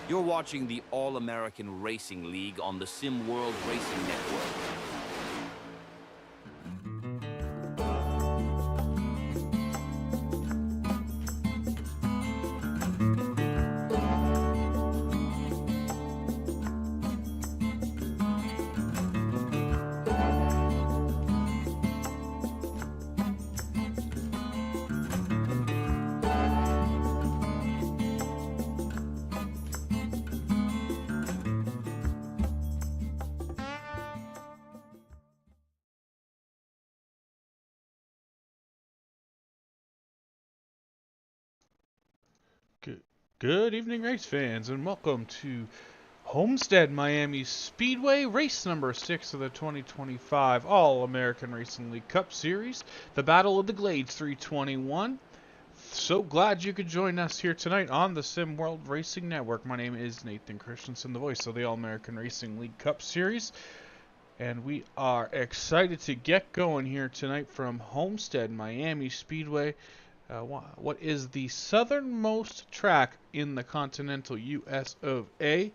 You're watching the All-American Racing League on the SimWorld Racing Network. Good evening, race fans, and welcome to Homestead Miami Speedway, race number 6 of the 2025 All-American Racing League Cup Series, the Battle of the Glades 321. So glad you could join us here tonight on the SimWorld Racing Network. My name is Nathan Christensen, the voice of the All-American Racing League Cup Series, and we are excited to get going here tonight from Homestead Miami Speedway. What is the southernmost track in the continental US of A,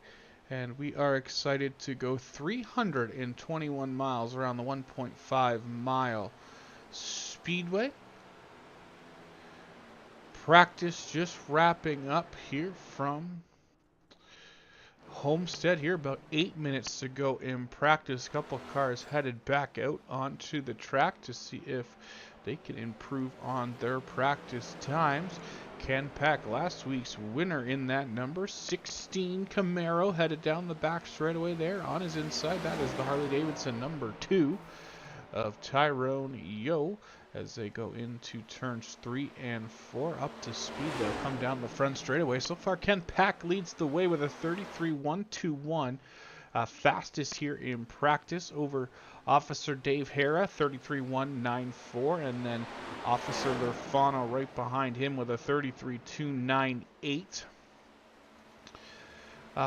and we are excited to go 321 miles around the 1.5 mile speedway. Practice just wrapping up here from Homestead here, about 8 minutes to go in practice. A couple cars headed back out onto the track to see if they can improve on their practice times. Ken Pack, last week's winner in that number 16 Camaro, headed down the back straightaway there on his inside. That is the Harley-Davidson number 2 of Tyrone Yo as they go into turns 3 and 4 up to speed. They'll come down the front straightaway. So far, Ken Pack leads the way with a 33.121. Fastest here in practice over Officer Dave Hara, 33.194, and then Officer Lurfano right behind him with a 33.298.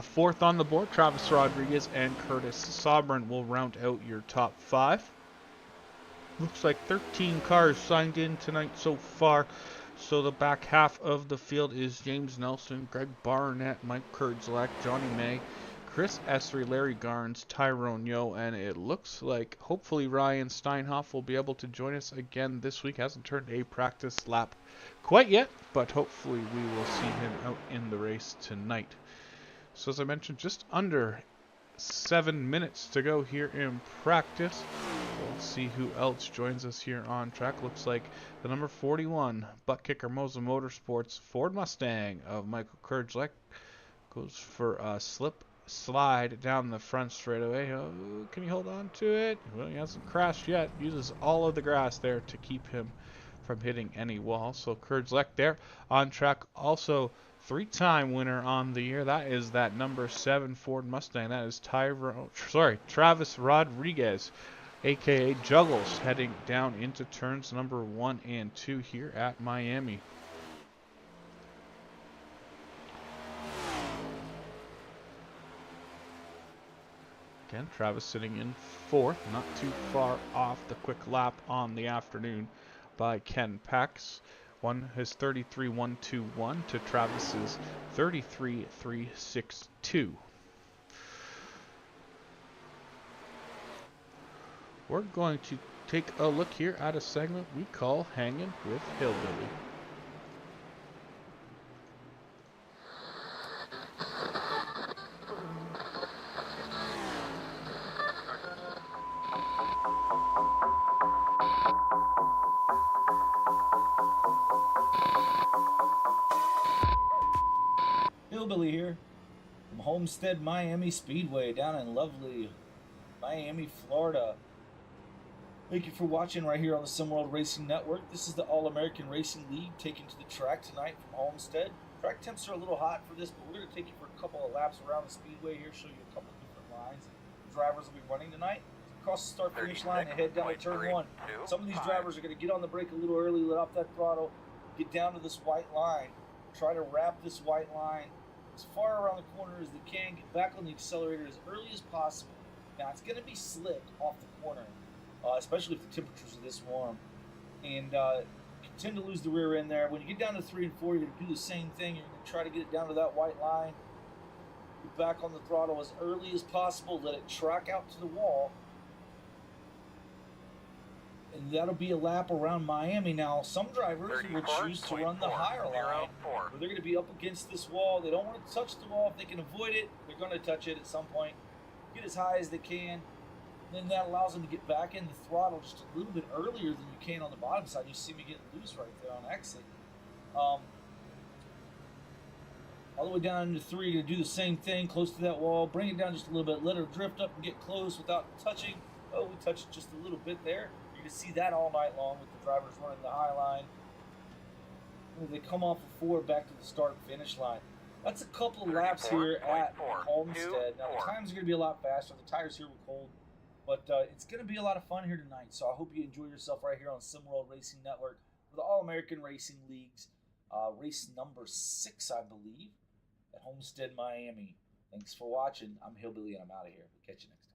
Fourth on the board, Travis Rodriguez and Curtis Sobran will round out your top 5. Looks like 13 cars signed in tonight so far. So the back half of the field is James Nelson, Greg Barnett, Mike Kurdzlak, Johnny May, Chris Essery, Larry Garnes, Tyrone Yo, and it looks like hopefully Ryan Steinhoff will be able to join us again this week. Hasn't turned a practice lap quite yet, but hopefully we will see him out in the race tonight. So as I mentioned, just under 7 minutes to go here in practice. We'll see who else joins us here on track. Looks like the number 41 butt kicker Moza Motorsports Ford Mustang of Michael Kurdzlak goes for a slide down the front straightaway. Oh, can he hold on to it? Well, he hasn't crashed yet. Uses all of the grass there to keep him from hitting any wall. So Kurdzlak there on track. Also, 3-time winner on the year. That is that number 7 Ford Mustang. That is Travis Rodriguez, aka Juggles, heading down into turns number 1 and 2 here at Miami. Again, Travis sitting in 4th, not too far off the quick lap on the afternoon by Ken Pax. His 33.121 to Travis's 33.362. We're going to take a look here at a segment we call Hanging with Hillbilly. Hillbilly here from Homestead Miami Speedway down in lovely Miami, Florida. Thank you for watching right here on the SimWorld Racing Network. This is the All-American Racing League taken to the track tonight from Homestead. Track temps are a little hot for this, but we're going to take you for a couple of laps around the speedway here, show you a couple of different lines the drivers will be running tonight. Across the start-finish line and head down to turn 1. Some of these drivers are going to get on the brake a little early, let off that throttle, get down to this white line, try to wrap this white line as far around the corner as they can, get back on the accelerator as early as possible. Now, it's going to be slick off the corner, especially if the temperatures are this warm, and tend to lose the rear end there. When you get down to 3 and 4, you're going to do the same thing. You're going to try to get it down to that white line, Get back on the throttle as early as possible. Let it track out to the wall. And that'll be a lap around Miami. Now, some drivers will choose to run the higher line, where they're going to be up against this wall. They don't want to touch the wall. If they can avoid it, they're going to touch it at some point. Get as high as they can. Then that allows them to get back in the throttle just a little bit earlier than you can on the bottom side. You see me getting loose right there on exit. All the way down into 3, you're going to do the same thing, close to that wall. Bring it down just a little bit. Let her drift up and get close without touching. Oh, we touched just a little bit there. You're going to see that all night long with the drivers running the high line. And they come off of 4 back to the start-finish line. That's a couple of laps here at Homestead. Now, the times are going to be a lot faster. The tires here were cold. But it's going to be a lot of fun here tonight. So I hope you enjoy yourself right here on SimWorld Racing Network for the All-American Racing League's race number 6, I believe, at Homestead, Miami. Thanks for watching. I'm Hillbilly, and I'm out of here. We'll catch you next time.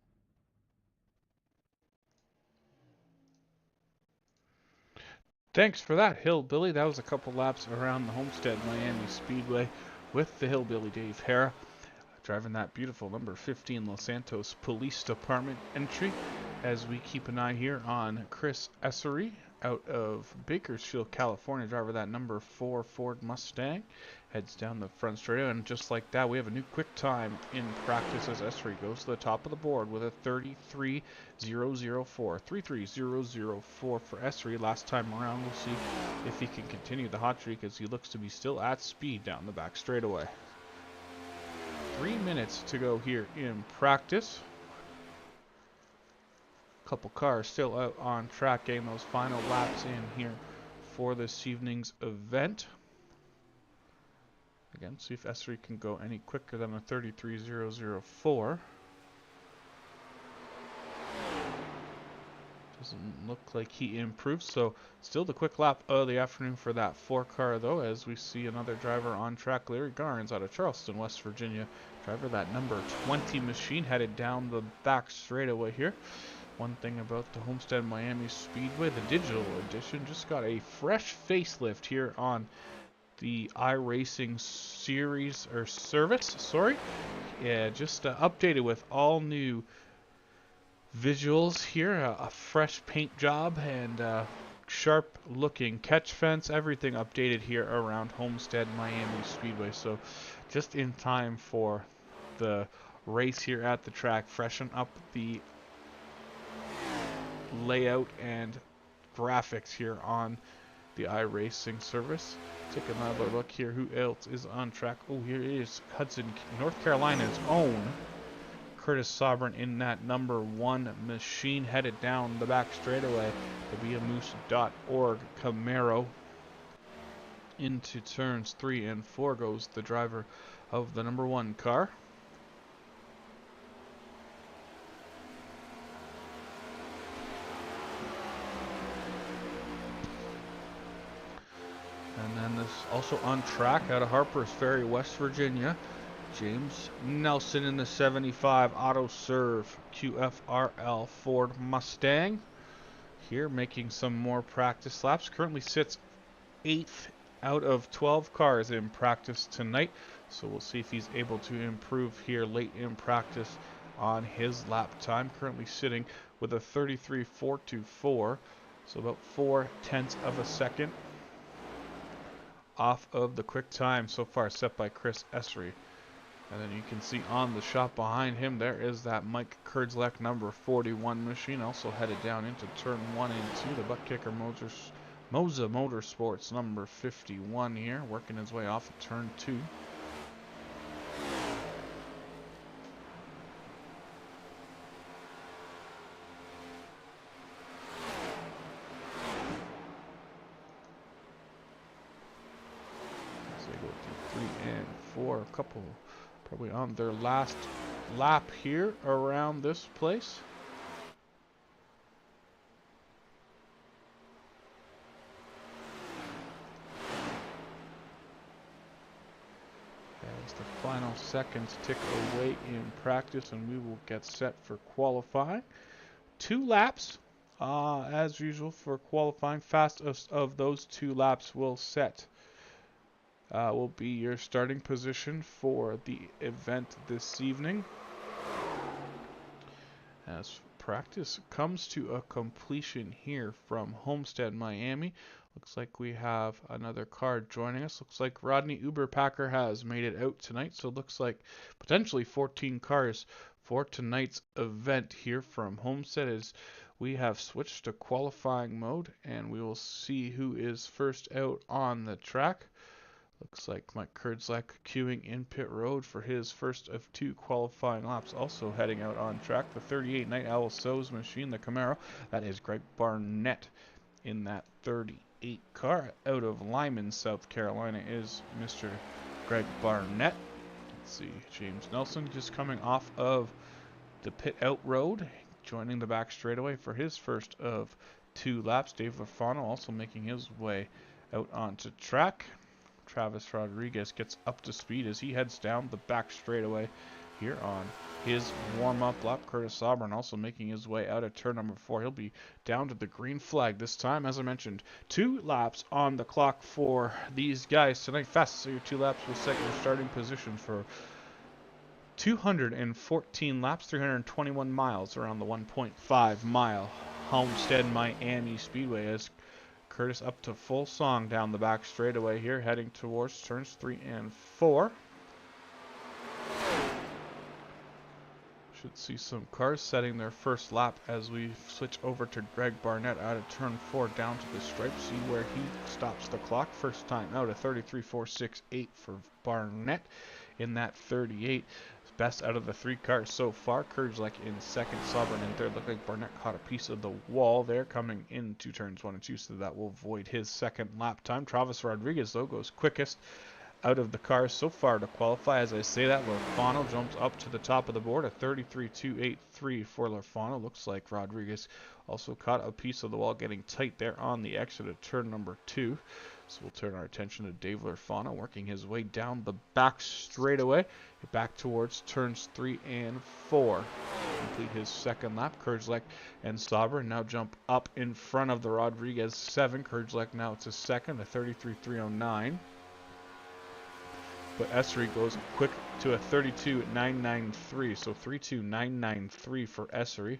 Thanks for that, Hillbilly. That was a couple laps around the Homestead Miami Speedway with the Hillbilly Dave Hara, driving that beautiful number 15 Los Santos Police Department entry, as we keep an eye here on Chris Essery out of Bakersfield, California, driver that number 4 Ford Mustang, heads down the front straightaway, and just like that, we have a new quick time in practice as Essery goes to the top of the board with a 33.004. 33.004 for Essery. Last time around, we'll see if he can continue the hot streak, as he looks to be still at speed down the back straightaway. 3 minutes to go here in practice. Couple cars still out on track, getting those final laps in here for this evening's event. Again, see if Essery can go any quicker than a 33.004. Doesn't look like he improved, so still the quick lap of the afternoon for that 4 car, though, as we see another driver on track, Larry Garnes out of Charleston, West Virginia. Driver that number 20 machine headed down the back straightaway here. One thing about the Homestead Miami Speedway, the digital edition, just got a fresh facelift here on the iRacing series or service. Sorry, yeah, just updated with all new visuals here, a fresh paint job and sharp looking catch fence, everything updated here around Homestead Miami Speedway. So just in time for the race here at the track, freshen up the layout and graphics here on the iRacing service. Take another look here, who else is on track. Oh, here is Hudson, North Carolina's own Curtis Sovereign in that number 1 machine, headed down the back straightaway. The beamoose.org Camaro. Into turns 3 and 4 goes the driver of the number 1 car. And then this also on track out of Harper's Ferry, West Virginia, James Nelson in the 75 Auto Serve QFRL Ford Mustang. Here making some more practice laps. Currently sits 8th out of 12 cars in practice tonight. So we'll see if he's able to improve here late in practice on his lap time. Currently sitting with a 33.424. So about 0.4 of a second off of the quick time so far set by Chris Essery. And then you can see on the shot behind him, there is that Mike Kurdzlek number 41 machine, also headed down into turn 1 and 2. The butt kicker Moza Motorsports number 51 here, working his way off of turn 2. So they go through 3 and 4, a couple probably on their last lap here around this place. As the final seconds tick away in practice, and we will get set for qualifying. 2 laps, as usual for qualifying. Fastest of those 2 laps will set will be your starting position for the event this evening. As practice comes to a completion here from Homestead, Miami. Looks like we have another car joining us. Looks like Rodney Uberpacker has made it out tonight. So it looks like potentially 14 cars for tonight's event here from Homestead, as we have switched to qualifying mode, and we will see who is first out on the track. Looks like Mike Kurdzak queuing in pit road for his first of 2 qualifying laps. Also heading out on track, the 38 Night Owl So's machine, the Camaro. That is Greg Barnett in that 38 car. Out of Lyman, South Carolina is Mr. Greg Barnett. Let's see, James Nelson just coming off of the pit out road, joining the back straightaway for his first of 2 laps. Dave Lafano also making his way out onto track. Travis Rodriguez gets up to speed as he heads down the back straightaway here on his warm-up lap. Curtis Sobran also making his way out of turn number 4. He'll be down to the green flag this time. As I mentioned, 2 laps on the clock for these guys tonight. Fastest of your 2 laps will set your starting position for 214 laps, 321 miles around the 1.5 mile Homestead Miami Speedway, as Curtis up to full song down the back straightaway here, heading towards turns 3 and 4. Should see some cars setting their first lap as we switch over to Greg Barnett out of turn 4 down to the stripe. See where he stops the clock. First time out, a 33.468 for Barnett in that 38. Best out of the 3 cars so far. Kurdzak in second, Sobran in third. Look like Barnett caught a piece of the wall there coming into turns 1 and 2, so that will void his second lap time. Travis Rodriguez, though, goes quickest out of the cars so far to qualify. As I say that, Lafano jumps up to the top of the board, a 33.283 for Lafano. Looks like Rodriguez also caught a piece of the wall, getting tight there on the exit of turn number 2. So we'll turn our attention to Dave Lafano working his way down the back straightaway, back towards turns 3 and 4. Complete his second lap. Kurdzak and Sauber now jump up in front of the Rodriguez 7. Kurdzak now to second, a 33.309. But Essery goes quick to a 32.993, so 32.993 for Essery.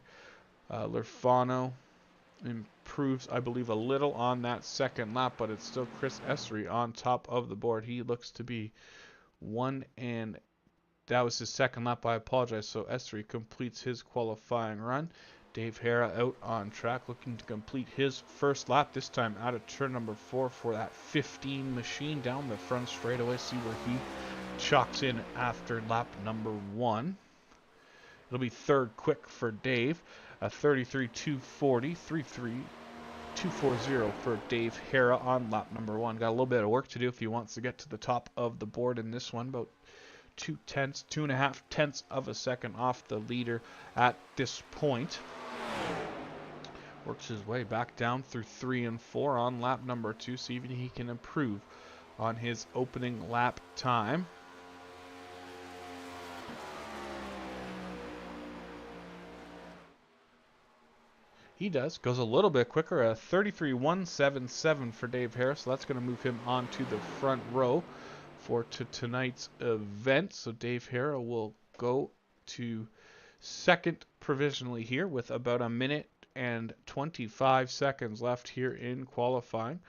Lafano improves, I believe, a little on that second lap, but it's still Chris Essery on top of the board. He looks to be that was his second lap, I apologize. So Essery completes his qualifying run. Dave Hara out on track looking to complete his first lap, this time out of turn number 4 for that 15 machine down the front straightaway. See where he chalks in after lap number 1. It'll be third quick for Dave, a 33.240, 33.240 for Dave Hara on lap number 1. Got a little bit of work to do if he wants to get to the top of the board in this one, about 2.5 tenths of a second off the leader at this point. Works his way back down through 3 and 4 on lap number 2, see if he can improve on his opening lap time. He does. Goes a little bit quicker, a 33.177 for Dave Harris. So that's going to move him onto the front row for tonight's event. So Dave Harris will go to second provisionally here with about a minute and 25 seconds left here in qualifying.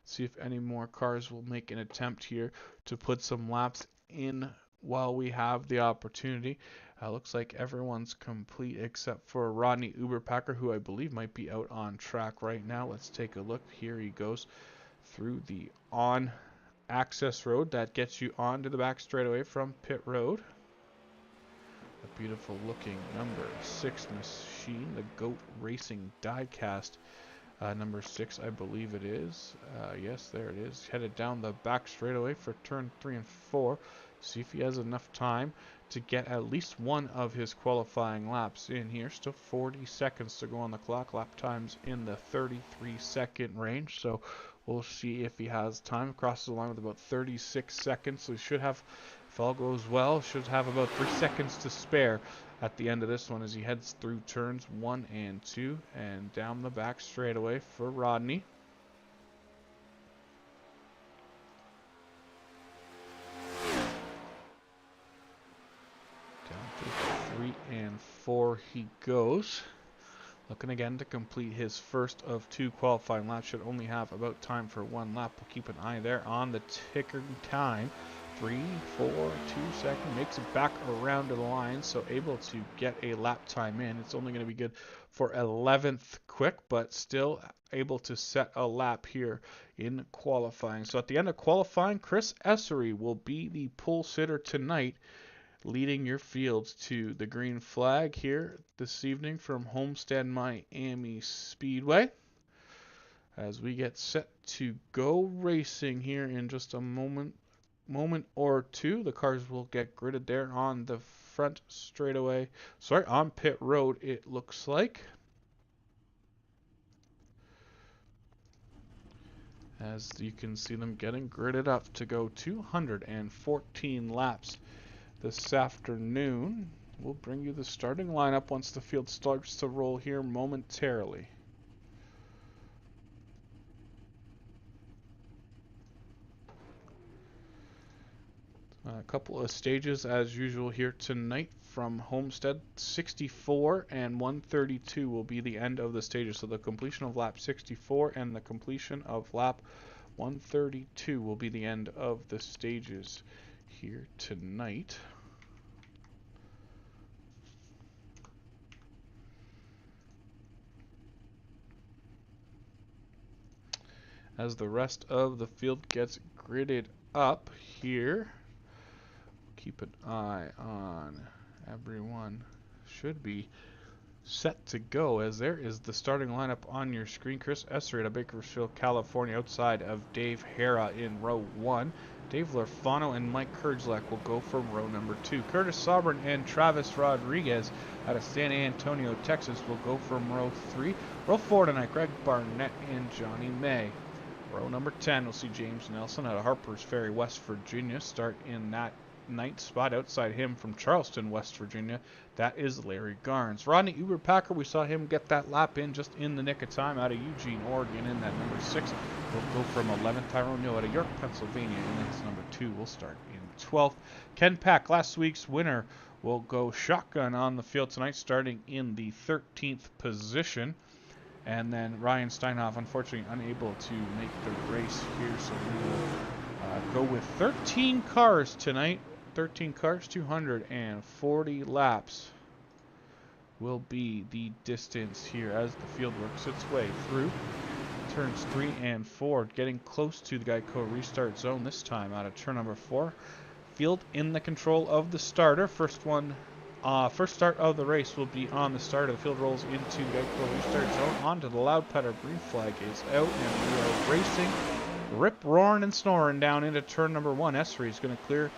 See if any more cars will make an attempt here to put some laps in while we have the opportunity. Looks like everyone's complete except for Rodney Uberpacker, who I believe might be out on track right now. Let's take a look. Here he goes through the on access road that gets you onto the back straightaway from pit road. A beautiful looking number 6 machine, the Goat Racing diecast. Number 6, I believe it is. Yes, there it is. Headed down the back straightaway for turn 3 and 4. See if he has enough time to get at least one of his qualifying laps in here. Still 40 seconds to go on the clock. Lap times in the 33-second range. So we'll see if he has time. Crosses the line with about 36 seconds. So he should have, if all goes well, should have about 3 seconds to spare at the end of this one as he heads through turns 1 and 2 and down the back straightaway for Rodney. 204 he goes. Looking again to complete his first of 2 qualifying laps. Should only have about time for 1 lap. We'll keep an eye there on the ticker time. 3, 4, 2 seconds. Makes it back around to the line. So able to get a lap time in. It's only going to be good for 11th quick, but still able to set a lap here in qualifying. So at the end of qualifying, Chris Essery will be the pole sitter tonight, leading your fields to the green flag here this evening from Homestead, Miami Speedway. As we get set to go racing here in just a moment or two, the cars will get gridded there on the front straightaway. Sorry, on pit road, it looks like. As you can see them getting gridded up to go 214 laps this afternoon. We'll bring you the starting lineup once the field starts to roll here momentarily. A couple of stages as usual here tonight from Homestead. 64 and 132 will be the end of the stages. So the completion of lap 64 and the completion of lap 132 will be the end of the stages here tonight. As the rest of the field gets gridded up here, keep an eye on everyone. Should be set to go, as there is the starting lineup on your screen. Chris Essery out of Bakersfield, California, outside of Dave Hara in row 1. Dave Lorfano and Mike Kurdzlak will go from row number 2. Curtis Sobran and Travis Rodriguez out of San Antonio, Texas will go from row 3. Row 4 tonight, Greg Barnett and Johnny May. Row number 10, we'll see James Nelson out of Harpers Ferry, West Virginia, start in that 9th spot. Outside him from Charleston, West Virginia, that is Larry Garnes. Rodney Uber-Packer, we saw him get that lap in just in the nick of time out of Eugene, Oregon, in that number 6. We'll go from 11th. Tyrone Neal out of York, Pennsylvania, and that's number 2. We'll start in 12th. Ken Pack, last week's winner, will go shotgun on the field tonight, starting in the 13th position. And then Ryan Steinhoff, unfortunately unable to make the race here, so we will go with 13 cars tonight. 13 cars, 240 laps will be the distance here as the field works its way through. Turns 3 and 4, getting close to the Geico restart zone this time out of turn number 4. Field in the control of the starter. First start of the race will be on the start. The field rolls into Geico restart zone. Onto the loud putter. Green flag is out, and we are racing, rip roaring and snoring down into turn number 1. Essery is going to clear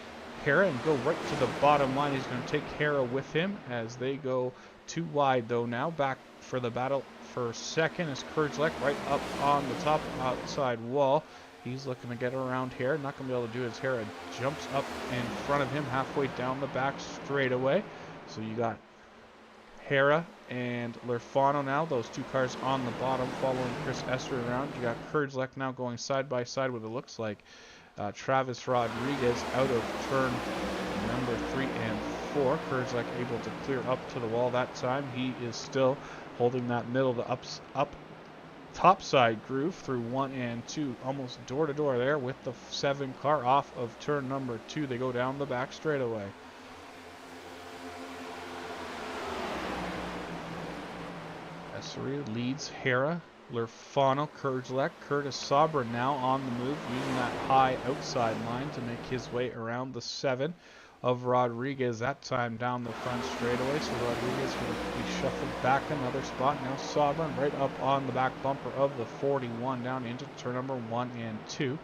Hara and go right to the bottom line. He's going to take Hara with him as they go too wide though now. Back for the battle for second is Kurdzlak right up on the top outside wall. He's looking to get around Hara. Not going to be able to do it as Hara jumps up in front of him halfway down the back straightaway. So you got Hara and Lorfano now. Those two cars on the bottom following Chris Essery around. You got Kurdzlak now going side by side with it looks like Travis Rodriguez out of turn number 3 and 4. Kurdzlak able to clear up to the wall that time. He is still holding that middle to up top side groove through 1 and 2, almost door to door there with the 7 car off of turn number 2. They go down the back straightaway. Essery leads Hara, Lorfano, Kurdzlak, Curtis Sabra now on the move, using that high outside line to make his way around the 7 of Rodriguez, that time down the front straightaway. So Rodriguez will be shuffled back another spot. Now Sabra right up on the back bumper of the 41 down into turn number 1 and 2.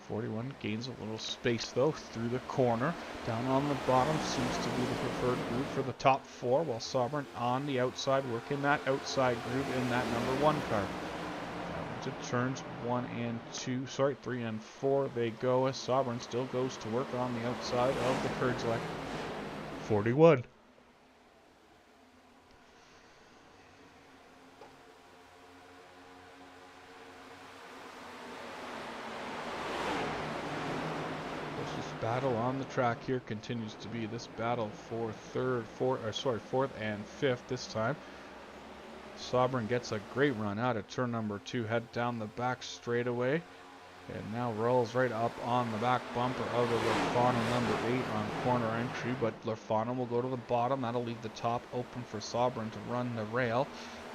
41 gains a little space though through the corner. Down on the bottom seems to be the preferred groove for the top 4, while Sabra on the outside working that outside groove in that number 1 car. Down to turns 3 and 4 they go as Sabra still goes to work on the outside of the Kurdzlak 41. battle on the track here continues to be this battle for fourth and fifth this time. Sovereign gets a great run out of turn number 2, head down the back straightaway, and now rolls right up on the back bumper of the Lurfano number 8 on corner entry, but Lurfano will go to the bottom. That'll leave the top open for Sovereign to run the rail.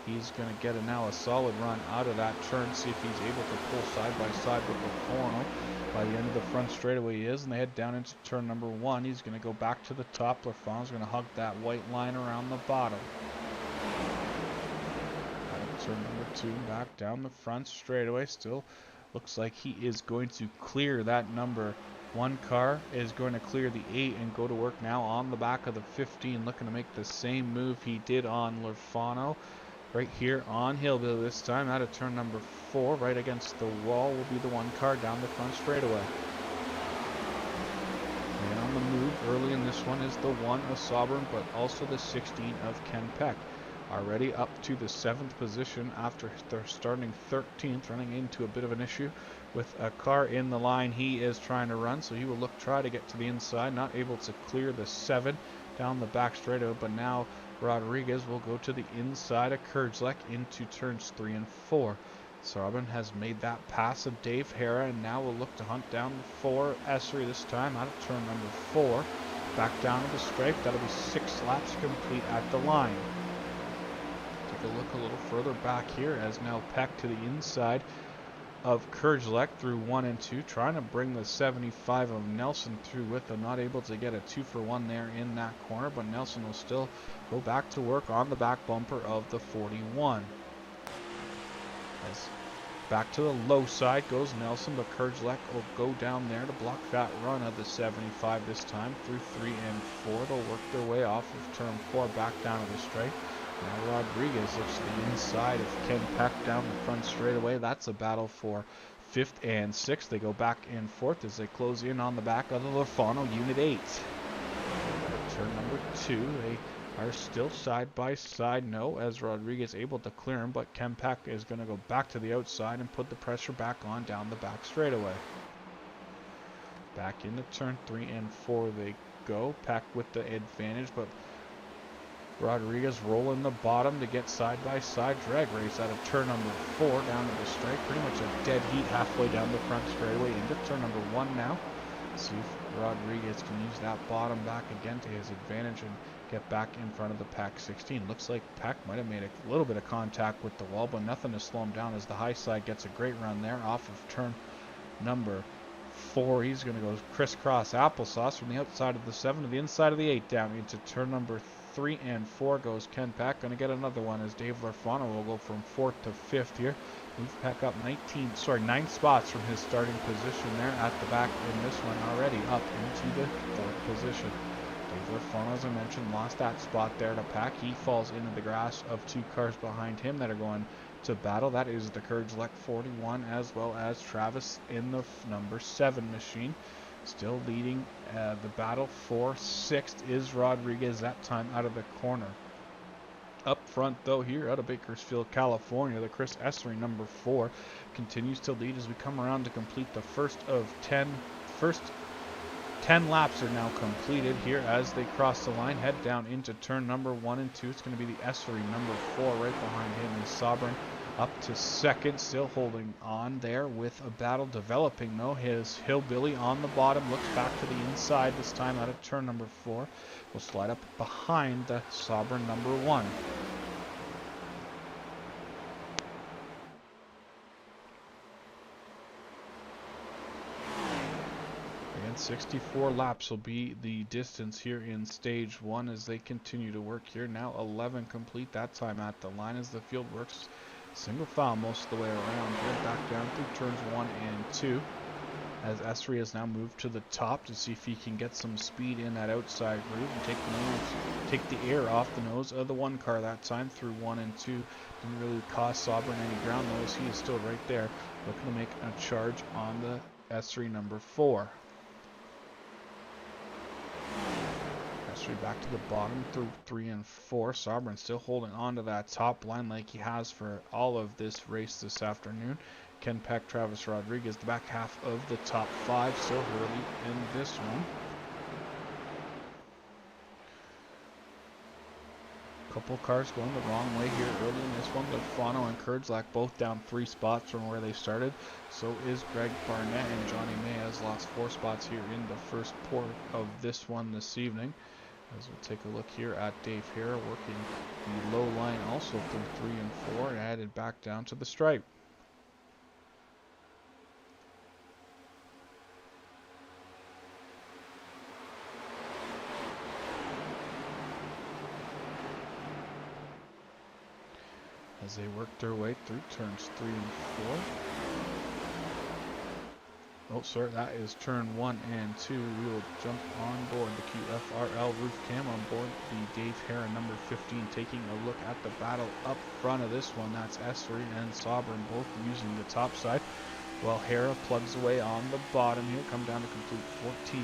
He's going to get now a solid run out of that turn, see if he's able to pull side by side with Lurfano. By the end of the front straightaway he is, and they head down into turn number 1. He's going to go back to the top. Lurfano's going to hug that white line around the bottom. Turn number 2, back down the front straightaway. Still looks like he is going to clear that number 1 car, is going to clear the 8 and go to work now on the back of the 15, looking to make the same move he did on Lurfano. Right here on Hillbilly this time, out of turn number 4, right against the wall will be the 1 car down the front straightaway. And on the move early in this one is the 1 of Sovereign, but also the 16 of Ken Peck. Already up to the 7th position after they're starting 13th, running into a bit of an issue with a car in the line he is trying to run, so he will try to get to the inside, not able to clear the 7 down the back straightaway, but now Rodriguez will go to the inside of Kurdzlek into turns 3 and 4. Sovereign has made that pass of Dave Hara, and now will look to hunt down 4 Essery this time out of turn number 4. Back down to the stripe. That'll be 6 laps complete at the line. Take a look a little further back here as now Peck to the inside of Kurdzlek through 1 and 2, trying to bring the 75 of Nelson through with them, not able to get a 2-for-1 there in that corner, but Nelson will still go back to work on the back bumper of the 41. As back to the low side goes Nelson, but Kurdzlek will go down there to block that run of the 75 this time through 3 and 4. They'll work their way off of turn 4 back down to the straight. Now Rodriguez looks to the inside of Ken Peck down the front straightaway. That's a battle for 5th and 6th. They go back and forth as they close in on the back of the Lurfano Unit 8. Turn number 2, they are still side by side. No, as Rodriguez able to clear him, but Ken Peck is going to go back to the outside and put the pressure back on down the back straightaway. Back into turn 3 and 4 they go. Peck with the advantage, but Rodriguez rolling the bottom to get side-by-side drag race out of turn number 4 down to the straight. Pretty much a dead heat halfway down the front straightaway into turn number 1 now. See if Rodriguez can use that bottom back again to his advantage and get back in front of the Pack 16. Looks like Peck might have made a little bit of contact with the wall, but nothing to slow him down as the high side gets a great run there off of turn number 4. He's going to go crisscross applesauce from the outside of the 7 to the inside of the 8 down into turn number 3 and 4 goes Ken Peck. Going to get another one as Dave Lurfano will go from 4th to 5th here. Move Peck up 9 spots from his starting position there at the back in this one, already up into the 4th position. Dave Lurfano, as I mentioned, lost that spot there to Peck. He falls into the grass of 2 cars behind him that are going to battle. That is the Kurdzlek 41 as well as Travis in the number 7 machine. Still leading the battle for 6th is Rodriguez, that time out of the corner. Up front, though, here out of Bakersfield, California, the Chris Essery number 4 continues to lead as we come around to complete the first 10 laps are now completed here as they cross the line, head down into turn number 1 and 2. It's going to be the Essery number 4 right behind him is Sovereign up to 2nd, still holding on there with a battle developing though. His Hillbilly on the bottom looks back to the inside this time out of turn number 4. Will slide up behind the Sovereign number 1. And 64 laps will be the distance here in stage 1 as they continue to work here. Now 11 complete that time at the line as the field works single file most of the way around here, back down through turns 1 and 2 as Essery has now moved to the top to see if he can get some speed in that outside groove and take the air off the nose of the 1 car that time through 1 and 2. Didn't really cost Sovereign any ground though, as he is still right there looking to make a charge on the Essery number 4. Back to the bottom through 3 and 4. Sovereign still holding on to that top line like he has for all of this race this afternoon. Ken Peck, Travis Rodriguez, the back half of the top 5, so early in this one. Couple cars going the wrong way here early in this one. Lefano and Kurdzak both down 3 spots from where they started. So is Greg Barnett, and Johnny May has lost 4 spots here in the first port of this one this evening. As we'll take a look here at Dave Hare working the low line also through 3 and 4 and headed back down to the stripe. As they work their way through turns 3 and 4. Oh, sorry, that is turn 1 and 2. We will jump on board the QFRL roof cam on board the Dave Hare number 15, taking a look at the battle up front of this one. That's Esri and Sobern both using the top side, while Hare plugs away on the bottom here. Come down to complete 14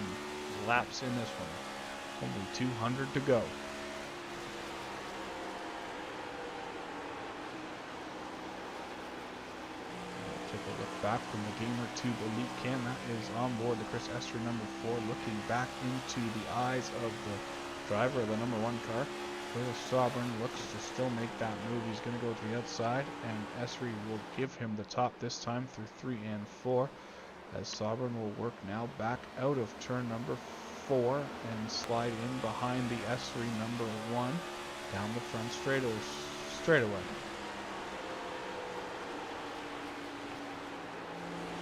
laps in this one. Only 200 to go. Take a look back from the Gamer Tube Elite Cam. That is on board the Chris Esri number 4, looking back into the eyes of the driver of the number 1 car. Where Sobern looks to still make that move. He's going to go to the outside, and Esri will give him the top this time through 3 and 4. As Sobern will work now back out of turn number 4 and slide in behind the Esri number 1 down the front straightaway.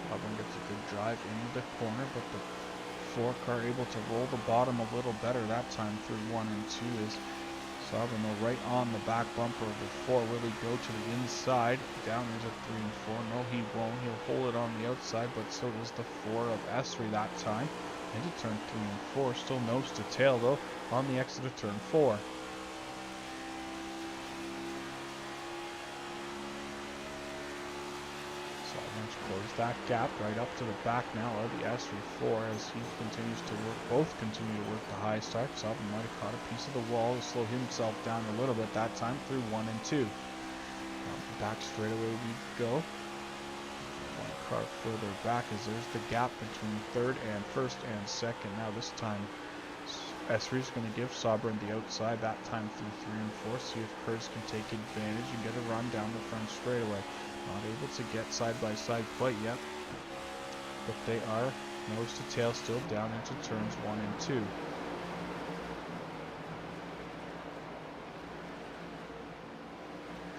Sobern gets a good drive into the corner, but the 4 car able to roll the bottom a little better that time through 1 and 2 is Sobern right on the back bumper of the 4. Will he go to the inside down into 3 and 4? No, he won't. He'll hold it on the outside, but so does the 4 of Esri that time into turn 3 and 4. Still nose to tail though on the exit of turn 4. Close that gap right up to the back now of the Esri 4 as he continues to work. Both continue to work the high start. Sobern might have caught a piece of the wall to slow himself down a little bit that time through 1 and 2. Back straightaway we go. 1 car further back as there's the gap between 3rd and 1st and 2nd. Now this time Esri is going to give Sobern the outside that time through 3 and 4. See if Kurtz can take advantage and get a run down the front straightaway. Not able to get side by side quite yet, but they are nose to tail still down into turns 1 and 2.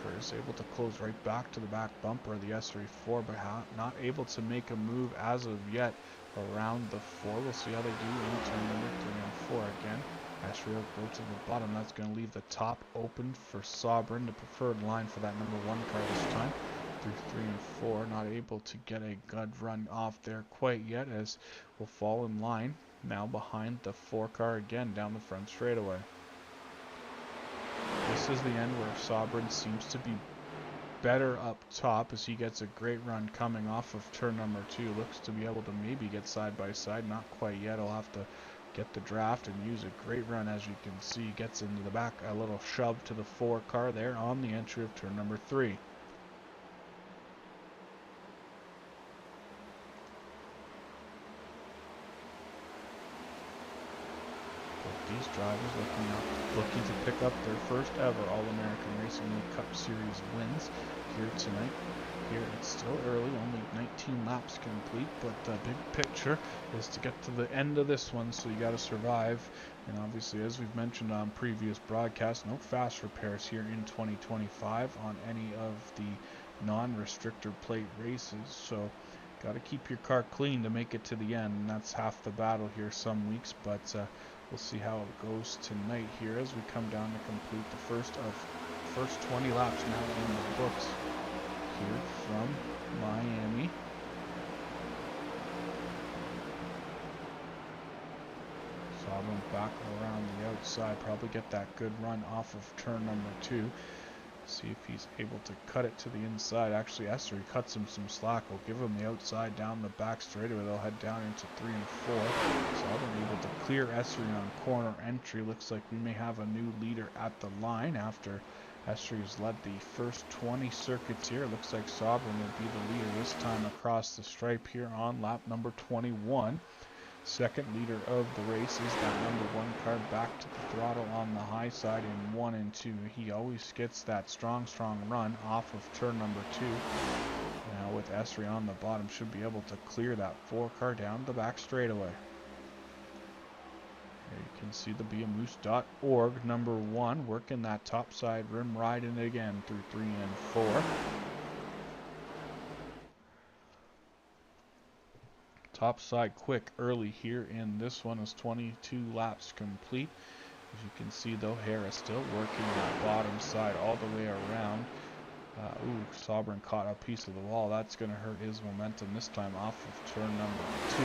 Curtis able to close right back to the back bumper of the Esri 4, but not able to make a move as of yet around the 4. We'll see how they do in turn number 3 and 4 again. Esri will go to the bottom. That's going to leave the top open for Sobern, the preferred line for that number 1 car this time. Through 3 and 4, not able to get a good run off there quite yet as will fall in line now behind the 4 car again down the front straightaway. This is the end where Sobern seems to be better up top as he gets a great run coming off of turn number 2. Looks to be able to maybe get side by side, not quite yet. He'll have to get the draft and use a great run. As you can see, gets into the back, a little shove to the 4 car there on the entry of turn number 3. These drivers looking to pick up their first ever All-American Racing League Cup Series wins here tonight. Here it's still early, only 19 laps complete, but the big picture is to get to the end of this one, so you got to survive. And obviously, as we've mentioned on previous broadcasts, no fast repairs here in 2025 on any of the non-restrictor plate races, so got to keep your car clean to make it to the end, and that's half the battle here some weeks, but we'll see how it goes tonight here as we come down to complete the first 20 laps now in the books here from Miami. Sobern back around the outside, probably get that good run off of turn number 2. See if he's able to cut it to the inside. Actually, Esri cuts him some slack. We'll give him the outside down the back straightaway. They'll head down into 3 and 4. Sobern able to clear Esri on corner entry. Looks like we may have a new leader at the line after Estre's led the first 20 circuits here. Looks like Sovereign will be the leader this time across the stripe here on lap number 21. Second leader of the race is that number 1 car back to the throttle on the high side in 1 and 2. He always gets that strong run off of turn number 2. Now with Esri on the bottom, should be able to clear that 4 car down the back straightaway. Here you can see the beamoose.org number 1 working that top side rim, riding again through 3 and 4. Top side quick early here in this one is 22 laps complete. As you can see though, Harris still working that bottom side all the way around. Sovereign caught a piece of the wall. That's going to hurt his momentum this time off of turn number 2.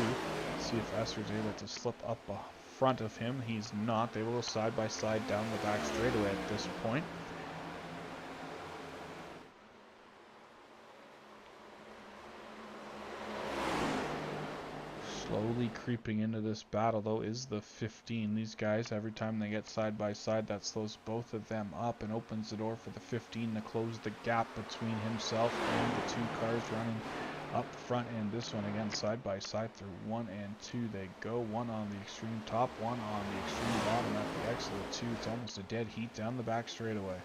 See if Esser's able to slip up front of him. He's not. They will go side by side down the back straightaway at this point. Slowly creeping into this battle though is the 15. These guys, every time they get side by side, that slows both of them up and opens the door for the 15 to close the gap between himself and the 2 cars running up front. And this one again side by side through 1 and 2 they go. One on the extreme top, one on the extreme bottom at the exit of 2. It's almost a dead heat down the back straightaway.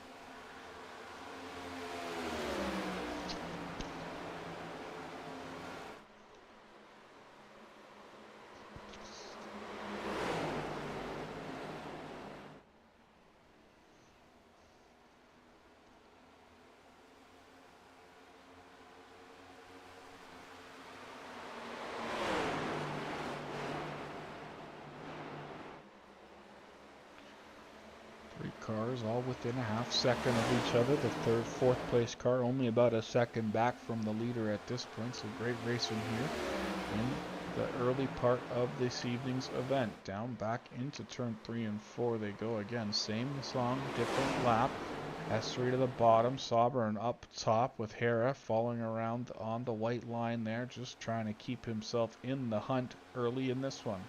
Cars all within a half second of each other. The third, fourth place car only about a second back from the leader at this point. So great racing here in the early part of this evening's event. Down back into turn 3 and 4 they go again. Same song, different lap. S3 to the bottom, Sovereign up top with Hera following around on the white line there, just trying to keep himself in the hunt early in this one.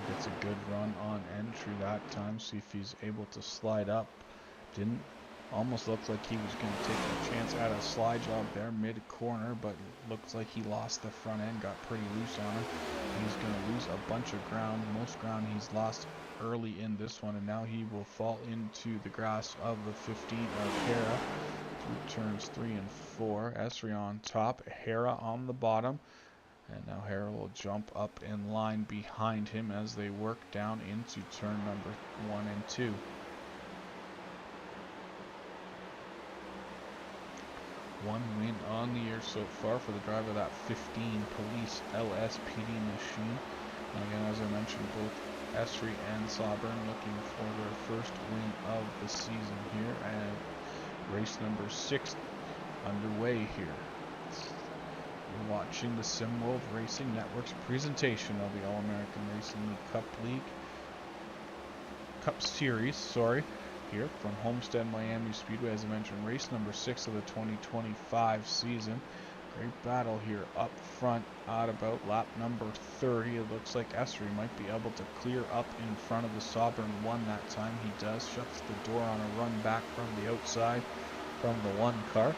Gets a good run on entry that time. See if he's able to slide up. Didn't. Almost looked like he was going to take a chance at a slide job there mid-corner, but looks like he lost the front end, got pretty loose on him. He's going to lose a bunch of ground. Most ground he's lost early in this one, and now he will fall into the grass of the 15 of Hera through turns 3 and 4. Esri on top, Hera on the bottom. And now Hera will jump up in line behind him as they work down into turn number 1 and 2. One win on the year so far for the driver of that 15 Police LSPD machine. And again, as I mentioned, both Esri and Sovereign looking for their first win of the season here. And race number 6 underway here. You're watching the SimWorld Racing Network's presentation of the All-American Racing League Cup Series, here from Homestead, Miami Speedway. As I mentioned, race number 6 of the 2025 season. Great battle here up front at about lap number 30. It looks like Esri might be able to clear up in front of the Sovereign 1 that time. He does. Shuts the door on a run back from the outside from the 1 car.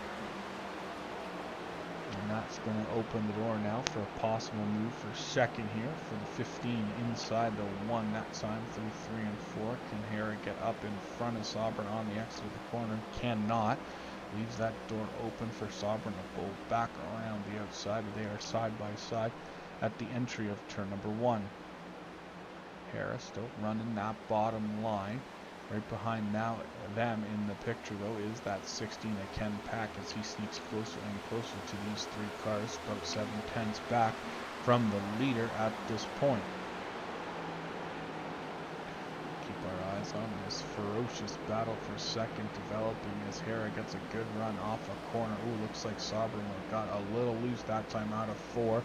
And that's going to open the door now for a possible move for second here for the 15 inside the 1 that time through 3 and 4. Can Hera get up in front of Sovereign on the exit of the corner? Cannot. Leaves that door open for Sovereign to go back around the outside. They are side by side at the entry of turn number 1. Hera still running that bottom line. Right behind now them in the picture though is that 16 of Ken Pack as he sneaks closer and closer to these 3 cars, about 7/10 back from the leader at this point. this ferocious battle for second developing as Hera gets a good run off a corner. Ooh, looks like Sovereign got a little loose that time out of 4.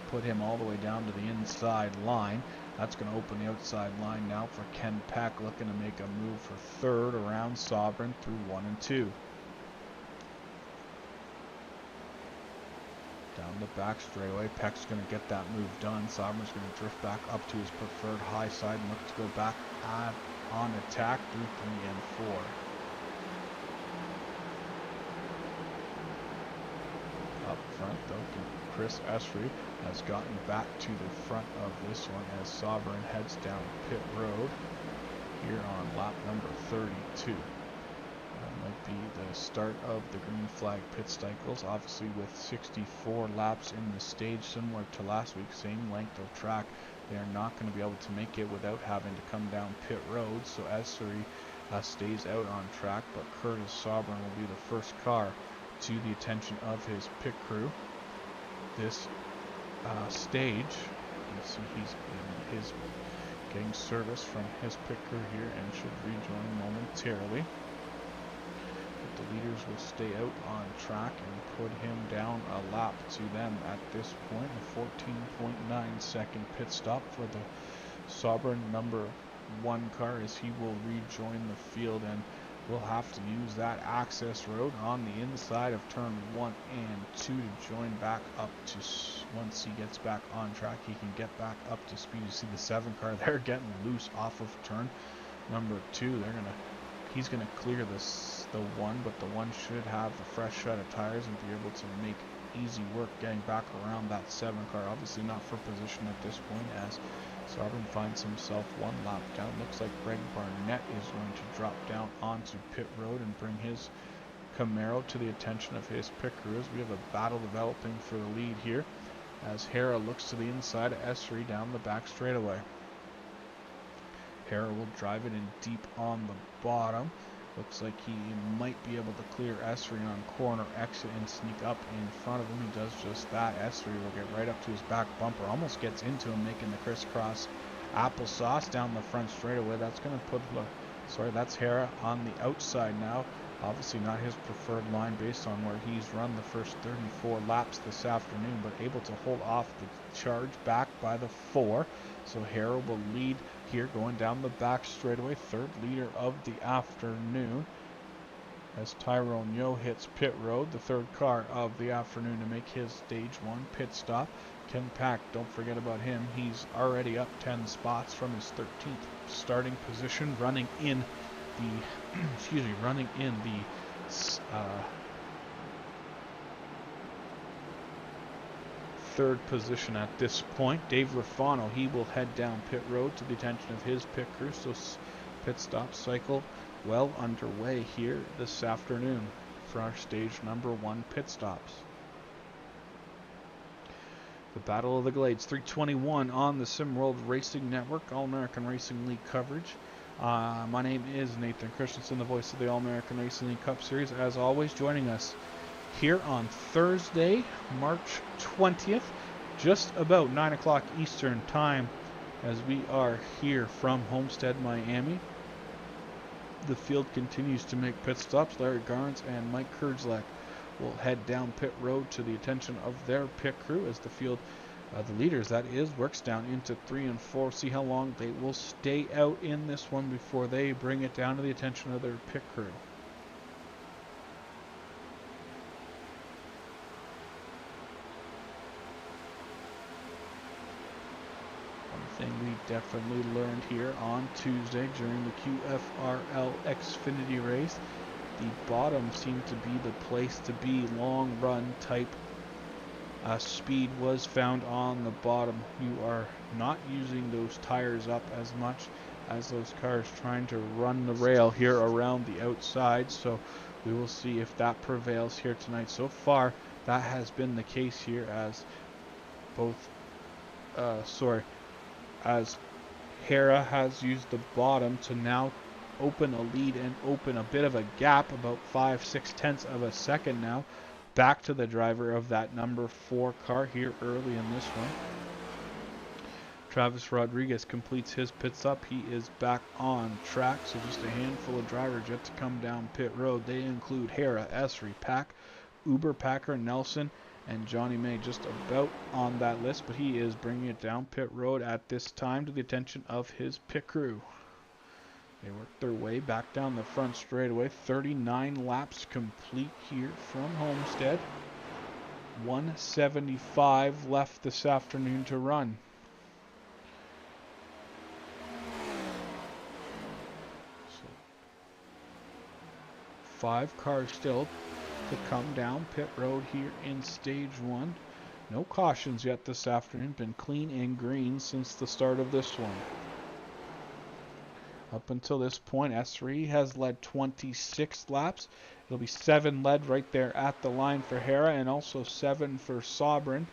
Put him all the way down to the inside line. That's going to open the outside line now for Ken Peck, looking to make a move for third around Sovereign through 1 and 2. Down the back straightaway, Peck's going to get that move done. Sovereign's going to drift back up to his preferred high side and look to go back on attack through 3 and 4. Up front though, Chris Esri has gotten back to the front of this one as Sovereign heads down pit road here on lap number 32. That might be the start of the green flag pit cycles, obviously with 64 laps in the stage, similar to last week, same length of track. They are not going to be able to make it without having to come down pit road, so Esri stays out on track, but Curtis Sovereign will be the first car to the attention of his pit crew. This stage, you see he's getting service from his pit crew here and should rejoin momentarily. But the leaders will stay out on track and put him down a lap to them at this point. A 14.9 second pit stop for the Sovereign number 1 car as he will rejoin the field, and we'll have to use that access road on the inside of turn 1 and 2 to join back up to, once he gets back on track, he can get back up to speed. You see the 7 car there getting loose off of turn number 2. He's gonna clear the 1, but the 1 should have the fresh set of tires and be able to make easy work getting back around that 7 car. Obviously not for position at this point as Sovereign finds himself 1 lap down. Looks like Greg Barnett is going to drop down onto pit road and bring his Camaro to the attention of his pit crew as we have a battle developing for the lead here as Hera looks to the inside of Esri down the back straightaway. Hera will drive it in deep on the bottom. Looks like he might be able to clear Esri on corner exit and sneak up in front of him. He does just that. Esri will get right up to his back bumper, almost gets into him, making the crisscross applesauce down the front straightaway. That's going to put, that's Hera on the outside now. Obviously not his preferred line based on where he's run the first 34 laps this afternoon, but able to hold off the charge back by the 4. So Hera will lead here going down the back straightaway, third leader of the afternoon as Tyrone Yo hits pit road, the 3rd car of the afternoon, to make his stage 1 pit stop. Ken Pack, don't forget about him. He's already up 10 spots from his 13th starting position, running in the third position at this point. Dave Rafano, he will head down pit road to the attention of his pit crew, so pit stop cycle well underway here this afternoon for our stage number 1 pit stops. The Battle of the Glades, 321 on the SimWorld Racing Network, All-American Racing League coverage. My name is Nathan Christensen, the voice of the All-American Racing League Cup Series. As always, joining us here on Thursday, March 20th, just about 9 o'clock Eastern Time, as we are here from Homestead, Miami. The field continues to make pit stops. Larry Garnes and Mike Kurzlek will head down pit road to the attention of their pit crew as the field, the leaders that is, works down into 3 and 4. See how long they will stay out in this one before they bring it down to the attention of their pit crew. Thing we definitely learned here on Tuesday during the QFRL Xfinity race, the bottom seemed to be the place to be. Long run type speed was found on the bottom. You are not using those tires up as much as those cars trying to run the rail here around the outside, so we will see if that prevails here tonight. So far that has been the case here as as Hera has used the bottom to now open a lead and open a bit of a gap, about 5-6 tenths of a second now, back to the driver of that number 4 car here early in this one. Travis Rodriguez completes his pit stop. He is back on track, so just a handful of drivers yet to come down pit road. They include Hera, Esri, Pack, Uber Packer, Nelson, and Johnny May just about on that list, but he is bringing it down pit road at this time to the attention of his pit crew. They work their way back down the front straightaway. 39 laps complete here from Homestead. 175 left this afternoon to run. So 5 cars still to come down pit road here in stage 1. No cautions yet this afternoon. Been clean and green since the start of this one. Up until this point, S3 has led 26 laps. It'll be 7 led right there at the line for Hera, and also 7 for Sobran.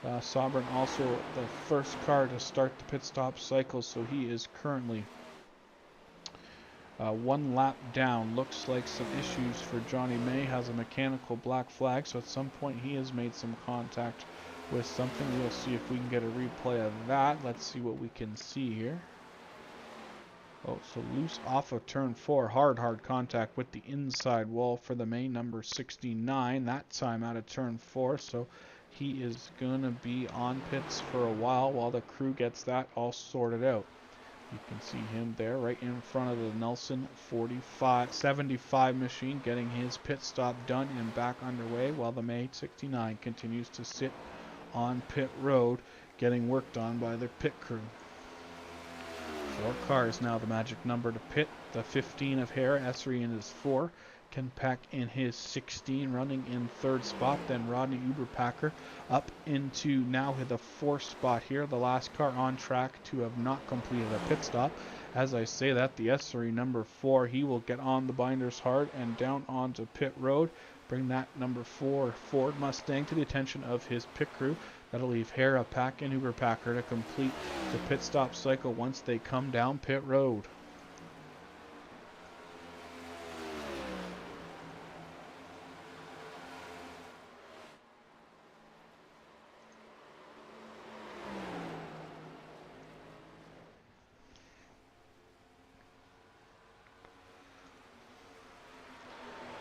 Sobran also the first car to start the pit stop cycle, so he is currently 1 lap down. Looks like some issues for Johnny May. Has a mechanical black flag, so at some point he has made some contact with something. We'll see if we can get a replay of that. Let's see what we can see here. Oh, so loose off of turn 4. Hard contact with the inside wall for the May number 69. That time out of turn 4. So he is going to be on pits for a while the crew gets that all sorted out. You can see him there right in front of the Nelson 75 machine getting his pit stop done and back underway, while the May 69 continues to sit on pit road getting worked on by the pit crew. 4 cars now the magic number to pit. The 15 of Hera, Esri in his 4. Ken Pack in his 16 running in 3rd spot. Then Rodney Uberpacker up into now the 4th spot here. The last car on track to have not completed a pit stop. As I say that, the Esri number 4, he will get on the binders hard and down onto pit road. Bring that number 4 Ford Mustang to the attention of his pit crew. That'll leave Hera, Pack, and Uberpacker to complete the pit stop cycle once they come down pit road.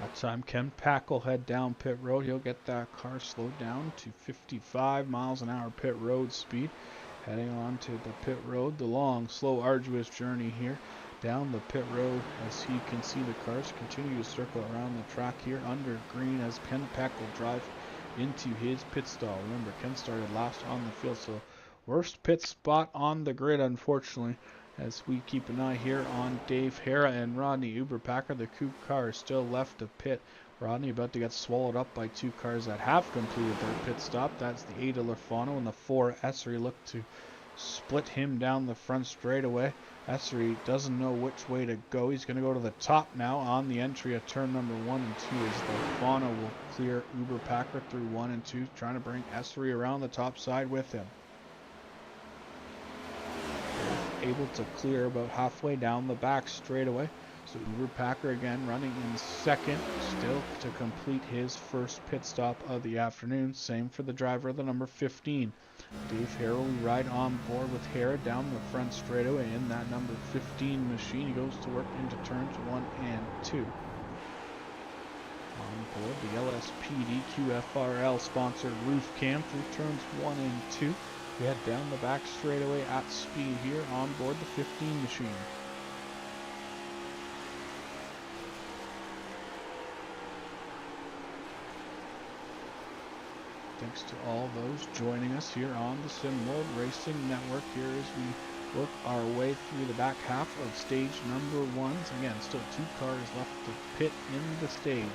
That time Ken Pack will head down pit road. He'll get that car slowed down to 55 miles an hour pit road speed. Heading on to the pit road. The long, slow, arduous journey here down the pit road. As he can see the cars continue to circle around the track here under green as Ken Pack will drive into his pit stall. Remember, Ken started last on the field, so worst pit spot on the grid, unfortunately. As we keep an eye here on Dave Hera and Rodney Uberpacker, the coupe car is still left to pit. Rodney about to get swallowed up by 2 cars that have completed their pit stop. That's the 8 of Lafano and the 4 Esri look to split him down the front straightaway. Esri doesn't know which way to go. He's going to go to the top now on the entry of turn number 1 and 2 as Lafano will clear Uberpacker through 1 and 2, trying to bring Esri around the top side with him. Able to clear about halfway down the back straightaway. So Uberpacker again running in 2nd, still to complete his first pit stop of the afternoon. Same for the driver of the number 15. Dave Hera will ride on board with Hera down the front straightaway in that number 15 machine. He goes to work into turns 1 and 2. On board the LSPD QFRL sponsored roof cam through turns 1 and 2. We head down the back straightaway at speed here on board the 15 machine. Thanks to all those joining us here on the SimWorld Racing Network here as we work our way through the back half of stage number 1. Again, still 2 cars left to pit in the stage.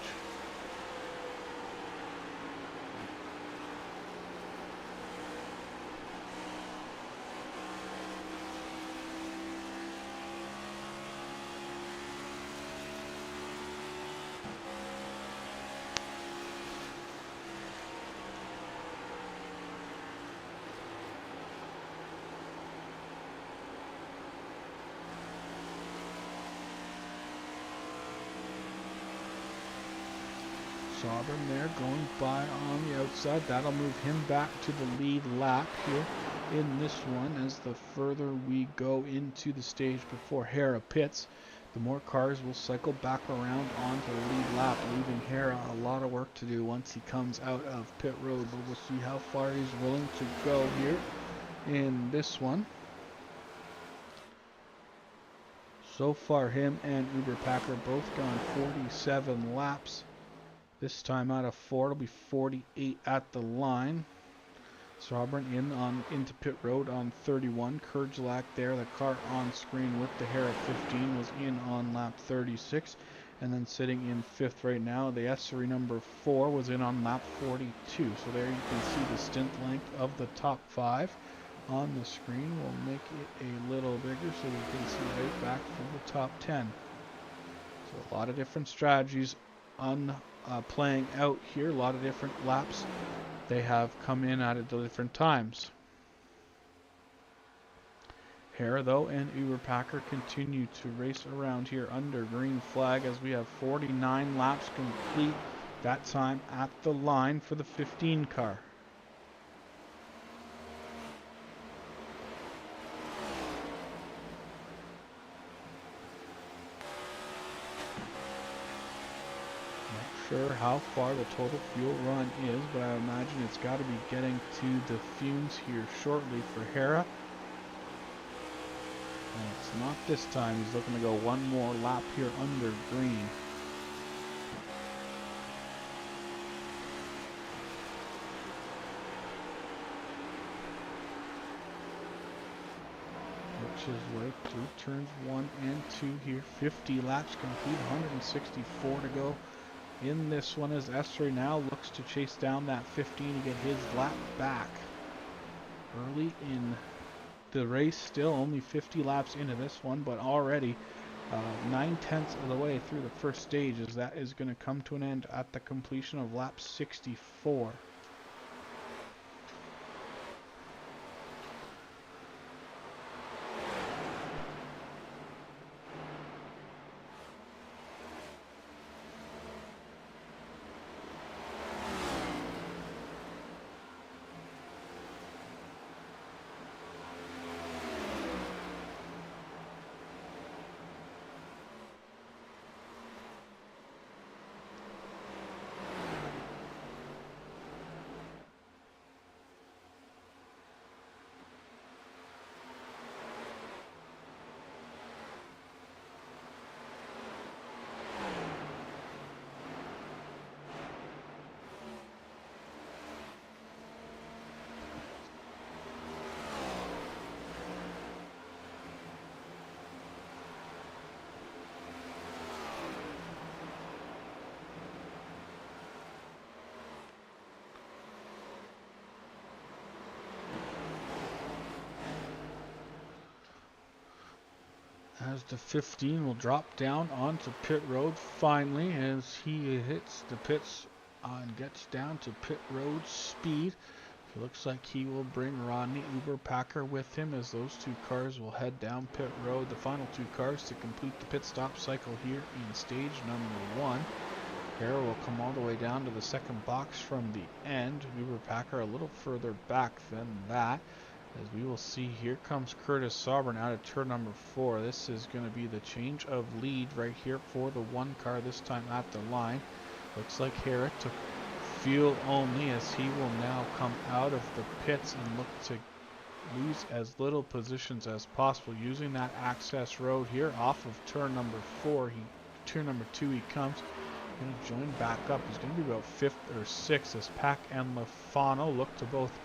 Sobran there going by on the outside. That'll move him back to the lead lap here in this one, as the further we go into the stage before Hera pits, the more cars will cycle back around onto the lead lap, leaving Hera a lot of work to do once he comes out of pit road. But we'll see how far he's willing to go here in this one. So far, him and Uber Packer both gone 47 laps. This time out of 4, it'll be 48 at the line. Sobran into pit road on 31. Kurgelak there, the car on screen with the Hera 15, was in on lap 36. And then sitting in 5th right now, the Essery number 4 was in on lap 42. So there you can see the stint length of the top 5 on the screen. We'll make it a little bigger so you can see right back from the top 10. So a lot of different strategies playing out here, a lot of different laps they have come in at different times. Hera, though, and Uber Packer continue to race around here under green flag as we have 49 laps complete, that time at the line for the 15 car. Sure how far the total fuel run is, but I imagine it's got to be getting to the fumes here shortly for Hera. And it's not this time. He's looking to go one more lap here under green. Which is right through turns 1 and 2 here. 50 laps complete, 164 to go. In this one, as Essery now looks to chase down that 15 to get his lap back. Early in the race, still only 50 laps into this one, but already 9/10 of the way through the first stage, as that is going to come to an end at the completion of lap 64. As the 15 will drop down onto pit road finally, as he hits the pits and gets down to pit road speed. It looks like he will bring Rodney Uber Packer with him, as those two cars will head down pit road. The final two cars to complete the pit stop cycle here in stage number 1. Hera will come all the way down to the second box from the end. Uber Packer a little further back than that. As we will see, here comes Curtis Sobran out of turn number 4. This is going to be the change of lead right here for the one car, this time at the line. Looks like Hera took fuel only, as he will now come out of the pits and look to lose as little positions as possible using that access road here off of turn number 4. Turn number 2 he comes. Going to join back up. He's going to be about 5th or 6th as Pack and Lafano look to both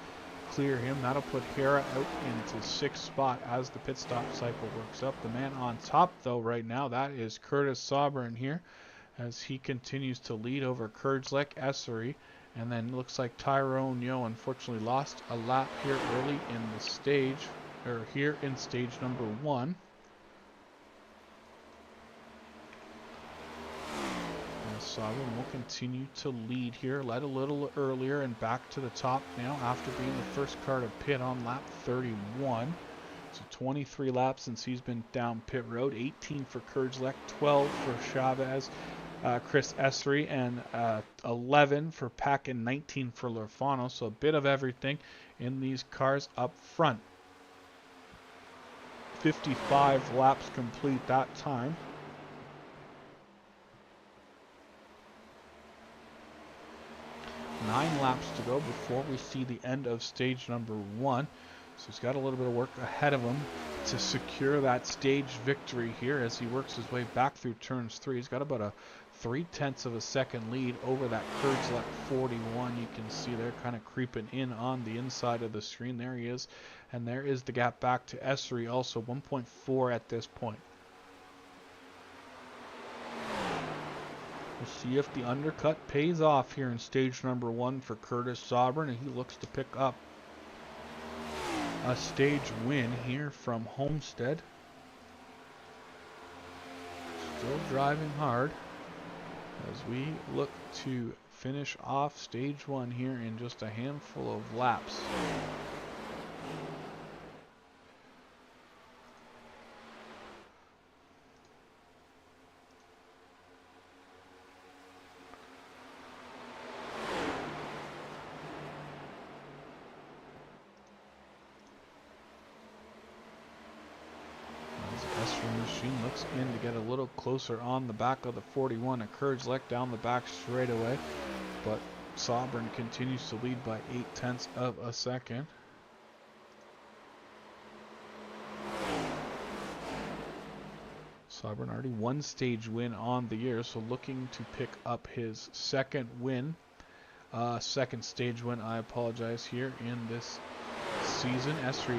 clear him. That'll put Hera out into 6th spot as the pit stop cycle works up. The man on top, though, right now, that is Curtis Sobran here, as he continues to lead over Kurgelek, Essery, and then looks like Tyrone Yo unfortunately lost a lap here early in the stage, or here in stage number 1. Sobran will continue to lead here, led a little earlier and back to the top now after being the first car to pit on lap 31. So 23 laps since he's been down pit road, 18 for Kurgelek, 12 for Chavez, Chris Esri, and 11 for Pack and 19 for Lorfano. So a bit of everything in these cars up front. 55 laps complete that time. Nine laps to go before we see the end of stage number 1. So he's got a little bit of work ahead of him to secure that stage victory here as he works his way back through turns 3. He's got about a 0.3 of a second lead over that Kurdzlek 41. You can see they're kind of creeping in on the inside of the screen. There he is. And there is the gap back to Esri, also 1.4 at this point. We'll see if the undercut pays off here in stage number 1 for Curtis Sobran, and he looks to pick up a stage win here from Homestead. Still driving hard as we look to finish off stage 1 here in just a handful of laps. Machine looks in to get a little closer on the back of the 41. A Kurdzlek down the back straightaway, but Sobran continues to lead by 0.8 of a second. Sobran already one stage win on the year, so looking to pick up his second win. Second stage win, I apologize, here in this season. Esri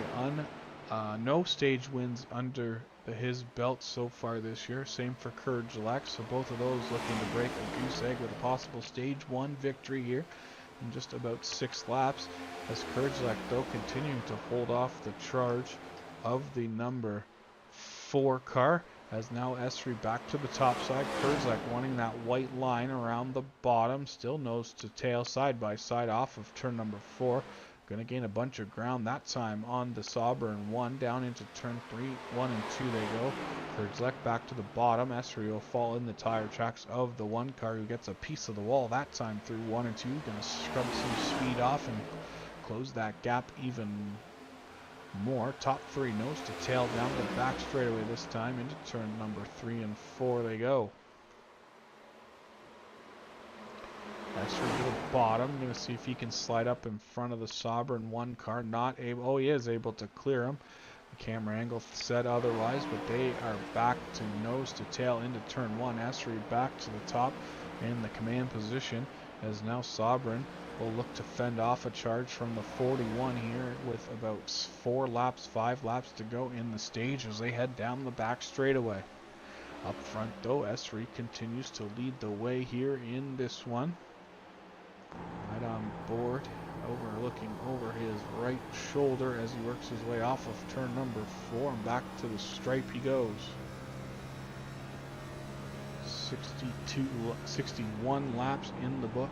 no stage wins under his belt so far this year. Same for Kurdzlek, so both of those looking to break a goose egg with a possible stage 1 victory here in just about 6 laps, as Kurdzlek though continuing to hold off the charge of the number 4 car, as now Esri back to the top side. Kurdzlek wanting that white line around the bottom, still nose to tail side by side off of turn number 4. Going to gain a bunch of ground that time on the Sobran 1, down into turn 3, 1 and 2 they go. Kurdzlek back to the bottom. Esri will fall in the tire tracks of the 1 car, who gets a piece of the wall that time through 1 and 2. Going to scrub some speed off and close that gap even more. Top 3 nose to tail down the back straightaway this time into turn number 3 and 4 they go. Esri to the bottom. Going to see if he can slide up in front of the Sobran 1 car. Not able. Oh, he is able to clear him. The camera angle said otherwise, but they are back to nose to tail into turn 1. Esri back to the top in the command position, as now Sobran will look to fend off a charge from the 41 here with about 5 laps to go in the stage as they head down the back straightaway. Up front though, Esri continues to lead the way here in this one. Right on board, looking over his right shoulder as he works his way off of turn number 4 and back to the stripe he goes. 61 laps in the book.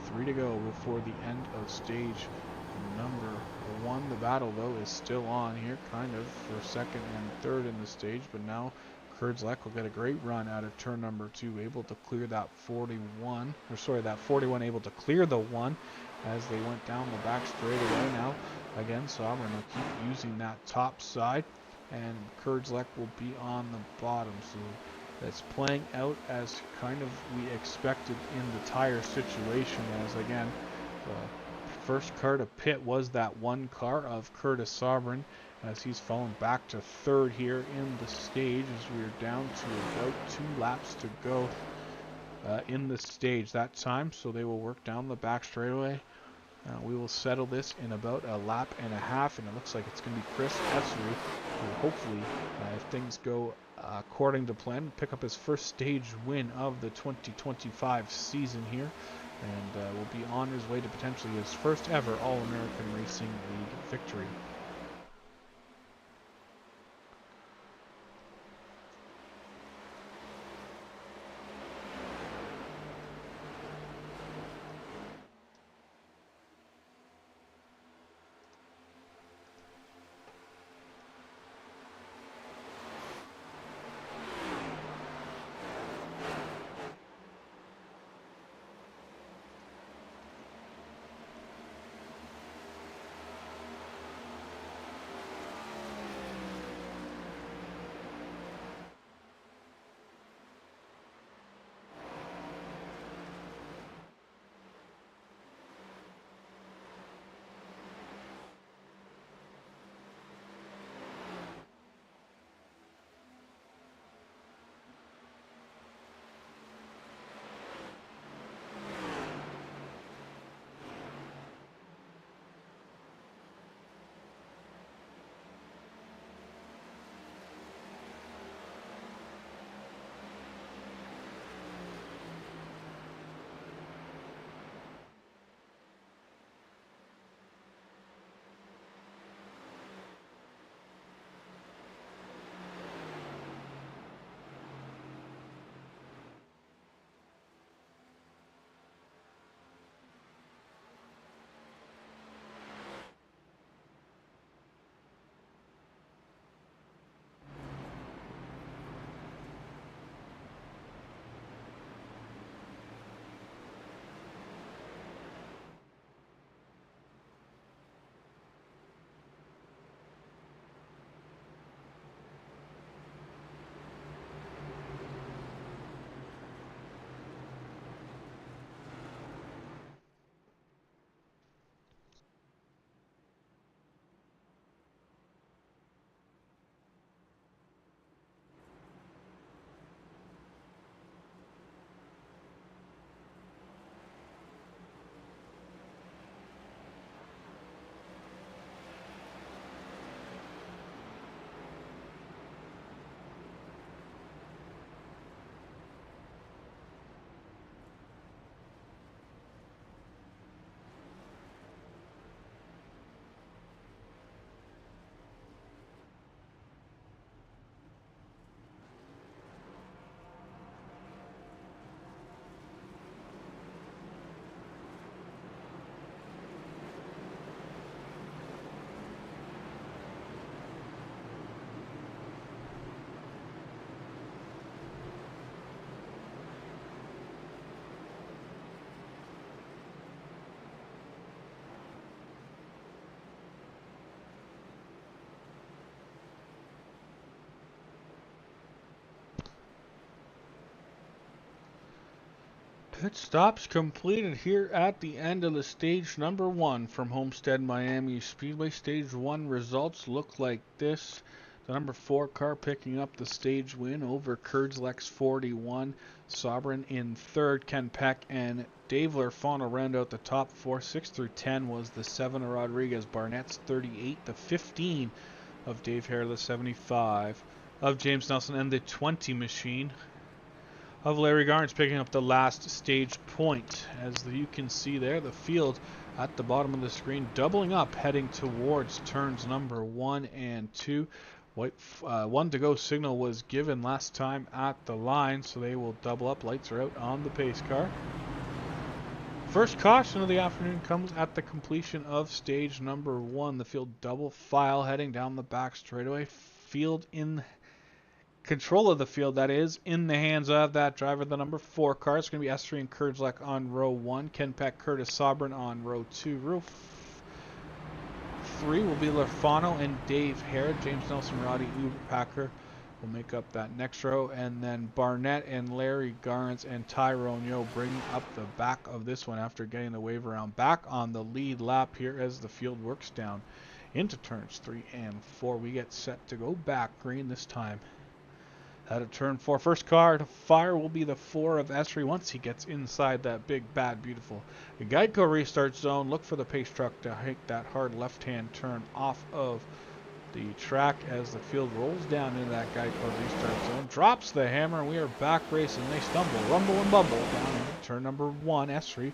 3 to go before the end of stage number 1. The battle though is still on here, kind of for second and third in the stage, but now Kurdzlek will get a great run out of turn number 2, able to clear that 41, that 41 able to clear the 1 as they went down the back straightaway. Now again, Sobran will keep using that top side, and Kurdzlek will be on the bottom. So that's playing out as kind of we expected in the tire situation, as again the first car to pit was that 1 car of Curtis Sobran, as he's fallen back to 3rd here in the stage as we are down to about 2 laps to go in the stage that time. So they will work down the back straightaway. We will settle this in about a lap and a half, and it looks like it's going to be Chris Esri who hopefully, if things go according to plan, pick up his first stage win of the 2025 season here, and will be on his way to potentially his first ever All-American Racing League victory. Pit stops completed here at the end of the stage number 1 from Homestead Miami Speedway. Stage 1 results look like this. The number 4 car picking up the stage win over Kurdzlek's 41. Sovereign in third. Ken Peck and Dave Lerfano round out the top 4. 6 through 10 was the 7 of Rodriguez. Barnett's 38. The 15 of Dave Hare. The 75 of James Nelson. And the 20 machine of Larry Garnes picking up the last stage point. As you can see there, the field at the bottom of the screen doubling up, heading towards turns number 1 and 2. White 1 to go signal was given last time at the line, so they will double up. Lights are out on the pace car. First caution of the afternoon comes at the completion of stage number 1. The field double file heading down the back straightaway. Field in control of the field, that is, in the hands of that driver, the number 4 car. It's going to be S3 and Kurdzlek on row 1. Ken Peck, Curtis Sobran on row 2. Row 3 will be Lerfano and Dave Hare. James Nelson, Roddy Uberpacker will make up that next row. And then Barnett and Larry Garnes and Tyrone Yo bringing up the back of this one after getting the wave around. Back on the lead lap here as the field works down into turns 3 and 4. We get set to go back green this time. Out of turn 4, first car to fire will be the 4 of Esri once he gets inside that big, bad, beautiful Geico restart zone. Look for the pace truck to take that hard left-hand turn off of the track as the field rolls down into that Geico restart zone. Drops the hammer, and we are back racing. They stumble, rumble, and bumble down into turn number 1. Esri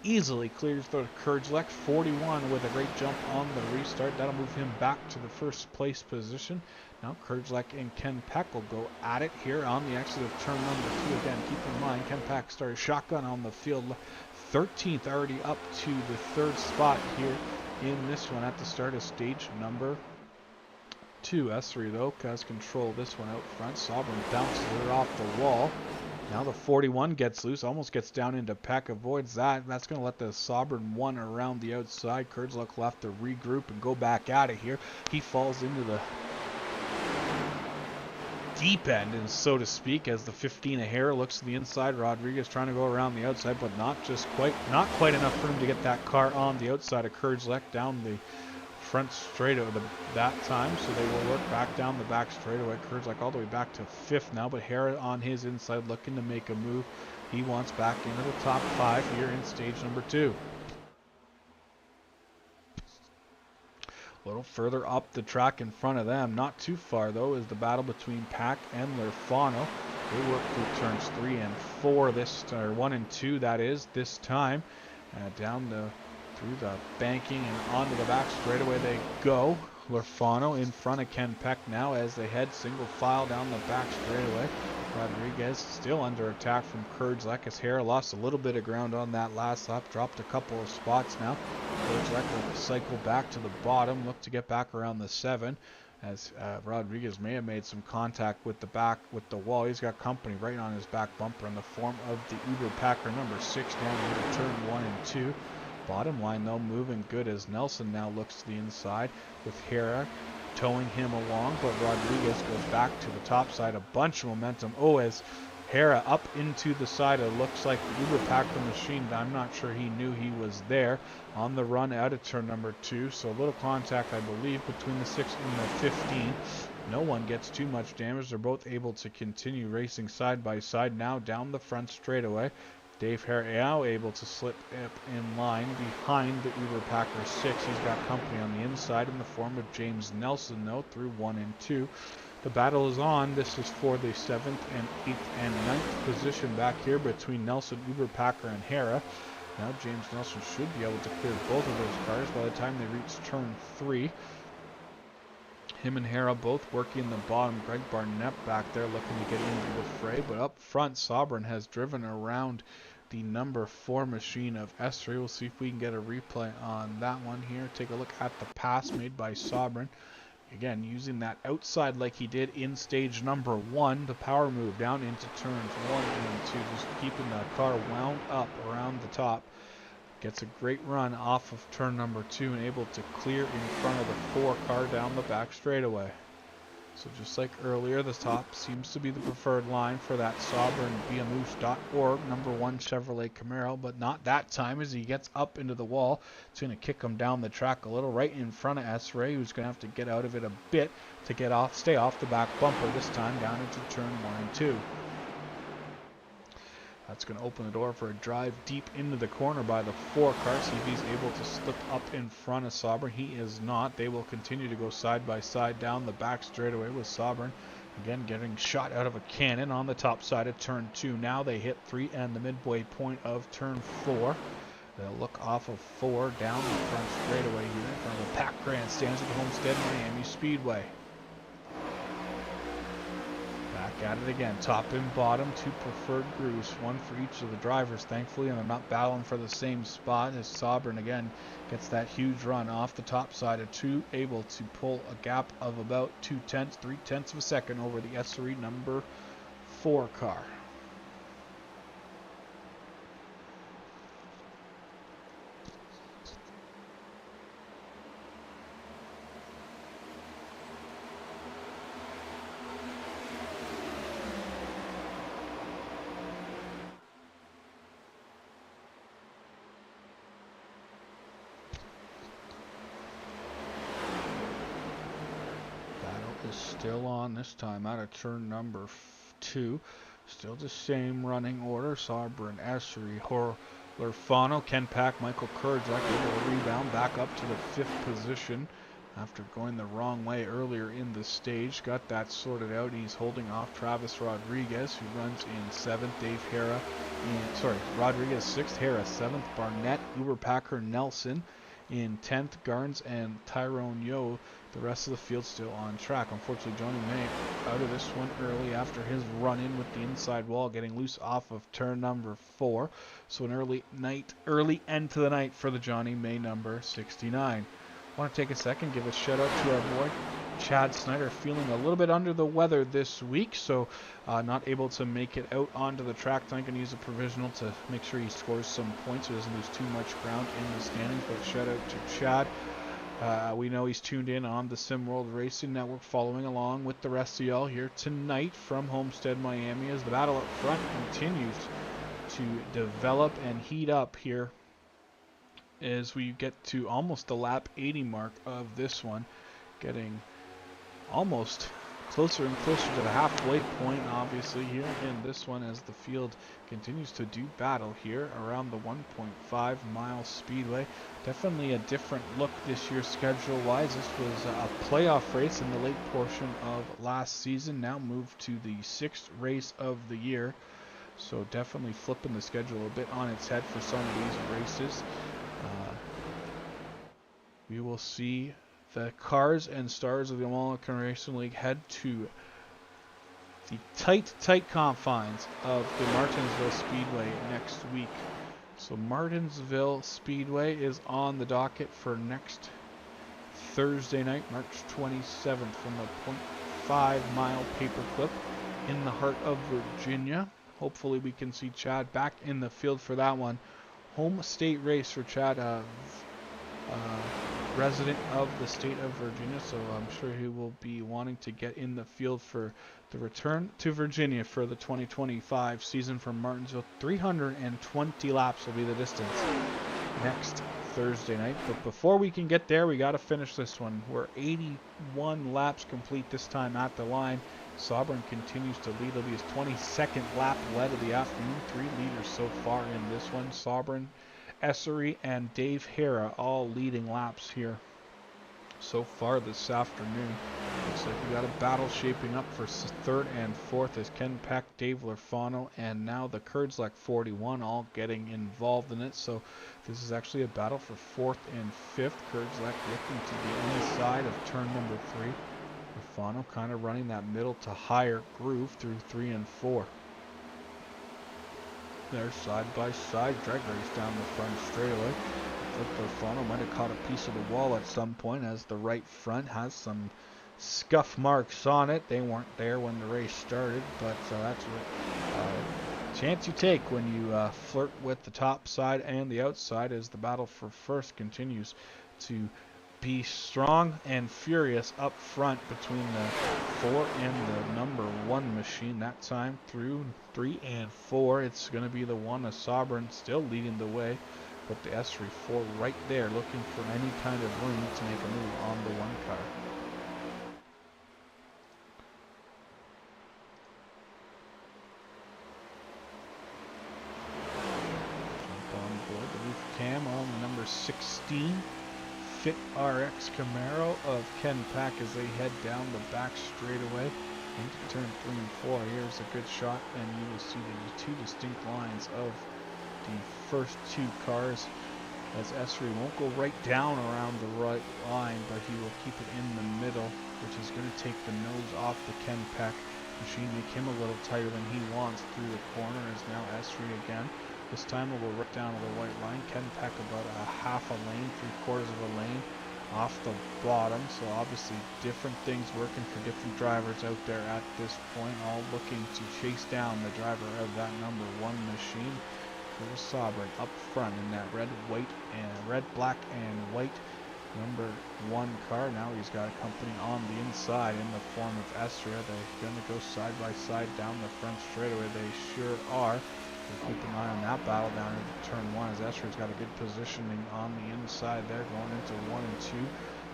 easily clears the Kurdzlek 41 with a great jump on the restart. That'll move him back to the first place position. Now Kurdzlek and Ken Peck will go at it here on the exit of turn number 2. Again, keep in mind, Ken Peck started shotgun on the field. 13th, already up to the 3rd spot here in this one at the start of stage number 2. S3 though has control this one out front. Sobran bounces her off the wall. Now the 41 gets loose, almost gets down into Peck, avoids that. That's going to let the Sobran 1 around the outside. Kurdzlek left to regroup and go back at it here. He falls into the deep end, and so to speak, as the 15 of Hare looks to the inside. Rodriguez trying to go around the outside, but not quite enough room to get that car on the outside of Kurdzlek down the front straightaway that time, so they will work back down the back straightaway. Kurdzlek all the way back to 5th now, but Hare on his inside looking to make a move. He wants back into the top 5 here in stage number 2. A little further up the track in front of them, not too far though, is the battle between Pack and Lerfano. They work through turns 3 and 4 or 1 and 2 that is, this time. Through the banking and onto the back straightaway they go. Lerfano in front of Ken Peck now as they head single file down the back straightaway. Rodriguez still under attack from Kurdzlek as Hare lost a little bit of ground on that last lap, dropped a couple of spots now. Kurdzlek will cycle back to the bottom, look to get back around the 7 as Rodriguez may have made some contact with the wall. He's got company right on his back bumper in the form of the Uber Packer number 6 down into turn 1 and 2. Bottom line though moving good as Nelson now looks to the inside with Hare towing him along, but Rodriguez goes back to the top side. A bunch of momentum. Oh, as Hare up into the side, it looks like the Uber Packer machine. I'm not sure he knew he was there on the run out of turn number 2. So a little contact, I believe, between the 6 and the 15. No one gets too much damage. They're both able to continue racing side by side now down the front straightaway. Dave Hare now able to slip up in line behind the Uber Packer 6. He's got company on the inside in the form of James Nelson, though, through 1 and 2. The battle is on. This is for the 7th and 8th and 9th position back here between Nelson, Uber Packer, and Hare. Now James Nelson should be able to clear both of those cars by the time they reach turn 3. Him and Hare both working the bottom. Greg Barnett back there looking to get into the fray, but up front Sobran has driven around the number 4 machine of S3. We'll see if we can get a replay on that one here. Take a look at the pass made by Sobran. Again, using that outside like he did in stage number 1, the power move down into turns 1 and 2, just keeping the car wound up around the top. Gets a great run off of turn number 2 and able to clear in front of the 4 car down the back straightaway. So just like earlier, the top seems to be the preferred line for that SaubernBMOose.org #1 Chevrolet Camaro, but not that time as he gets up into the wall. It's going to kick him down the track a little right in front of S-Ray, who's going to have to get out of it a bit to stay off the back bumper, this time down into turn 1 and 2. That's going to open the door for a drive deep into the corner by the 4 car. See if he's able to slip up in front of Saubern. He is not. They will continue to go side by side down the back straightaway with Saubern. Again, getting shot out of a cannon on the top side of turn 2. Now they hit 3 and the midway point of turn 4. They'll look off of 4 down the front straightaway here in front of the packed grandstands at the Homestead Miami Speedway. Back at it again, top and bottom, 2 preferred grooves, 1 for each of the drivers, thankfully, and they're not battling for the same spot as Saubern again gets that huge run off the top side of 2, able to pull a gap of about 3/10 of a second over the SRE #4 car. Is still on this time out of turn 2. Still the same running order. Saubern, Essery, Horler-Fano, Ken Pack, Michael Kurdzak able to rebound back up to the 5th position after going the wrong way earlier in the stage. Got that sorted out. He's holding off Travis Rodriguez, who runs in 7th. Dave Hara, Rodriguez 6th, Hara 7th, Barnett, Uberpacker, Nelson in 10th, Garns and Tyrone Yo. The rest of the field still on track. Unfortunately, Johnny May out of this one early after his run-in with the inside wall, getting loose off of turn 4. So an early end to the night for the Johnny May number 69. I want to take a second, give a shout out to our boy Chad Snyder, feeling a little bit under the weather this week, so not able to make it out onto the track. I'm going to use a provisional to make sure he scores some points so he doesn't lose too much ground in the standings, but shout out to Chad. We know he's tuned in on the SimWorld Racing Network, following along with the rest of y'all here tonight from Homestead, Miami, as the battle up front continues to develop and heat up here as we get to almost the lap 80 mark of this one, getting almost closer and closer to the halfway point, obviously, here in this one, as the field continues to do battle here around the 1.5 mile speedway. Definitely a different look this year schedule-wise. This was a playoff race in the late portion of last season, now moved to the 6th race of the year. So definitely flipping the schedule a bit on its head for some of these races. We will see the Cars and Stars of the American Racing League head to the tight confines of the Martinsville Speedway next week. So Martinsville Speedway is on the docket for next Thursday night, March 27th, from the 0.5 mile paperclip in the heart of Virginia. Hopefully we can see Chad back in the field for that one. Home state race for Chad, resident of the state of Virginia, so I'm sure he will be wanting to get in the field for the return to Virginia for the 2025 season from Martinsville. 320 laps will be the distance next Thursday night, but before we can get there, we got to finish this one. We're 81 laps complete this time at the line. Saubern continues to lead. It'll be his 22nd lap led of the afternoon. 3 leaders so far in this one. Saubern, Essery, and Dave Hara all leading laps here so far this afternoon. Looks like we got a battle shaping up for 3rd and 4th as Ken Peck, Dave Lerfano, and now the Kurdzak 41 all getting involved in it. So this is actually a battle for 4th and 5th. Kurdzak looking to the inside of turn 3. Lerfano kind of running that middle to higher groove through 3 and 4. They're side by side, drag race down the front straightaway. Lerfano might have caught a piece of the wall at some point, as the right front has some scuff marks on it. They weren't there when the race started, but that's what chance you take when you flirt with the top side and the outside, as the battle for first continues to be strong and furious up front between the 4 in the number 1 machine that time through 3 and 4. It's going to be the one of Sovereign still leading the way, but the S34 right there looking for any kind of room to make a move on the 1 car. Jump on board the roof cam on the number 16. Fit RX Camaro of Ken Pack as they head down the back straightaway into turn 3 and 4. Here's a good shot, and you will see the 2 distinct lines of the first 2 cars, as S3 won't go right down around the right line, but he will keep it in the middle, which is going to take the nose off the Ken Pack machine, make him a little tighter than he wants through the corner. As now S3 again. This time we'll go right down to the white line. Ken Pack about a half a lane, 3/4 of a lane off the bottom. So obviously different things working for different drivers out there at this point, all looking to chase down the driver of that number 1 machine. There's Sovereign up front in that red, black, and white number 1 car. Now he's got a company on the inside in the form of Estria. They're going to go side by side down the front straightaway. They sure are. We'll keep an eye on that battle down into turn 1, as Estria's got a good positioning on the inside there going into 1 and 2.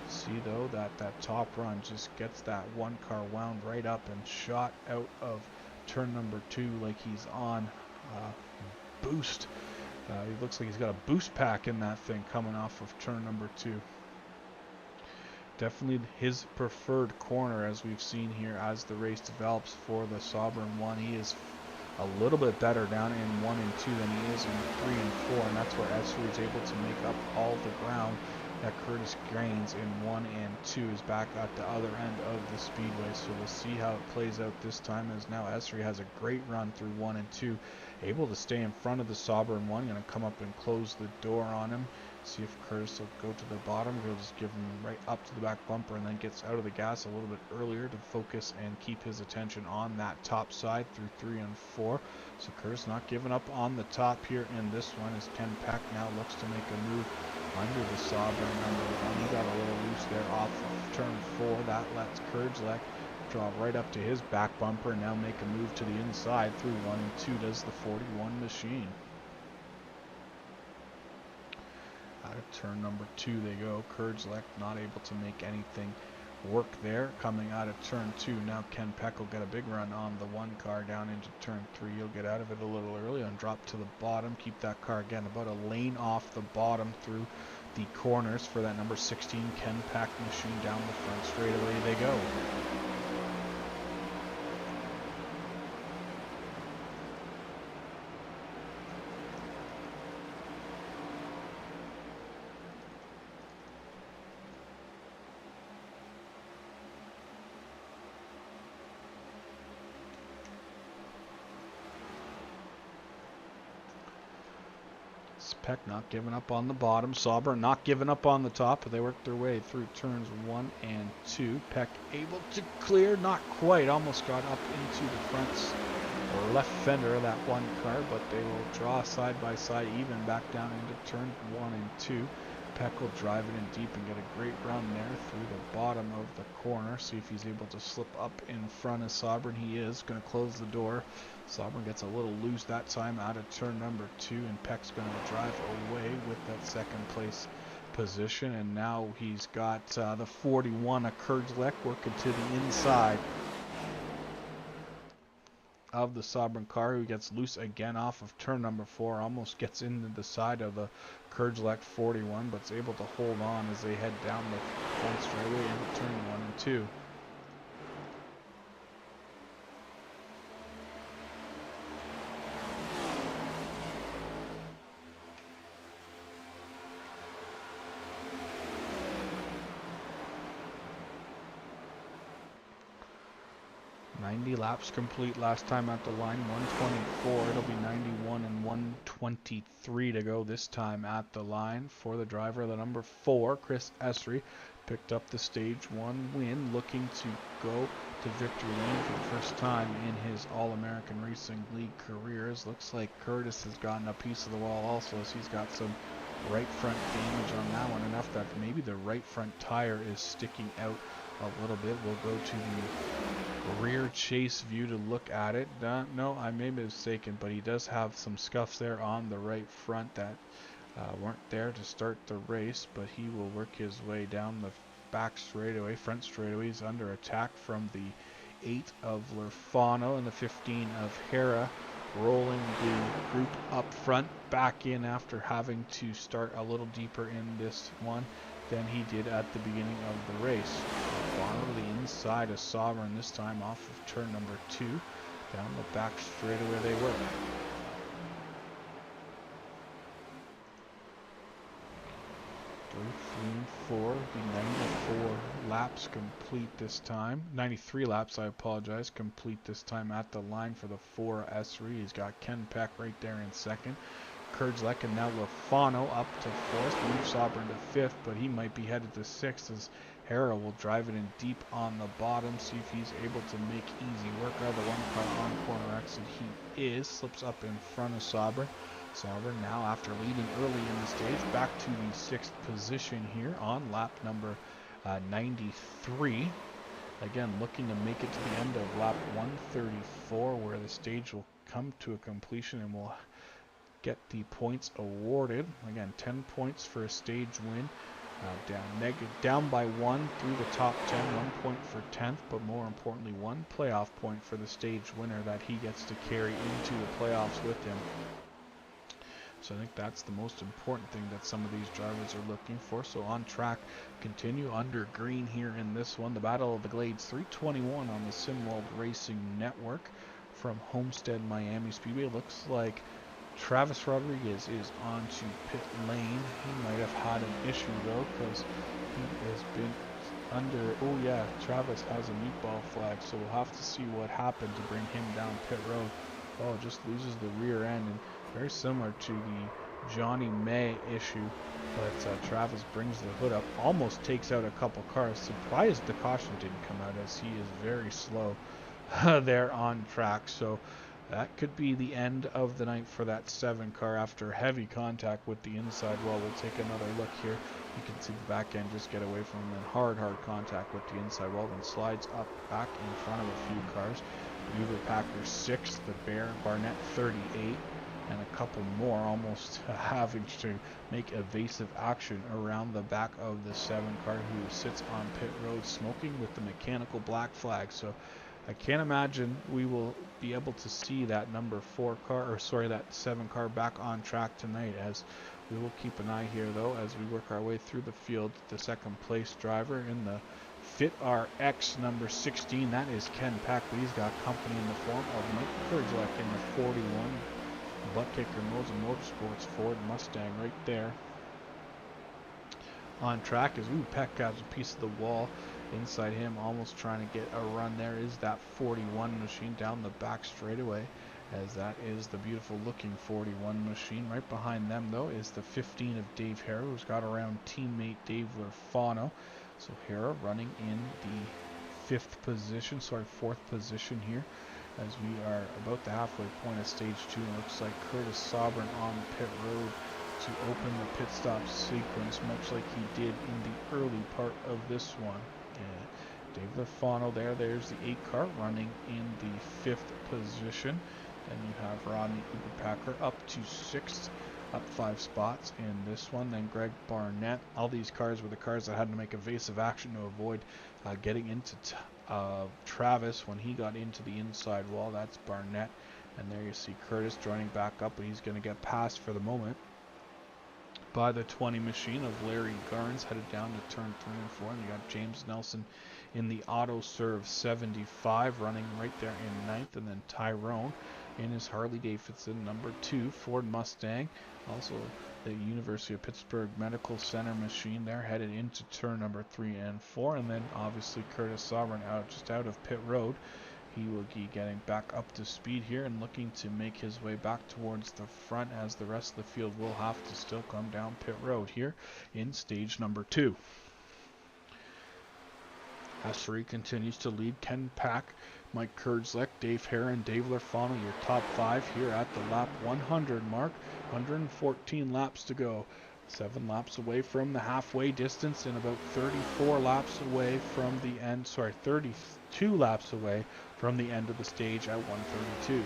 See though that top run just gets that 1 car wound right up and shot out of turn number 2 like he's on boost. He looks like he's got a boost pack in that thing coming off of turn number 2. Definitely his preferred corner, as we've seen here as the race develops for the Sovereign 1. He is a little bit better down in 1 and 2 than he is in 3 and 4, and that's where S3 is able to make up all the ground that Curtis gains in 1 and 2 is back at the other end of the speedway. So we'll see how it plays out this time, as now S3 has a great run through 1 and 2, able to stay in front of the Sovereign 1, going to come up and close the door on him. See if Curtis will go to the bottom. He'll just give him right up to the back bumper and then gets out of the gas a little bit earlier to focus and keep his attention on that top side through 3 and 4. So Curtis not giving up on the top here in this one, as Ken Pack now looks to make a move under the Sovereign number 1. He got a little loose there off of turn 4. That lets Kurdzlek draw right up to his back bumper and now make a move to the inside through 1 and 2 does the 41 machine. Out of turn number 2 they go. Kurdzlek not able to make anything work there. Coming out of turn 2 now, Ken Peck will get a big run on the 1 car down into turn 3. He'll get out of it a little early and drop to the bottom. Keep that car again about a lane off the bottom through the corners for that number 16 Ken Pack machine down the front straightaway they go. 6. Peck not giving up on the bottom. Sauber not giving up on the top, but they work their way through turns 1 and 2. Peck able to clear, not quite, almost got up into the front or left fender of that one car, but they will draw side by side even back down into turn 1 and 2. Peck will drive it in deep and get a great run there through the bottom of the corner. See if he's able to slip up in front of Sovereign. He is going to close the door. Sovereign gets a little loose that time out of turn number 2, and Peck's going to drive away with that second place position. And now he's got the 41 of Kurdzlek working to the inside of the Sovereign car, who gets loose again off of turn number 4, almost gets into the side of the Kurdzlek 41, but is able to hold on as they head down the front straightaway into turn 1 and 2. Laps complete last time at the line, 124. It'll be 91 and 123 to go this time at the line for the driver. The number 4, Chris Esri, picked up the stage 1 win, looking to go to victory lane for the first time in his All-American Racing League careers. Looks like Curtis has gotten a piece of the wall also, as he's got some right front damage on that one, enough that maybe the right front tire is sticking out a little bit. We'll go to the rear chase view to look at it. No, I may be mistaken, but he does have some scuffs there on the right front that weren't there to start the race, but he will work his way down the back straightaway, front straightaway. He's under attack from the 8 of Lurfano and the 15 of Hera, rolling the group up front, back in after having to start a little deeper in this one than he did at the beginning of the race. Lurfano to the inside of Sovereign, this time off of turn number 2, down the back straightaway they were. Three and four, the 94 laps complete this time. 93 laps, I apologize, complete this time at the line for the 4 S3. He's got Ken Peck right there in second. Kurdzlek and now Lurfano up to 4th. Move Sovereign to 5th, but he might be headed to 6th as Hera will drive it in deep on the bottom, see if he's able to make easy work out of the one car on corner exit. He is, slips up in front of Sovereign. Sovereign now, after leading early in the stage, back to the 6th position here on lap number 93. Again, looking to make it to the end of lap 134, where the stage will come to a completion and will get the points awarded. Again, 10 points for a stage win. Down by 1 through the top 10, 1 point for 10th, but more importantly, 1 playoff point for the stage winner that he gets to carry into the playoffs with him. So I think that's the most important thing that some of these drivers are looking for. So on track, continue under green here in this one. The Battle of the Glades 321 on the SimWorld Racing Network from Homestead, Miami Speedway. Looks like Travis Rodriguez is on to pit lane. He might have had an issue though, because he has been under, oh yeah, Travis has a meatball flag, so we'll have to see what happened to bring him down pit road. Oh, just loses the rear end, and very similar to the Johnny May issue, but Travis brings the hood up, almost takes out a couple cars. Surprised the caution didn't come out, as he is very slow there on track. So that could be the end of the night for that 7 car after heavy contact with the inside wall. We'll take another look here. You can see the back end just get away from him, and hard contact with the inside wall, then slides up back in front of a few cars. Beaver Packer 6th, the Bear Barnett 38, and a couple more almost having to make evasive action around the back of the 7 car, who sits on pit road smoking with the mechanical black flag. So I can't imagine we will be able to see that number 4 car, or sorry, that 7 car back on track tonight, as we will keep an eye here though as we work our way through the field. The 2nd place driver in the Fit RX number 16, that is Ken Peck, but he's got company in the form of Mike Kurdzlek in the 41. Butt kicker Moser Motorsports Ford Mustang right there. On track as Peck has a piece of the wall inside him, almost trying to get a run. There is that 41 machine down the back straightaway, as that is the beautiful looking 41 machine. Right behind them though is the 15 of Dave Hera, who's got around teammate Dave Lurfano. So Hera running in the 4th position here, as we are about the halfway point of stage 2. It looks like Curtis Sovereign on pit road to open the pit stop sequence, much like he did in the early part of this one. Dave Lurfano there's the 8 car running in the 5th position. Then you have Rodney Uberpacker up to 6th, up 5 spots in this one. Then Greg Barnett. All these cars were the cars that had to make evasive action to avoid getting into Travis when he got into the inside wall. That's Barnett. And there you see Curtis joining back up, but he's going to get passed for the moment by the 20 machine of Larry Garns, headed down to turn 3 and 4. And you got James Nelson in the Auto Serve 75 running right there in 9th, and then Tyrone in his Harley Davidson number 2 Ford Mustang, also the University of Pittsburgh Medical Center machine there, headed into turn number 3 and 4. And then obviously Curtis Sovereign just out of pit road. He will be getting back up to speed here and looking to make his way back towards the front, as the rest of the field will have to still come down pit road here in stage number 2. S3 continues to lead. Ken Peck, Mike Kurdzlek, Dave Hera, and Dave Lurfano, your top 5 here at the lap 100 mark. 114 laps to go. 7 laps away from the halfway distance and about 34 laps away from the end, 32 laps away from the end of the stage at 132.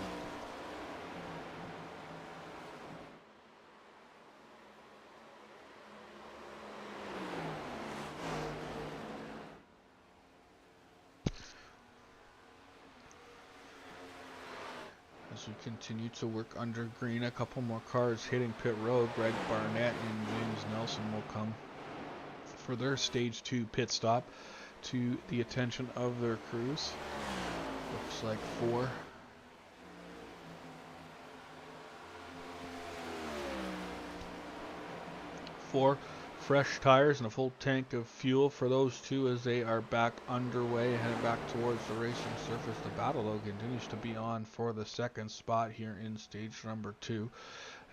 As we continue to work under green, a couple more cars hitting pit road. Greg Barnett and James Nelson will come for their stage 2 pit stop to the attention of their crews. Looks like 4 fresh tires and a full tank of fuel for those two as they are back underway, headed back towards the racing surface. The battle, though, continues to be on for the second spot here in stage number 2,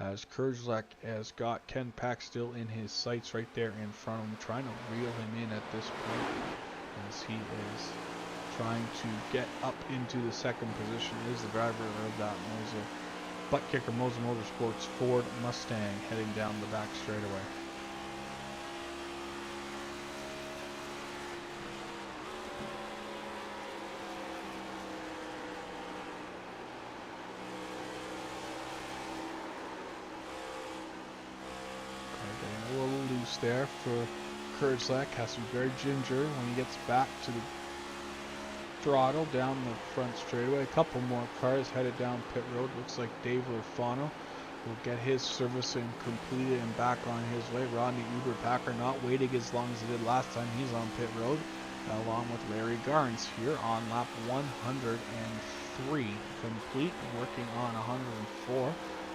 as Kurzlek has got Ken Pack still in his sights right there in front of him, trying to reel him in at this point as he is trying to get up into the second position. Is the driver of that butt kicker Moser Motorsports Ford Mustang heading down the back straightaway. A little loose there for Kurzlek. Has to be very ginger when he gets back to the throttle down the front straightaway. A couple more cars headed down pit road. Looks like Dave Lufano will get his servicing completed and back on his way. Rodney Uber-Packer not waiting as long as he did last time. He's on pit road along with Larry Garnes here on lap 103 complete, working on 104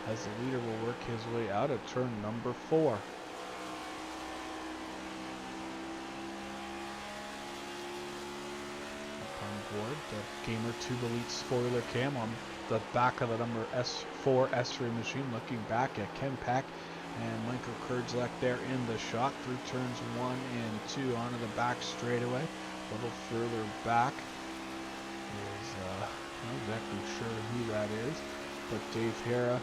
as the leader will work his way out of turn number 4. Board, the Gamer Tube Elite spoiler cam on the back of the number S4 S3 machine, looking back at Ken Pack and Michael Kurzlek there in the shot through turns 1 and 2 onto the back straightaway. A little further back is not exactly sure who that is, but Dave Hara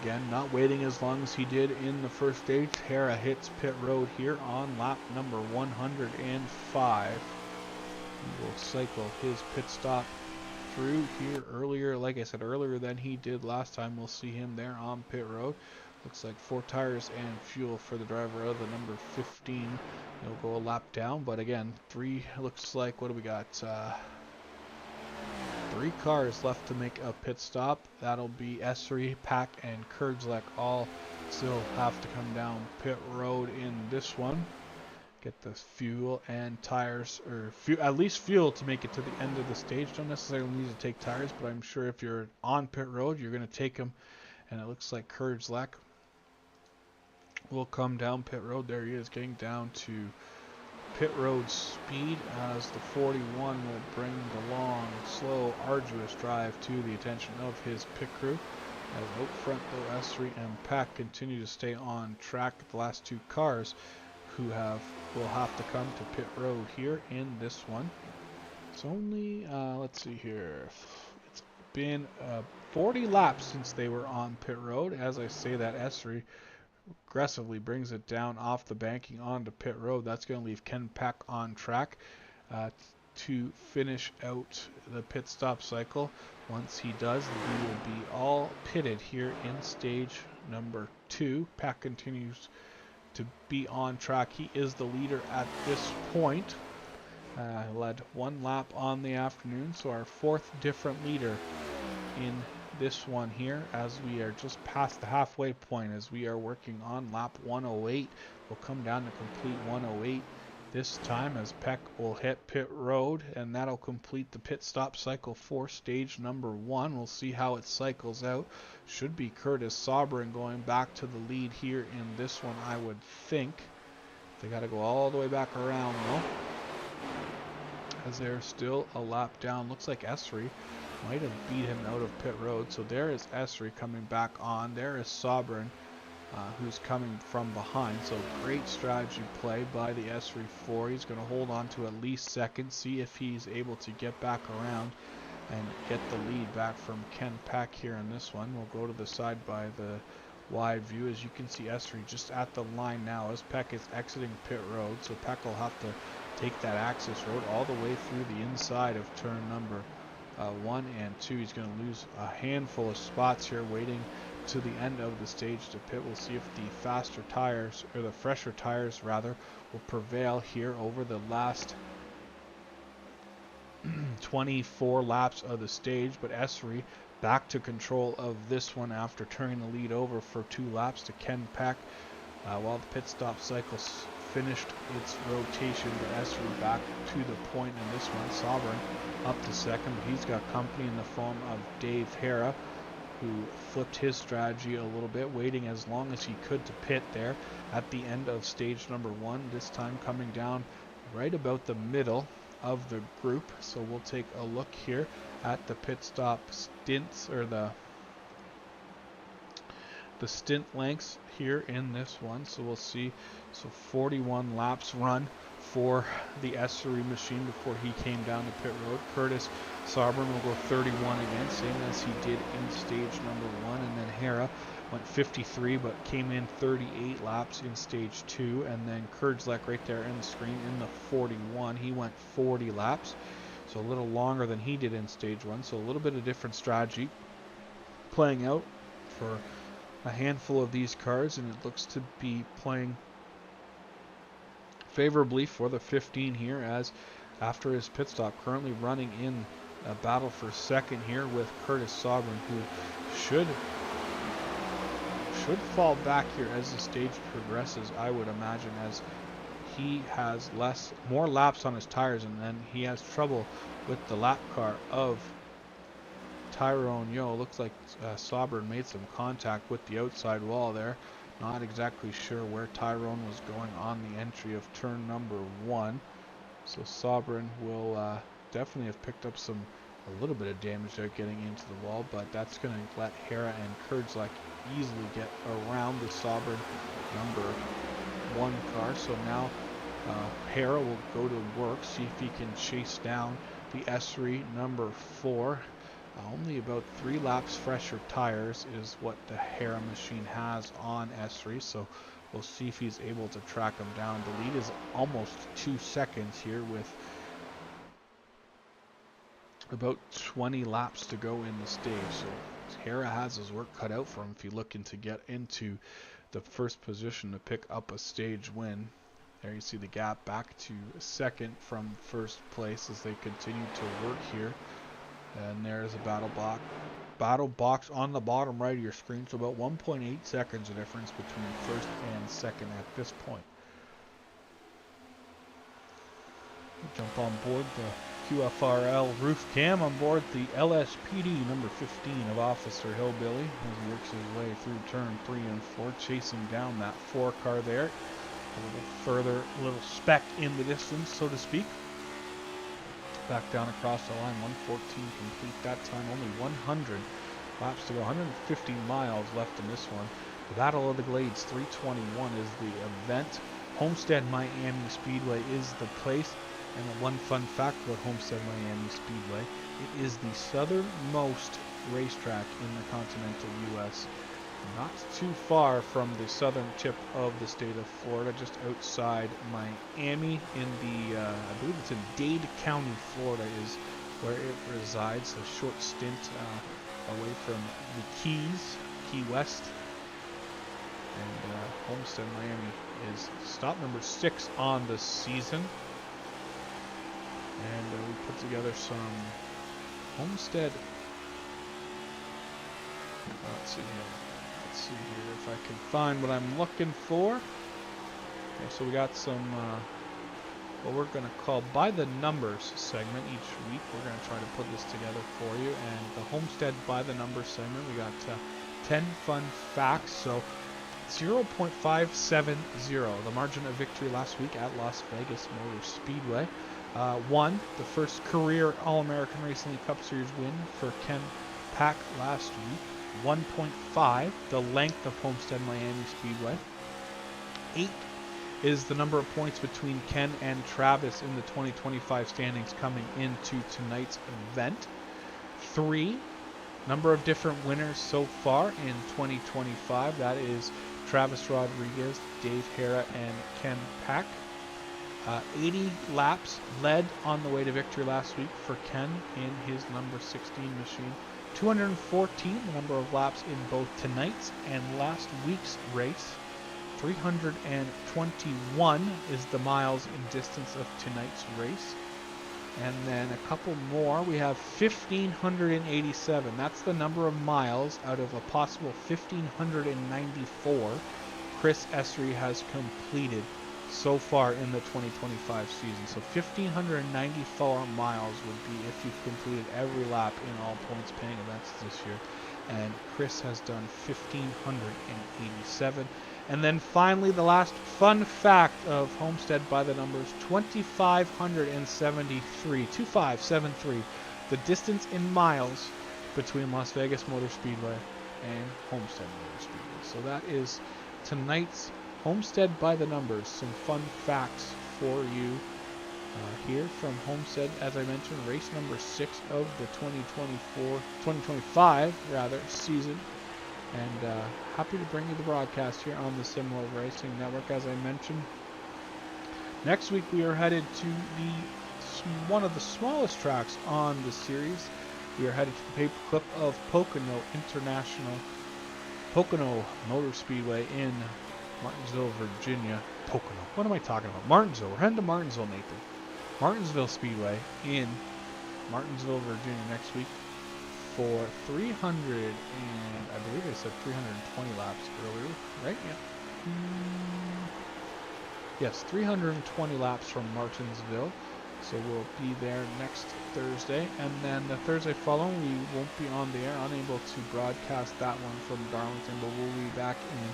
again not waiting as long as he did in the first stage. Hara hits pit road here on lap number 105. He will cycle his pit stop through here earlier, like I said, earlier than he did last time. We'll see him there on pit road. Looks like 4 tires and fuel for the driver of the number 15. He'll go a lap down, but again, looks like, what do we got? 3 cars left to make a pit stop. That'll be Esri, Pack, and Kurzlek all still have to come down pit road in this one. Get the fuel and tires, or at least fuel to make it to the end of the stage. Don't necessarily need to take tires, but I'm sure if you're on pit road, you're going to take them. And it looks like Kurzlek will come down pit road. There he is, getting down to pit road speed as the 41 will bring the long, slow, arduous drive to the attention of his pit crew. As out front, though, S3 and Pack continue to stay on track. The last 2 cars who will have to come to pit road here in this one. It's only, let's see here, it's been 40 laps since they were on pit road. As I say that, Esri aggressively brings it down off the banking onto pit road. That's going to leave Ken Pack on track to finish out the pit stop cycle. Once he does, we will be all pitted here in stage number 2. Pack continues to be on track. He is the leader at this point. Led 1 lap on the afternoon, so our 4th different leader in this one here, as we are just past the halfway point, as we are working on lap 108. We'll come down to complete 108 this time, as Peck will hit pit road, and that'll complete the pit stop cycle for stage number 1. We'll see how it cycles out. Should be Curtis Sobrin going back to the lead here in this one, I would think. They got to go all the way back around though, as they're still a lap down. Looks like Esri might have beat him out of pit road. So there is Esri coming back on. There is Sobrin, who's coming from behind. So great strategy play by the Esri 4. He's going to hold on to at least second, see if he's able to get back around and get the lead back from Ken Pack here in this one. We'll go to the side by the wide view. As you can see, Esri just at the line now as Peck is exiting pit road. So Peck will have to take that access road all the way through the inside of turn number 1 and 2. He's going to lose a handful of spots here waiting to the end of the stage to pit. We'll see if the faster tires, or the fresher tires rather, will prevail here over the last 24 laps of the stage. But Esri back to control of this one after turning the lead over for 2 laps to Ken Peck, while the pit stop cycle finished its rotation. But Esri back to the point in this one. Sovereign up to second, but he's got company in the form of Dave Hara, who flipped his strategy a little bit, waiting as long as he could to pit there at the end of stage number 1, this time coming down right about the middle of the group. So we'll take a look here at the pit stop stints, or the stint lengths here in this one. So we'll see, so 41 laps run for the Esri machine before he came down to pit road. Curtis Sovereign will go 31 again, same as he did in stage number 1, and then Hara went 53 but came in 38 laps in stage 2, and then Kurdzlek right there in the screen in the 41, he went 40 laps, so a little longer than he did in stage 1. So a little bit of different strategy playing out for a handful of these cars, and it looks to be playing favorably for the 15 here, as after his pit stop, currently running in a battle for second here with Curtis Sovereign, who should fall back here as the stage progresses, I would imagine, as he has more laps on his tires, and then he has trouble with the lap car of Tyrone Yo. Looks like Sovereign made some contact with the outside wall there. Not exactly sure where Tyrone was going on the entry of turn number 1. So Sovereign will definitely have picked up a little bit of damage there getting into the wall, but that's going to let Hara and Kurdzlek easily get around the Sovereign number 1 car. So now Hara will go to work, see if he can chase down the Esri number 4. Only about 3 laps fresher tires is what the Hara machine has on Esri, so we'll see if he's able to track him down. The lead is almost 2 seconds here with about 20 laps to go in the stage, so Hara has his work cut out for him if he's looking to get into the first position to pick up a stage win. There you see the gap back to second from first place as they continue to work here. And there's a battle box on the bottom right of your screen, so about 1.8 seconds of difference between first and second at this point. Jump on board the QFRL roof cam on board the LSPD number 15 of Officer Hillbilly as he works his way through turn 3 and 4, chasing down that 4 car there. A little further, a little speck in the distance, so to speak. Back down across the line, 114 complete that time, only 100 laps to go, 150 miles left in this one. The Battle of the Glades 321 is the event. Homestead Miami Speedway is the place. And one fun fact about Homestead Miami Speedway, it is the southernmost racetrack in the continental U.S. Not too far from the southern tip of the state of Florida, just outside Miami in the, I believe it's in Dade County, Florida is where it resides. A short stint away from the Keys, Key West. And Homestead Miami is stop number 6 on the season. And we put together some Homestead, let's see here if I can find what I'm looking for. Okay, so we got some what we're going to call by the numbers segment each week. We're going to try to put this together for you, and the Homestead by the numbers segment, we got 10 fun facts. So 0.570, the margin of victory last week at Las Vegas Motor Speedway. 1, the first career All-American Racing League Cup Series win for Ken Peck last week. 1.5, the length of Homestead Miami Speedway. 8 is the number of points between Ken and Travis in the 2025 standings coming into tonight's event. 3 Number of different winners so far in 2025. That is Travis Rodriguez, Dave Hara, and Ken Pack. 80 laps led on the way to victory last week for Ken in his number 16 machine. 214, the number of laps in both tonight's and last week's race. 321 is the miles in distance of tonight's race. And then a couple more. We have 1,587. That's the number of miles out of a possible 1,594 Chris Esri has completed so far in the 2025 season. So 1,594 miles would be if you've completed every lap in all points paying events this year. And Chris has done 1,587. And then finally, the last fun fact of Homestead by the numbers, 2,573, 2,573, the distance in miles between Las Vegas Motor Speedway and Homestead Motor Speedway. So that is tonight's Homestead by the numbers. Some fun facts for you here from Homestead. As I mentioned, race number 6 of the 2025 season. And happy to bring you the broadcast here on the SimRacing Racing Network. As I mentioned, next week we are headed to one of the smallest tracks on the series. We are headed to the paperclip of Pocono Motor Speedway in Martinsville, Virginia. Pocono. What am I talking about? Martinsville. We're heading to Martinsville, Nathan. Martinsville Speedway in Martinsville, Virginia next week for 300 and I believe they said 320 laps earlier, right? Yeah. Yes, 320 laps from Martinsville. So we'll be there next Thursday, and then the Thursday following we won't be on the air, unable to broadcast that one from Darlington, but we'll be back in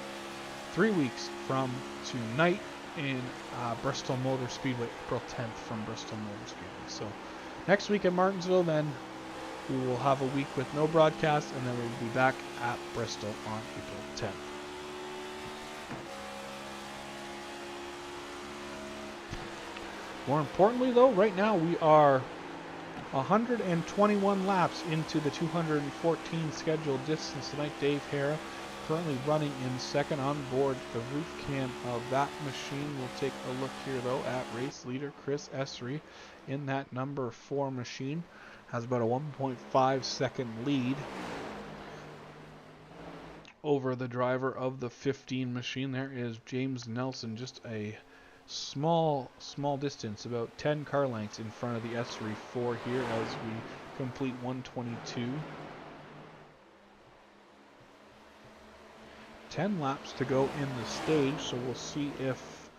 3 weeks from tonight in Bristol Motor Speedway, April 10th from Bristol Motor Speedway. So next week at Martinsville, then we will have a week with no broadcast, and then we'll be back at Bristol on April 10th. More importantly, though, right now we are 121 laps into the 214 scheduled distance tonight. Dave Hara currently running in second on board the roof cam of that machine. We'll take a look here, though, at race leader Chris Esri in that number 4 machine. Has about a 1.5 second lead over the driver of the 15 machine. There is James Nelson, just a small distance, about 10 car lengths in front of the Esri 4 here as we complete 122. 10 laps to go in the stage, so we'll see if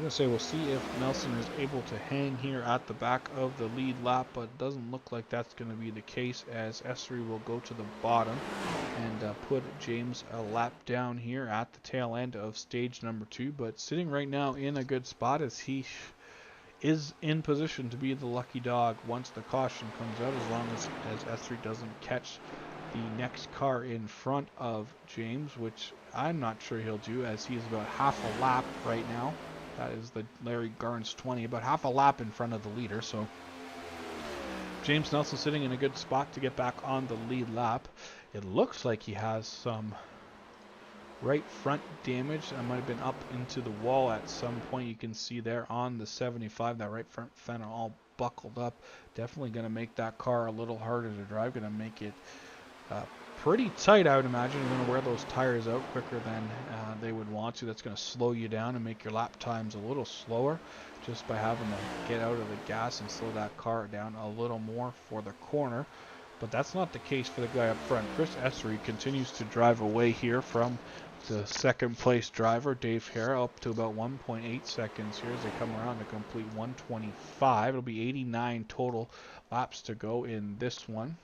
we'll see if Nelson is able to hang here at the back of the lead lap, but it doesn't look like that's going to be the case, as Esri will go to the bottom and put James a lap down here at the tail end of stage number 2, but sitting right now in a good spot as he is in position to be the lucky dog once the caution comes out, as long as Esri doesn't catch the next car in front of James, which I'm not sure he'll do, as he is about half a lap right now. That is the Larry Garnes 20, about half a lap in front of the leader. So James Nelson sitting in a good spot to get back on the lead lap. It looks like he has some right front damage. That might have been up into the wall at some point. You can see there on the 75, that right front fender all buckled up. Definitely going to make that car a little harder to drive. Going to make it pretty tight, I would imagine. You're going to wear those tires out quicker than they would want to. That's going to slow you down and make your lap times a little slower just by having to get out of the gas and slow that car down a little more for the corner. But that's not the case for the guy up front. Chris Esri continues to drive away here from the second place driver, Dave Hara, up to about 1.8 seconds here as they come around to complete 125. It'll be 89 total laps to go in this one,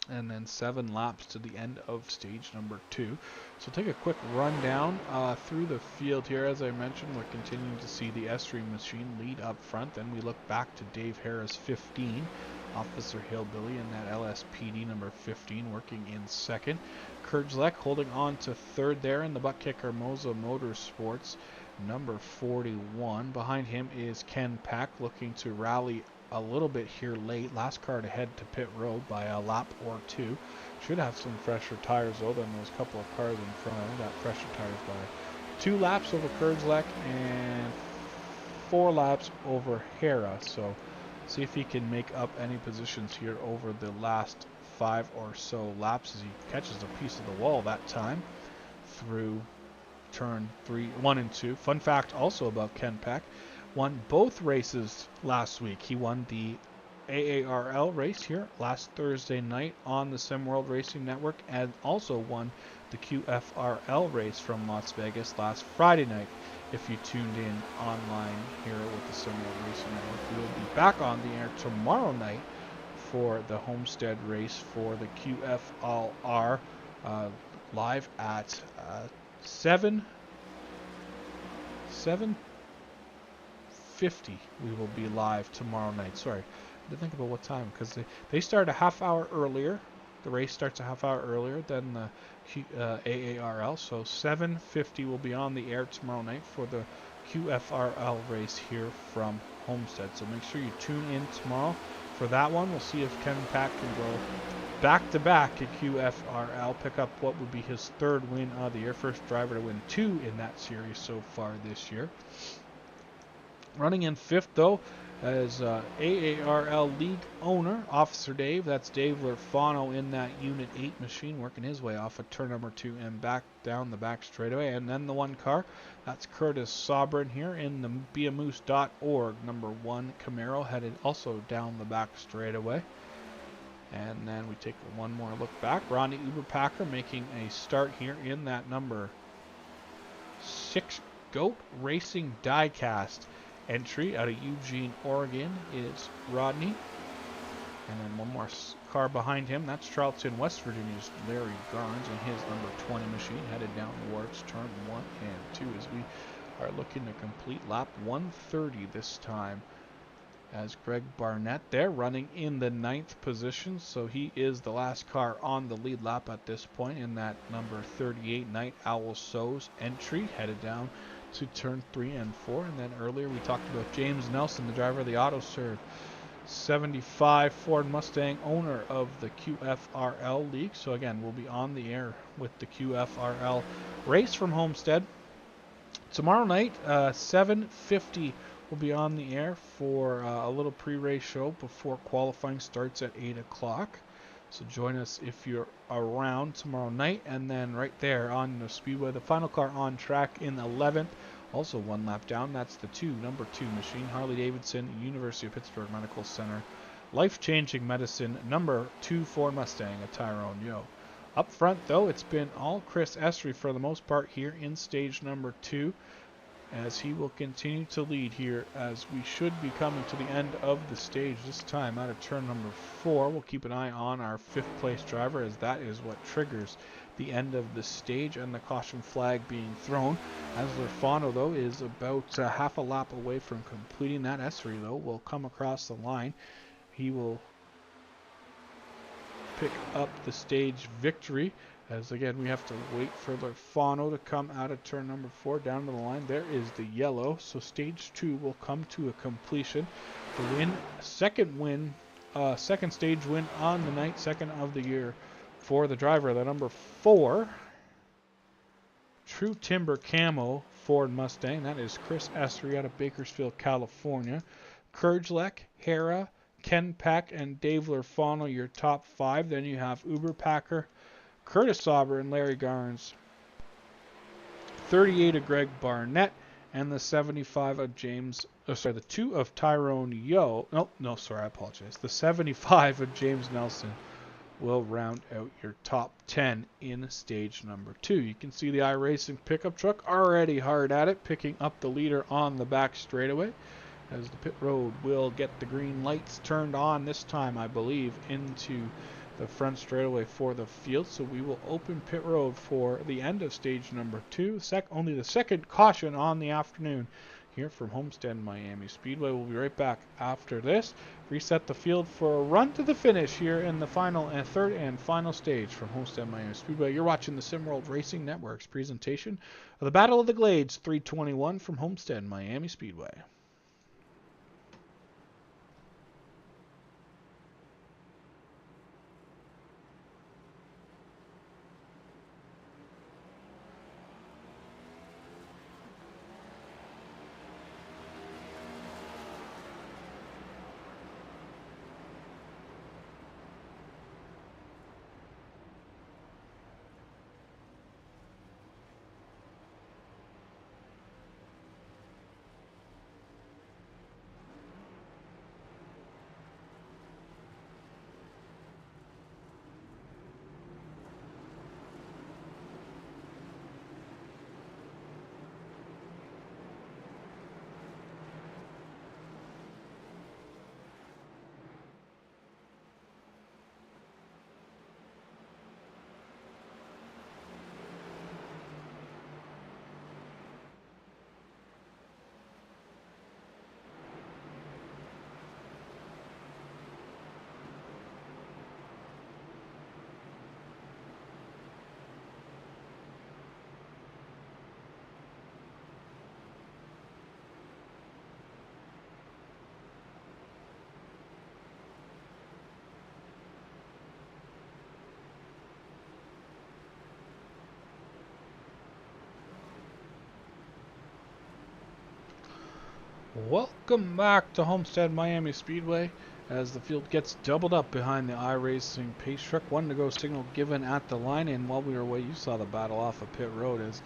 and then 7 laps to the end of stage number 2. So take a quick rundown through the field here. As I mentioned, we're continuing to see the Esri machine lead up front. Then we look back to Dave Harris 15, Officer Hillbilly in that LSPD number 15, working in second. Kurt Zleck holding on to third there in the butt kicker Moza Motorsports number 41. Behind him is Ken Pack looking to rally a little bit here late. Last car to head to pit road by a lap or two. Should have some fresher tires though than those couple of cars in front of him. Got fresher tires by 2 laps over Kurdzlek and 4 laps over Hera. So see if he can make up any positions here over the last 5 or so laps as he catches a piece of the wall that time through turn 1 and 2. Fun fact also about Ken Peck, won both races last week. He won the AARL race here last Thursday night on the SimWorld Racing Network, and also won the QFRL race from Las Vegas last Friday night. If you tuned in online here with the SimWorld Racing Network, we will be back on the air tomorrow night for the Homestead race for the QFRL live at 7:50. We will be live tomorrow night. Sorry, I didn't think about what time, because they start a half hour earlier. The race starts a half hour earlier than the AARL, so 7:50 will be on the air tomorrow night for the QFRL race here from Homestead. So make sure you tune in tomorrow for that one. We'll see if Ken Pack can go back-to-back at QFRL, pick up what would be his 3rd win of the year, first driver to win 2 in that series so far this year. Running in 5th, though, as AARL League owner, Officer Dave. That's Dave Lerfano in that Unit 8 machine, working his way off of turn number 2 and back down the back straightaway. And then the 1 car, that's Curtis Sobrin here in the Beamoose.org number 1 Camaro, headed also down the back straightaway. And then we take one more look back. Ronnie Uberpacker making a start here in that number 6 Goat Racing Diecast entry out of Eugene, Oregon is Rodney. And then one more car behind him. That's Charlton, West Virginia's Larry Garnes and his number 20 machine headed down towards turn 1 and 2 as we are looking to complete lap 130 this time. As Greg Barnett there running in the 9th position, so he is the last car on the lead lap at this point in that number 38 Night Owl So's entry, headed down to turn 3 and 4. And then earlier we talked about James Nelson, the driver of the AutoServe 75 Ford Mustang, owner of the QFRL League. So again, we'll be on the air with the QFRL race from Homestead tomorrow night, 7:50. We'll be on the air for a little pre-race show before qualifying starts at 8 o'clock. So join us if you're around tomorrow night. And then right there on the Speedway, the final car on track in 11th, also 1 lap down. That's the number 2 machine, Harley Davidson, University of Pittsburgh Medical Center, life-changing medicine, number 2 Ford Mustang, a Tyrone Yo. Up front, though, it's been all Chris Esri for the most part here in stage number 2. As he will continue to lead here as we should be coming to the end of the stage this time out of turn number 4. We'll keep an eye on our 5th place driver as that is what triggers the end of the stage and the caution flag being thrown. As Lerfano, though, is about half a lap away from completing that. Esri, though, will come across the line. He will pick up the stage victory. As again, we have to wait for Lerfano to come out of turn number 4 down to the line. There is the yellow. So stage 2 will come to a completion. The win, second stage win on the night, 2nd of the year for the driver, the number 4 True Timber Camo Ford Mustang. That is Chris Esri out of Bakersfield, California. Kurdzlek, Hera, Ken Peck, and Dave Lerfano, your top 5. Then you have Uberpacker, Curtis Sauber, and Larry Garnes. 38 of Greg Barnett, and the 75 of the 2 of Tyrone Yo. I apologize. The 75 of James Nelson will round out your top 10 in stage number 2. You can see the iRacing pickup truck already hard at it, picking up the leader on the back straightaway. As the pit road will get the green lights turned on this time, I believe, into the front straightaway for the field. So we will open pit road for the end of stage number 2. Only the 2nd caution on the afternoon here from Homestead Miami Speedway. We'll be right back after this. Reset the field for a run to the finish here in the final and 3rd and final stage from Homestead Miami Speedway. You're watching the SimWorld Racing Network's presentation of the Battle of the Glades 321 from Homestead Miami Speedway. Welcome back to Homestead Miami Speedway as the field gets doubled up behind the iRacing pace truck. 1 to go signal given at the line, and while we were away you saw the battle off of pit road as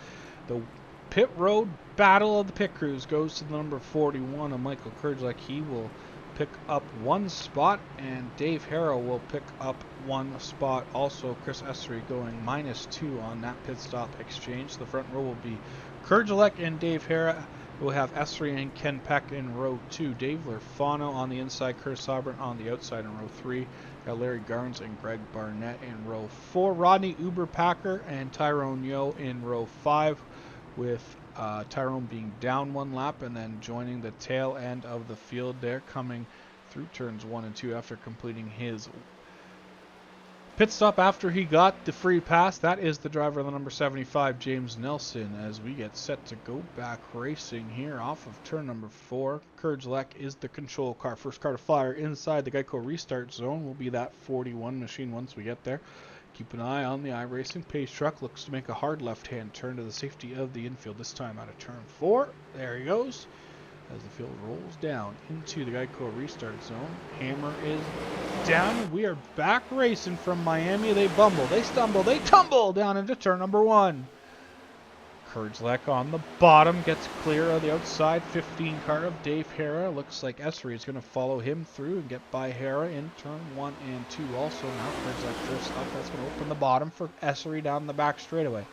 the pit road battle of the pit crews goes to the number 41 of Michael Kurdzak. He will pick up 1 spot, and Dave Harrow will pick up 1 spot. Also Chris Essery going -2 on that pit stop exchange. The front row will be Kurdzak and Dave Harrow. We'll have Essery and Ken Peck in row 2. Dave Lerfano on the inside, Curtis Sobran on the outside in row 3. Got Larry Garnes and Greg Barnett in row 4. Rodney Uberpacker and Tyrone Yo in row 5, with Tyrone being down 1 lap and then joining the tail end of the field there, coming through turns 1 and 2 after completing his pit stop after he got the free pass. That is the driver of the number 75, James Nelson, as we get set to go back racing here off of turn number 4. Kurdzak is the control car. First car to fire inside the Geico restart zone will be that 41 machine once we get there. Keep an eye on the iRacing pace truck. Looks to make a hard left-hand turn to the safety of the infield, this time out of turn 4. There he goes, as the field rolls down into the Geico restart zone. Hammer is down. We are back racing from Miami. They bumble, they stumble, they tumble down into turn number 1. Kurdzak on the bottom gets clear of the outside 15 car of Dave Harrow. Looks like Essery is going to follow him through and get by Harrow in turn 1 and 2. Also now Kurdzak first up. That's going to open the bottom for Essery down the back straightaway.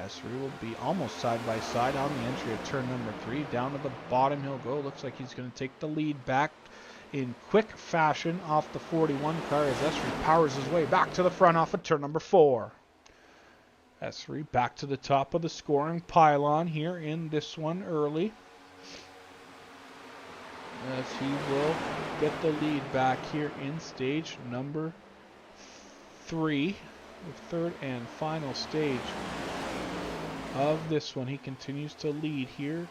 Essery will be almost side by side on the entry of turn number 3. Down to the bottom he'll go. Looks like he's going to take the lead back in quick fashion off the 41 car as Essery powers his way back to the front off of turn number 4. Essery back to the top of the scoring pylon here in this one early, as he will get the lead back here in stage number 3, the third and final stage of this one. He continues to lead here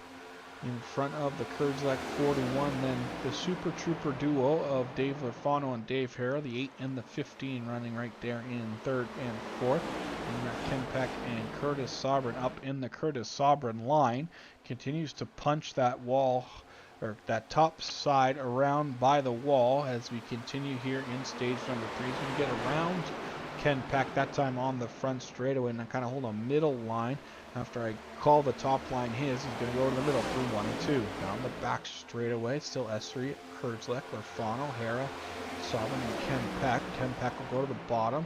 in front of the Kurdzak 41, then the Super Trooper duo of Dave Lerfano and Dave Harrow, the 8 and the 15 running right there in 3rd and 4th. And Ken Peck and Curtis Sobran up in the Curtis Sobran line. Continues to punch that wall, or that top side around by the wall as we continue here in stage number 3. He's going to get around Ken Peck, that time on the front straightaway, and then kind of hold a middle line. After I call the top line his, he's going to go to the middle through 1 and 2. Down the back straightaway, still Essery, Kurdzak, Lerfano, Harrow, Sobran, and Ken Peck. Ken Peck will go to the bottom,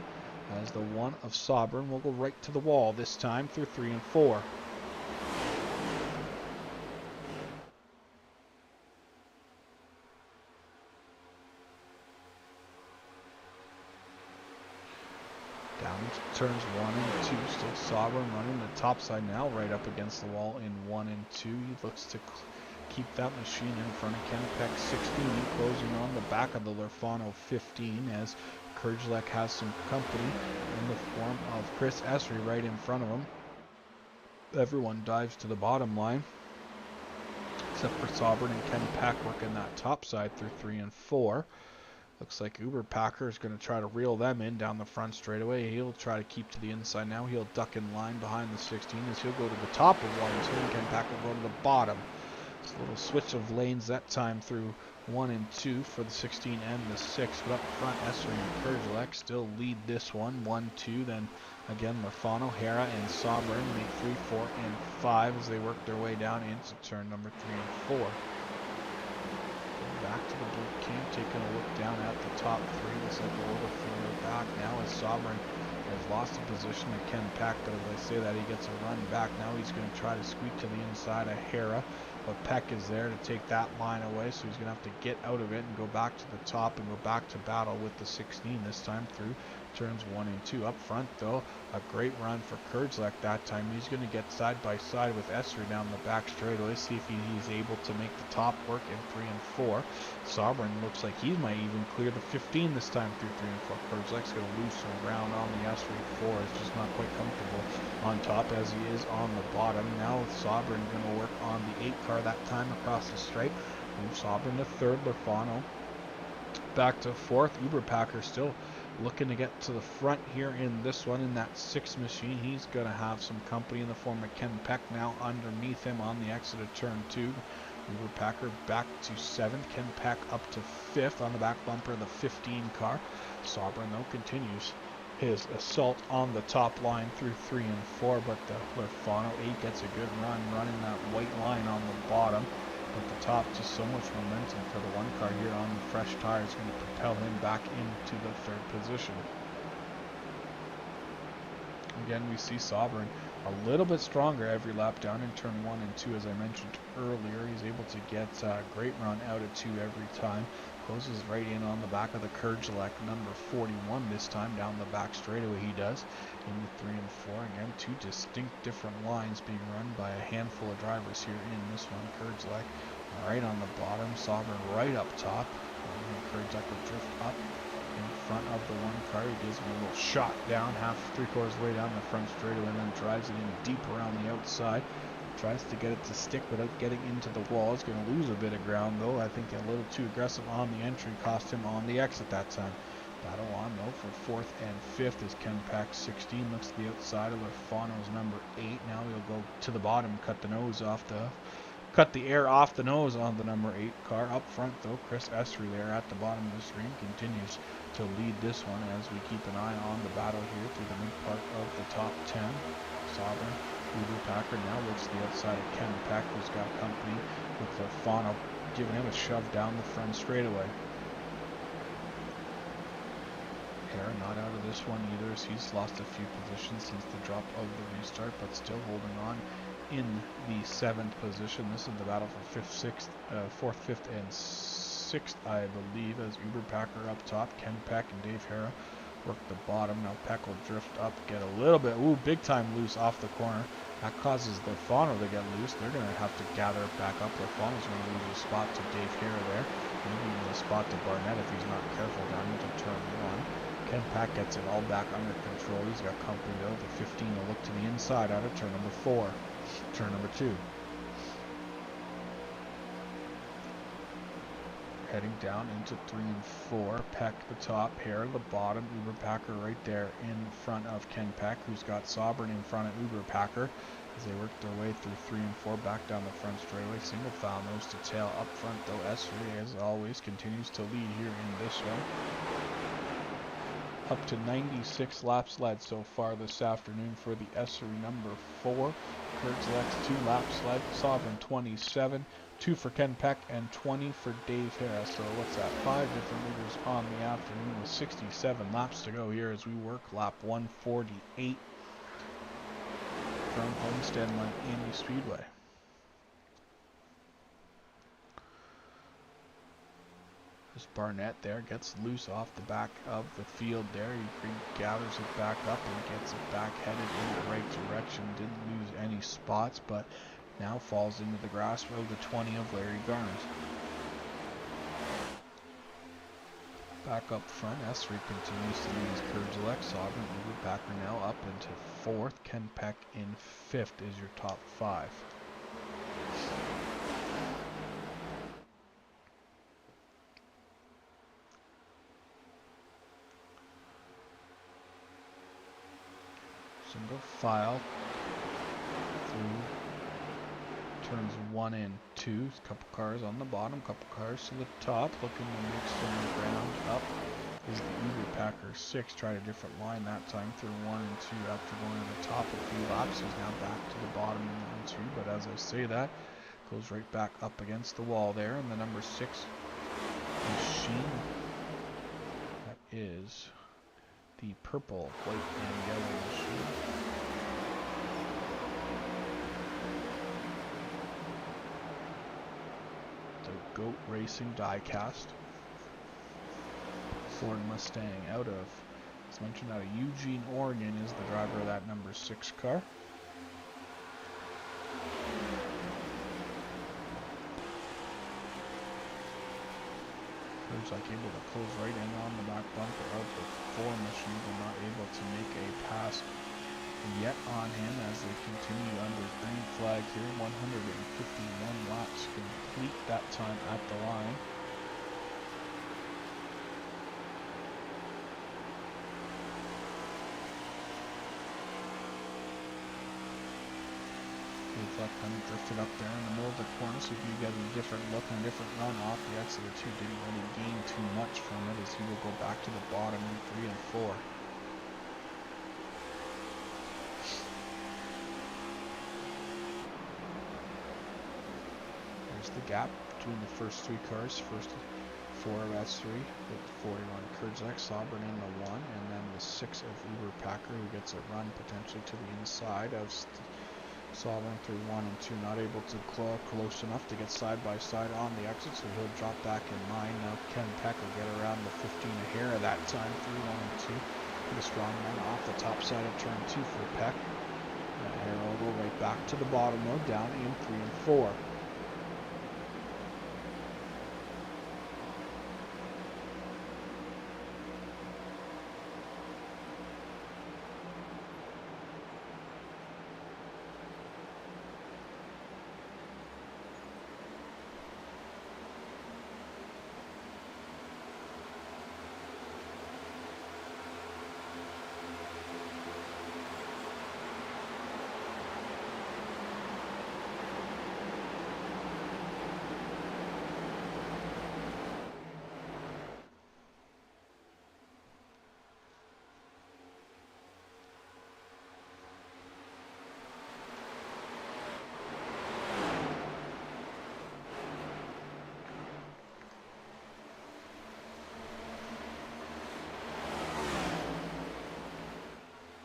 as the 1 of Sobran will go right to the wall, this time through 3 and 4. Down to turns 1 and 2, still Sobran running the top side now, right up against the wall in 1 and 2. He looks to keep that machine in front of Ken Peck 16, closing on the back of the Lerfano 15, as Kurdzak has some company in the form of Chris Essery right in front of him. Everyone dives to the bottom line, except for Sobran and Ken Peck working that top side through 3 and 4. Looks like Uberpacker is going to try to reel them in down the front straightaway. He'll try to keep to the inside now. He'll duck in line behind the 16 as he'll go to the top of 1 and 2, and Ken Peck will go to the bottom. It's a little switch of lanes that time through 1 and 2 for the 16 and the 6, but up front Essery and Kurdzak still lead this one 1-2. Then again Lerfano, Harrow, and Sobran make 3, 4, and 5 as they work their way down into turn number 3 and 4. Back to the boot camp, taking a look down at the top 3. Looks like a little further back now as Sobran has lost the position to Ken Peck, but as I say that, he gets a run back. Now he's going to try to squeak to the inside of Harrow, but Peck is there to take that line away, so he's going to have to get out of it and go back to the top and go back to battle with the 16 this time through turns 1 and 2. Up front though, a great run for Kurdzak that time. He's going to get side by side with Essery down the back straightaway, see if he's able to make the top work in 3 and 4. Sobran looks like he might even clear the 15 this time through 3 and 4. Kurdzak's going to lose some ground on the Essery 4. It's just not quite comfortable on top as he is on the bottom. Now Sobran going to work on the 8 car that time across the stripe. Move Sobran to 3rd, Lerfano back to 4th. Uberpacker still looking to get to the front here in this one in that 6 machine. He's going to have some company in the form of Ken Peck now underneath him on the exit of turn 2. Uber Packer back to 7th. Ken Pack up to 5th on the back bumper of the 15 car. Sobran, though, continues his assault on the top line through 3 and 4, but the Lefano 8 gets a good run, running that white line on the bottom. But the top, just so much momentum for the one car here on the fresh tire is going to propel him back into the 3rd position. Again, we see Sobran a little bit stronger every lap down in turn 1 and 2, as I mentioned earlier. He's able to get a great run out of 2 every time. Closes right in on the back of the Kurgelek, number 41 this time, down the back straightaway he does. Into 3 and 4, again, 2 distinct different lines being run by a handful of drivers here in this one. Kurgelek right on the bottom, Sobran right up top. Kurgelek will drift up in front of the one car. He gives him a little shot down, half 3/4 way down the front straightaway, and then drives it in deep around the outside. Tries to get it to stick without getting into the wall. He's going to lose a bit of ground, though. I think a little too aggressive on the entry cost him on the exit that time. Battle on, though, for 4th and 5th is Ken Pack 16. Looks to the outside of Lefano's number 8. Now he'll go to the bottom, cut the air off the nose on the number 8 car. Up front, though, Chris Esri there at the bottom of the screen continues to lead this one as we keep an eye on the battle here through the mid part of the top 10. Sobran, Uber Packer now looks to the outside of Ken Pack, who's got company with Lefano giving him a shove down the front straightaway. Hare not out of this one either, as he's lost a few positions since the drop of the restart, but still holding on in the 7th position. This is the battle for 4th, 5th, and 6th, I believe, as Uber Packer up top. Ken Peck and Dave Hara work the bottom. Now Peck will drift up, get a little bit, big time loose off the corner. That causes Lefano to get loose. They're going to have to gather it back up. Lefano's going to lose a spot to Dave Hara there. Maybe even a spot to Barnett if he's not careful down into turn 1. Ken Pack gets it all back under control. He's got company though. The 15 will look to the inside out of turn number 4. Turn number 2. Heading down into 3 and 4. Peck the top, Hare the bottom, Uber Packer right there in front of Ken Peck, who's got Sobran in front of Uber Packer as they work their way through 3 and 4 back down the front straightaway. Single file nose to tail up front though. Esri, as always, continues to lead here in this one. Up to 96 laps led so far this afternoon for the Esri number 4. Kurgelek's 2 laps led. Sobran 27. 2 for Ken Peck and 20 for Dave Harris. So what's that? 5 different leaders on the afternoon with 67 laps to go here as we work lap 148 from Homestead Miami Speedway. This Barnett there gets loose off the back of the field there. He gathers it back up and gets it back headed in the right direction. Didn't lose any spots, but now falls into the grasp of the 20 of Larry Garnes. Back up front, Esri continues to lead his Kurgelek. Sobran, Uber Packer now up into 4th. Ken Peck in 5th is your top 5. Single file through turns 1 and 2. A couple cars on the bottom, couple cars to the top, looking to mix some ground. Up is the Uber Packer 6. Tried a different line that time through 1 and 2 after going to the top a few laps. He's now back to the bottom in 1 and 2, but as I say that, goes right back up against the wall there. And the number 6 machine, that is the purple, white, and yellow machine. The Goat Racing diecast. Ford Mustang out of, as mentioned, out of Eugene, Oregon is the driver of that number 6 car. Like able to close right in on the back bumper of the 4 machine, but not able to make a pass yet on him as they continue under green flag here. 151 laps complete that time at the line. Looks like kind of drifted up there in the middle of the corner, so you get a different look and a different run off the exit of 2. Didn't really gain too much from it, as he will go back to the bottom in 3 and 4. There's the gap between the first 3 cars. First 4 of S3 with 41 Kurzak, Sobern in the 1, and then the 6 of Uberpacker, who gets a run potentially to the inside of Sobern through 1 and 2. Not able to close enough to get side by side on the exit, so he'll drop back in line. Now Ken Peck will get around the 15 a hair at that time through 1 and 2. Get a strong run off the top side of turn 2 for Peck. That hair will go right back to the bottom though, down in 3 and 4.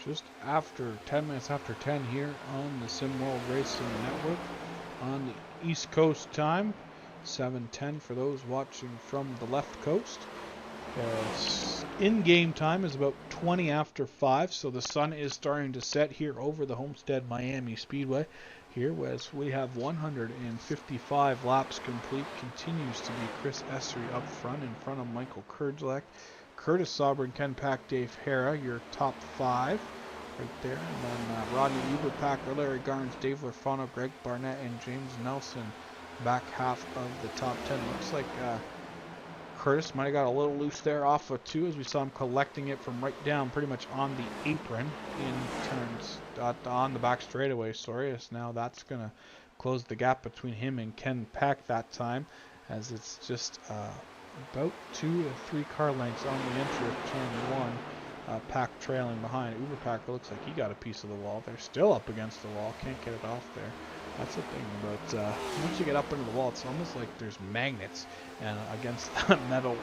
Just after 10 minutes after 10 here on the SimWorld Racing Network on the East Coast time, 7:10 for those watching from the left coast. In-game time is about 20 after 5, so the sun is starting to set here over the Homestead Miami Speedway. Here, as we have 155 laps complete, continues to be Chris Essery up front in front of Michael Kurzak. Curtis Sobern, Ken Pack, Dave Hara, your top 5 right there. And then Rodney Uberpacker, Larry Garnes, Dave Lafano, Greg Barnett, and James Nelson back half of the top 10. Looks like Curtis might have got a little loose there off of 2, as we saw him collecting it from right down pretty much on the apron in turns on the back straightaway. Sorry, as now that's going to close the gap between him and Ken Pack that time, as it's just about 2 to 3 car lengths on the entry of turn 1. Pack trailing behind. Uberpacker looks like he got a piece of the wall. They're still up against the wall. Can't get it off there. That's the thing about once you get up into the wall, it's almost like there's magnets and against that metal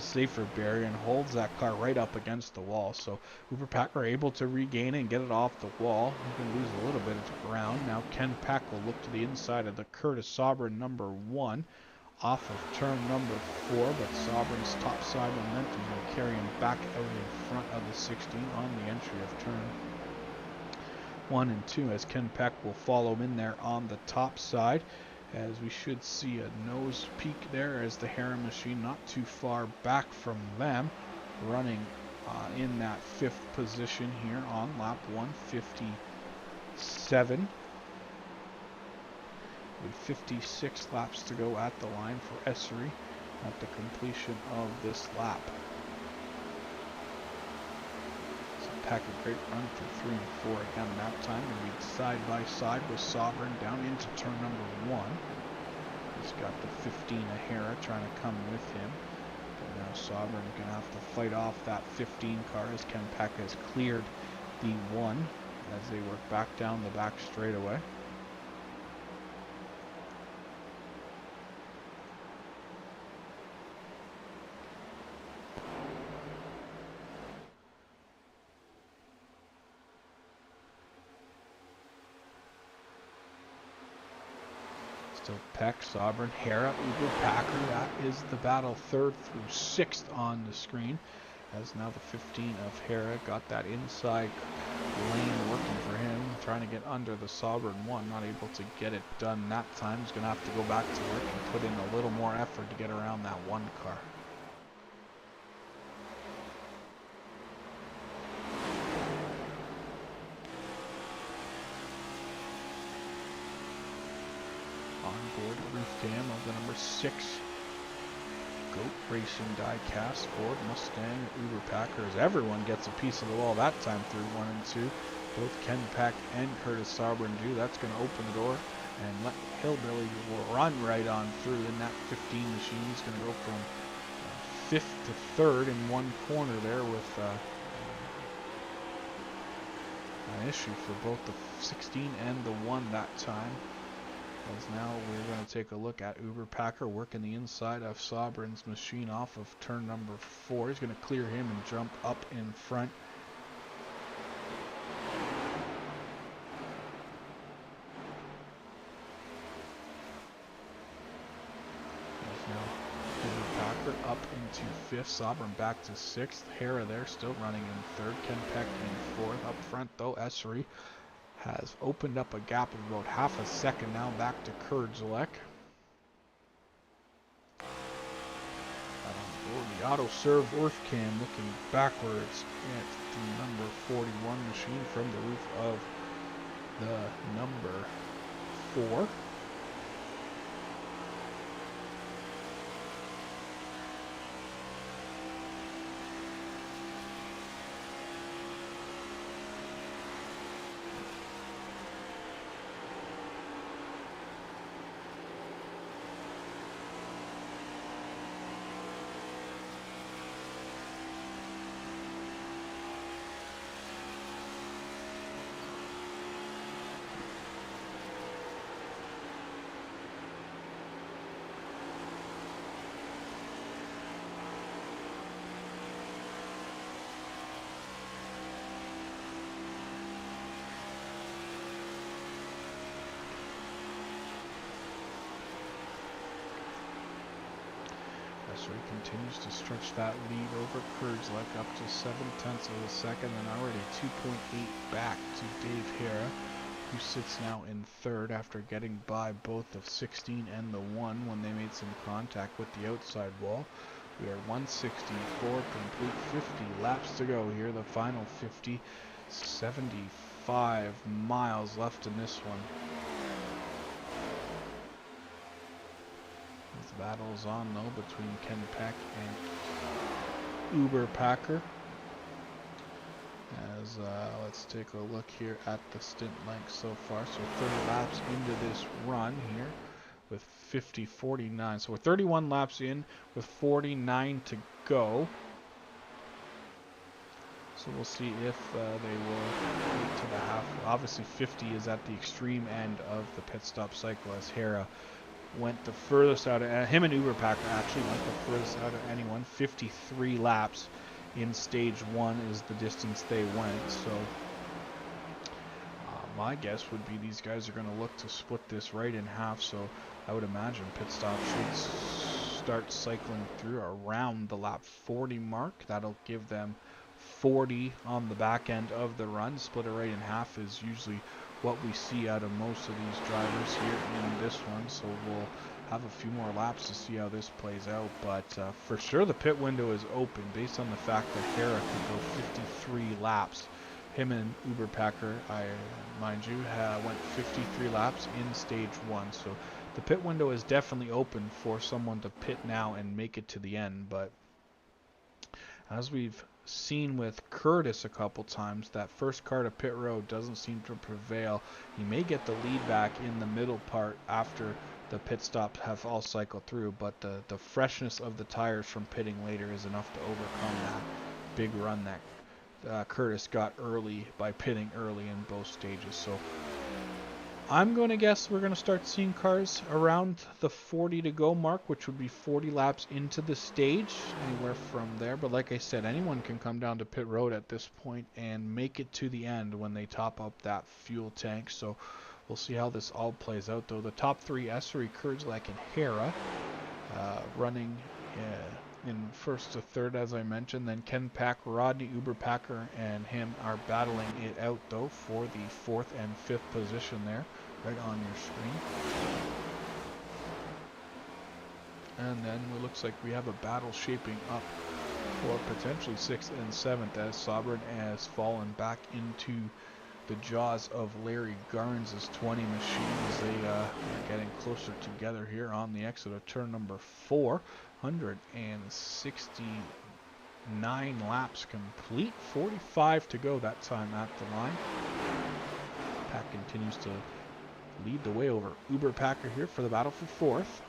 safer barrier, and holds that car right up against the wall. So Uberpacker are able to regain it and get it off the wall. You can lose a little bit of ground. Now Ken Pack will look to the inside of the Curtis Sobern number 1. Off of turn number 4, but Sobern's top side momentum will carry him back out in front of the 16 on the entry of turn 1 and 2, as Ken Peck will follow him in there on the top side, as we should see a nose peak there, as the Heron machine not too far back from them, running in that 5th position here on lap 157. With 56 laps to go at the line for Essery at the completion of this lap. So Pack a great run for 3 and 4 again that time, and he's side by side with Sobern down into turn number 1. He's got the 15 O'Hara trying to come with him. But now Sobern's going to have to fight off that 15 car, as Ken Pack has cleared the 1 as they work back down the back straightaway. So Peck, Sobern, Hara, Uberpacker, that is the battle 3rd through 6th on the screen, as now the 15 of Hara got that inside lane working for him, trying to get under the Sobern 1, not able to get it done that time. He's going to have to go back to work and put in a little more effort to get around that 1 car. Onboard roof cam of the number 6 Goat Racing die-cast Ford Mustang Uberpacker, as everyone gets a piece of the wall that time through 1 and 2. Both Ken Pack and Curtis Sobern do. That's going to open the door and let Hillbilly run right on through in that 15 machine. He's going to go from 5th to 3rd in one corner there with an issue for both the 16 and the 1 that time. As now we're going to take a look at Uber Packer working the inside of Sobrin's machine off of turn number 4. He's going to clear him and jump up in front. As now Uber Packer up into 5th, Sobrin back to 6th. Hera there still running in 3rd. Ken Peck in 4th. Up front though, Essery has opened up a gap of about half a second now back to Kurdzlek. The auto serve Earthcam looking backwards at the number 41 machine from the roof of the number 4. So he continues to stretch that lead over Kurdzlek up to 0.7 of a second and already 2.8 back to Dave Hera, who sits now in 3rd after getting by both of 16 and the 1 when they made some contact with the outside wall. We are 164 complete, 50 laps to go here, the final 50, 75 miles left in this one. Battles on though between Ken Peck and Uber Packer. As let's take a look here at the stint length so far. So 30 laps into this run here with 50:49. So we're 31 laps in with 49 to go. So we'll see if they will get to the half. Obviously 50 is at the extreme end of the pit stop cycle as Hera went the furthest out of him, and Uber Packer actually went the furthest out of anyone. 53 laps in stage 1 is the distance they went. So my guess would be these guys are going to look to split this right in half. So I would imagine pit stop should start cycling through around the lap 40 mark. That'll give them 40 on the back end of the run. Split it right in half is usually what we see out of most of these drivers here in this one, so we'll have a few more laps to see how this plays out, but for sure the pit window is open based on the fact that Hera could go 53 laps. Him and Uber Packer, mind you, went 53 laps in stage 1, so the pit window is definitely open for someone to pit now and make it to the end. But as we've seen with Curtis a couple times, that first car to pit road doesn't seem to prevail. He may get the lead back in the middle part after the pit stops have all cycled through, but the freshness of the tires from pitting later is enough to overcome that big run that Curtis got early by pitting early in both stages. So I'm going to guess we're going to start seeing cars around the 40 to go mark, which would be 40 laps into the stage, anywhere from there. But like I said, anyone can come down to pit road at this point and make it to the end when they top up that fuel tank. So we'll see how this all plays out, though. The top 3, Essery, Kurdzlek, and Hera, running in 1st to 3rd, as I mentioned. Then Ken Pack, Rodney, Uber Packer, and him are battling it out, though, for the 4th and 5th position there, right on your screen. And then it looks like we have a battle shaping up for potentially 6th and 7th, as Sobrin has fallen back into the jaws of Larry Garns' 20 machine as they are getting closer together here on the exit of turn number 4. 169 laps complete, 45 to go that time at the line. Pat continues to lead the way over Uber Packer here for the battle for fourth.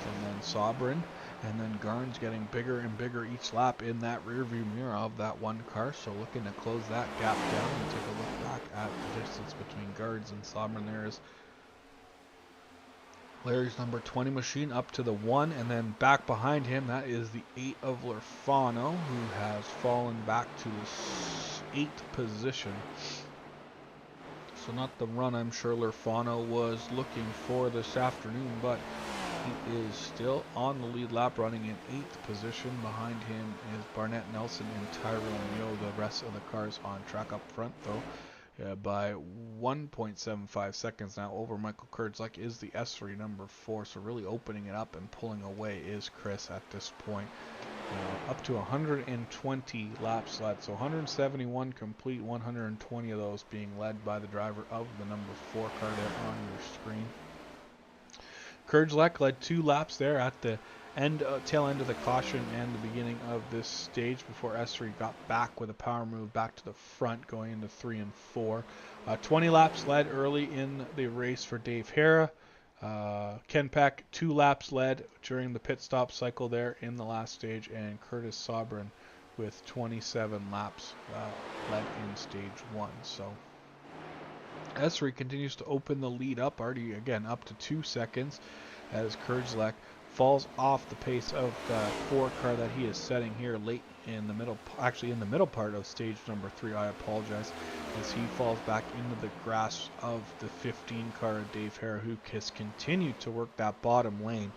And then Sobrin, and then Garns getting bigger and bigger each lap in that rear view mirror of that one car. So looking to close that gap down and take a look back at the distance between Garns and Sobrin. There is Larry's number 20 machine up to the 1, and then back behind him, that is the 8 of Lerfano, who has fallen back to the 8th position. So not the run I'm sure Lerfano was looking for this afternoon, but he is still on the lead lap, running in 8th position. Behind him is Barnett Nelson and Tyrone Yo. The rest of the cars on track up front, though, by 1.75 seconds now over Michael Kurdzak is the S3 number 4. So really opening it up and pulling away is Chris at this point. Up to 120 laps led, so 171 complete, 120 of those being led by the driver of the number 4 car there on your screen. Kurdzak led 2 laps there at the tail end of the caution and the beginning of this stage before S3 got back with a power move back to the front going into 3 and 4. 20 laps led early in the race for Dave Hara. Ken Peck 2 laps led during the pit stop cycle there in the last stage, and Curtis Sobrin with 27 laps led in stage 1. So S3 continues to open the lead up, already again up to 2 seconds as Kurdzak falls off the pace of the 4 car that he is setting here late in the middle, actually in the middle part of stage number 3. I apologize, as he falls back into the grasp of the 15 car of Dave Hara, who has continued to work that bottom lane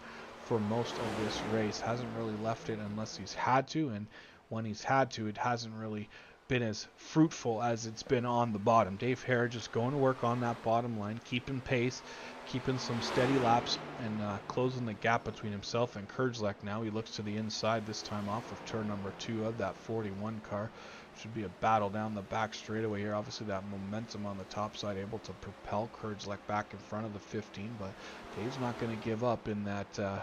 for most of this race. Hasn't really left it unless he's had to, and when he's had to, it hasn't really been as fruitful as it's been on the bottom. Dave Hara just going to work on that bottom line, keeping pace, keeping some steady laps, and closing the gap between himself and Kurdzak. Now he looks to the inside, this time off of turn number 2 of that 41 car. Should be a battle down the back straightaway here. Obviously that momentum on the top side able to propel Kurdzak back in front of the 15, but Dave's not going to give up in that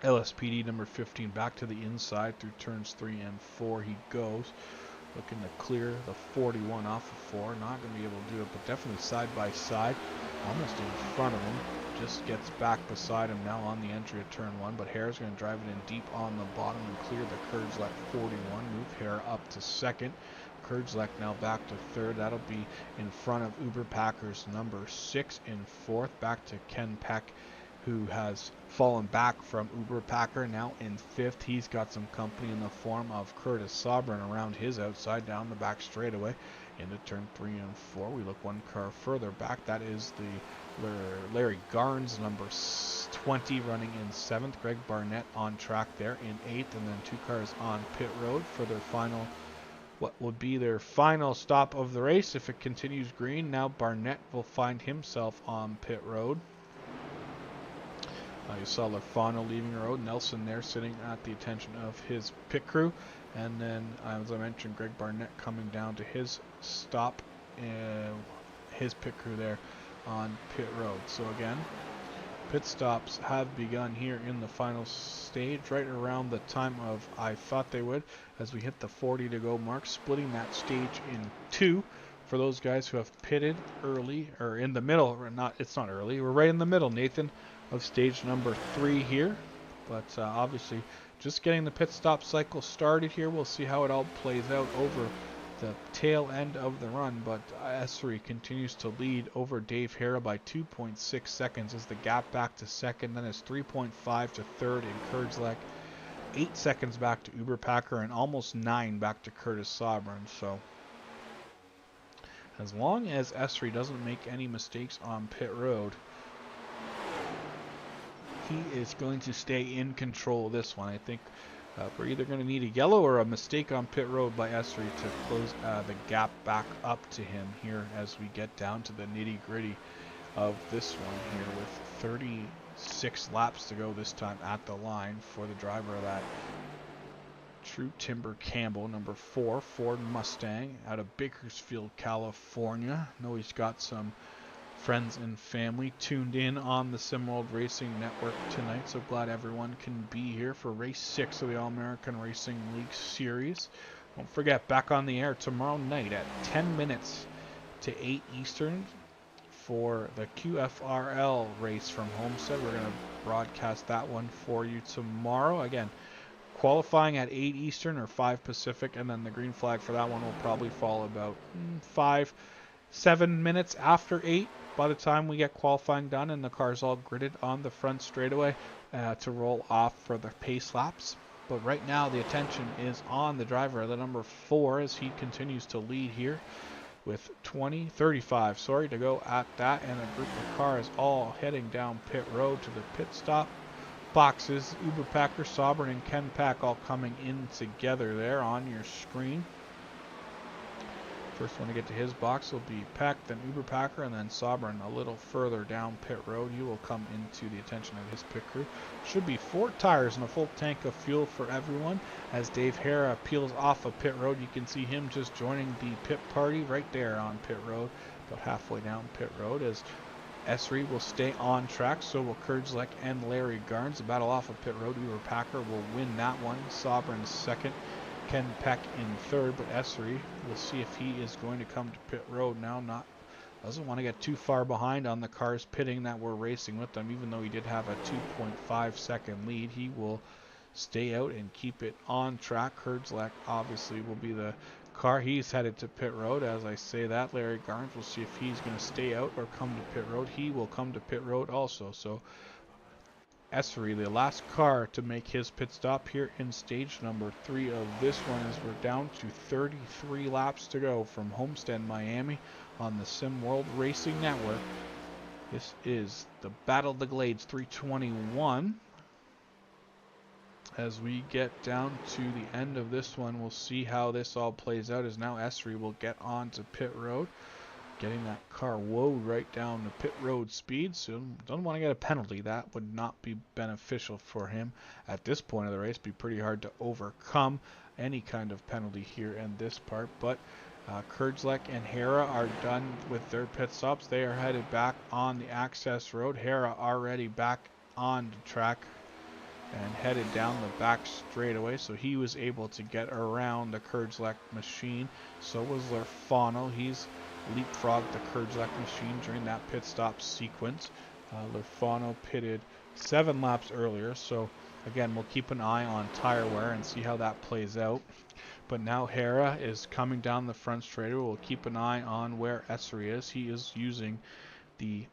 LSPD number 15. Back to the inside through turns 3 and 4 he goes, looking to clear the 41 off of 4. Not going to be able to do it, but definitely side by side, almost in front of him. Just gets back beside him now on the entry of turn 1, but Hara's going to drive it in deep on the bottom and clear the Kurdzak 41. Move Hara up to 2nd. Kurdzak now back to 3rd. That'll be in front of Uber Packer's number 6 in 4th. Back to Ken Peck, who has fallen back from Uber Packer, now in 5th. He's got some company in the form of Curtis Sobrin around his outside down the back straightaway into turn 3 and 4. We look 1 car further back. That is the Larry Garns, number 20, running in 7th. Greg Barnett on track there in 8th, and then 2 cars on pit road for their final, what would be their final stop of the race if it continues green. Now Barnett will find himself on pit road. You saw Lerfano leaving the road, Nelson there sitting at the attention of his pit crew, and then as I mentioned, Greg Barnett coming down to his stop, his pit crew there on pit road. So again, pit stops have begun here in the final stage right around the time of I thought they would, as we hit the 40 to go mark, splitting that stage in 2 for those guys who have pitted early, or in the middle, or not, it's not early, we're right in the middle, Nathan, of stage number 3 here. But obviously just getting the pit stop cycle started here. We'll see how it all plays out over the tail end of the run, but S3 continues to lead over Dave Hara by 2.6 seconds as the gap back to 2nd, then is 3.5 to 3rd in Kurdzak, 8 seconds back to Uber Packer, and almost 9 back to Curtis Sobrin. So as long as S3 doesn't make any mistakes on pit road, he is going to stay in control of this one. I think we're either going to need a yellow or a mistake on pit road by S3 to close the gap back up to him here as we get down to the nitty gritty of this one here, with 36 laps to go this time at the line for the driver of that True Timber Campbell, number 4 Ford Mustang out of Bakersfield, California. I know he's got some friends and family tuned in on the SimWorld Racing Network tonight. So glad everyone can be here for race 6 of the All-American Racing League Series. Don't forget, back on the air tomorrow night at 10 minutes to 8 Eastern for the QFRL race from Homestead. We're going to broadcast that one for you tomorrow. Again, qualifying at 8 Eastern or 5 Pacific, and then the green flag for that one will probably fall about 7 minutes after 8 by the time we get qualifying done and the cars all gridded on the front straightaway to roll off for the pace laps. But right now the attention is on the driver, the number 4, as he continues to lead here with 35 to go at that, and a group of cars all heading down pit road to the pit stop boxes. Uber Packer, Sovereign, and Ken Pack all coming in together there on your screen. First one to get to his box will be Pack, then Uber Packer, and then Sovereign a little further down pit road. He will come into the attention of his pit crew. Should be 4 tires and a full tank of fuel for everyone. As Dave Hara peels off of pit road, you can see him just joining the pit party right there on pit road, about halfway down pit road, as Esri will stay on track, so will Kurdzlek and Larry Garnes. The battle off of pit road. Uber Packer will win that one. Sovereign second. Ken Peck in third, but Esri, we'll see if he is going to come to pit road now. Doesn't want to get too far behind on the cars pitting that we're racing with them, even though he did have a 2.5 second lead. He will stay out and keep it on track. Kurdzlek obviously will be the car. He's headed to pit road. As I say that, Larry Garnes, we'll see if he's going to stay out or come to pit road. He will come to pit road also. So Esri, the last car to make his pit stop here in stage number 3 of this one, as we're down to 33 laps to go from Homestead, Miami on the SimWorld Racing Network. This is the Battle of the Glades 321. As we get down to the end of this one, we'll see how this all plays out, as now Esri will get on to pit road, getting that car woed right down to pit road speed. So don't want to get a penalty. That would not be beneficial for him at this point of the race. Be pretty hard to overcome any kind of penalty here in this part. But Kurdzlek and Hara are done with their pit stops. They are headed back on the access road. Hara already back on the track and headed down the back straightaway, so he was able to get around the Kurdzlek machine. So was Lerfano. He's leapfrogged the Kurdzlek machine during that pit stop sequence. Lerfano pitted 7 laps earlier, so again, we'll keep an eye on tire wear and see how that plays out. But now Hara is coming down the front straightaway. We'll keep an eye on where Esri is. He is using the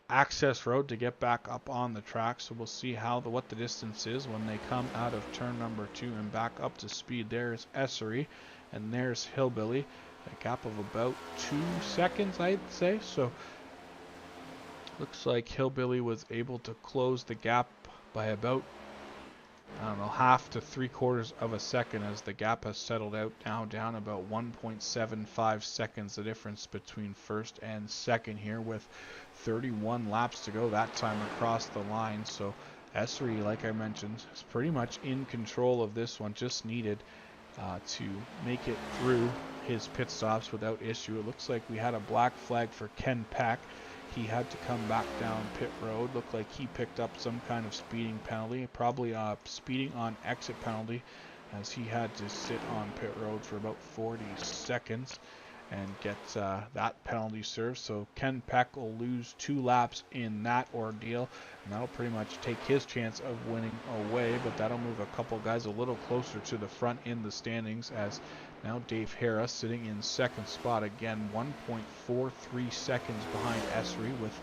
access road to get back up on the track, so we'll see what the distance is when they come out of turn number 2 and back up to speed. There's Esri, and there's Hillbilly, a gap of about 2 seconds, I'd say. So looks like Hillbilly was able to close the gap by about, I don't know, half to 3/4 of a second, as the gap has settled out now down about 1.75 seconds, the difference between first and second here, with 31 laps to go that time across the line. So Esri, like I mentioned, is pretty much in control of this one. Just needed to make it through his pit stops without issue. It looks like we had a black flag for Ken Pack. He had to come back down pit road. Looked like he picked up some kind of speeding penalty, probably a speeding on exit penalty, as he had to sit on pit road for about 40 seconds and get that penalty served. So Ken Peck will lose 2 laps in that ordeal, and that'll pretty much take his chance of winning away, but that'll move a couple guys a little closer to the front in the standings, as now Dave Hara sitting in second spot again, 1.43 seconds behind Esri, with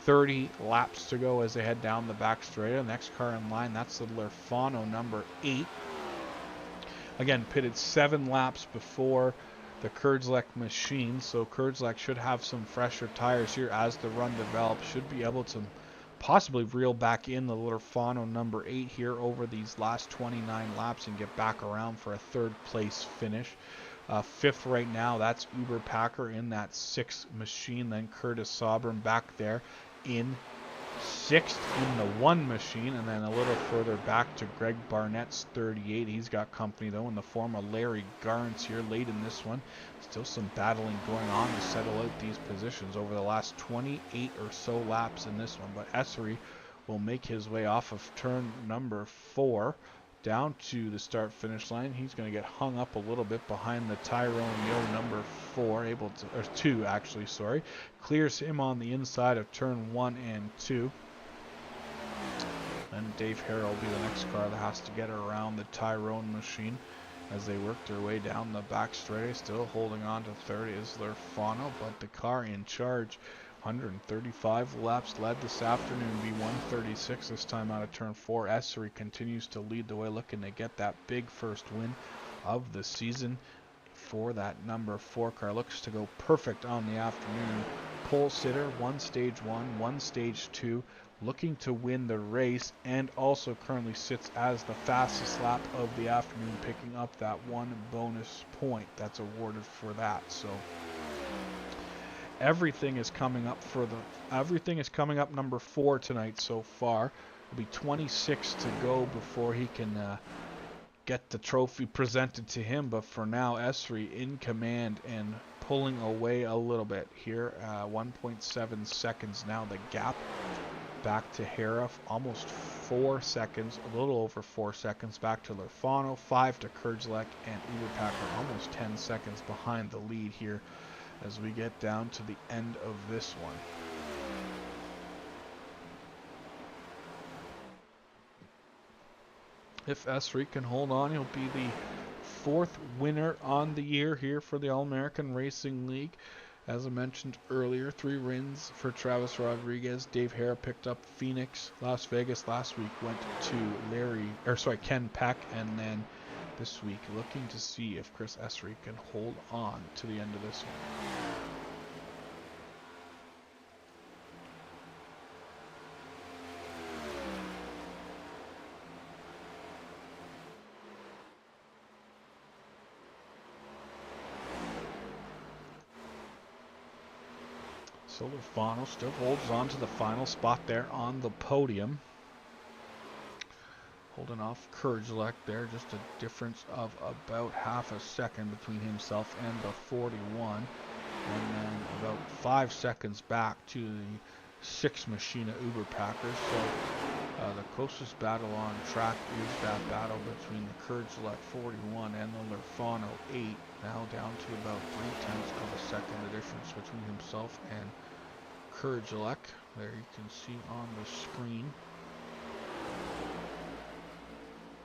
30 laps to go as they head down the back straight. The next car in line, that's the Lerfano number 8. Again, pitted 7 laps before the Kurdzlek machine, so Kurdzlek should have some fresher tires here as the run develops. Should be able to possibly reel back in the Lerfano number 8 here over these last 29 laps and get back around for a 3rd place finish. 5th right now, that's Uber Packer in that 6th machine. Then Curtis Sovereign back there in 6th in the 1 machine, and then a little further back to Greg Barnett's 38. He's got company though in the form of Larry Garnes here late in this one. Still some battling going on to settle out these positions over the last 28 or so laps in this one, but Essery will make his way off of turn number 4 down to the start finish line. He's going to get hung up a little bit behind the Tyrone Yo number 4, able to, or 2 actually, sorry. Clears him on the inside of turn 1 and 2. And Dave Harrell will be the next car that has to get around the Tyrone machine as they work their way down the back straightaway. Still holding on to third is Lerfano, but the car in charge, 135 laps led this afternoon, be 136 this time out of turn 4. Essery continues to lead the way, looking to get that big first win of the season for that number 4 car. Looks to go perfect on the afternoon. Pole sitter, 1 stage 1, 1 stage 2, looking to win the race, and also currently sits as the fastest lap of the afternoon, picking up that 1 bonus point that's awarded for that. So everything is coming up number 4 tonight so far. It'll be 26 to go before he can get the trophy presented to him, but for now Essery in command and pulling away a little bit here. 1.7 seconds now the gap back to Hera, almost 4 seconds, a little over 4 seconds back to Lerfano, 5 to Kerjelek, and Uberpacker almost 10 seconds behind the lead here as we get down to the end of this one. If Essery can hold on, he'll be the 4th winner on the year here for the All-American Racing League. As I mentioned earlier, 3 wins for Travis Rodriguez. Dave Hara picked up Phoenix. Las Vegas last week went to Ken Peck, and then this week looking to see if Chris Essery can hold on to the end of this one. So Lerfano still holds on to the final spot there on the podium. Holding off Kerjelek there, just a difference of about half a second between himself and the 41. And then about 5 seconds back to the 6 machine at Uberpacker. So the closest battle on track is that battle between the Kerjelek 41 and the Lerfano 8. Now down to about 0.3 of a second, the difference between himself and Kerjelek. There you can see on the screen.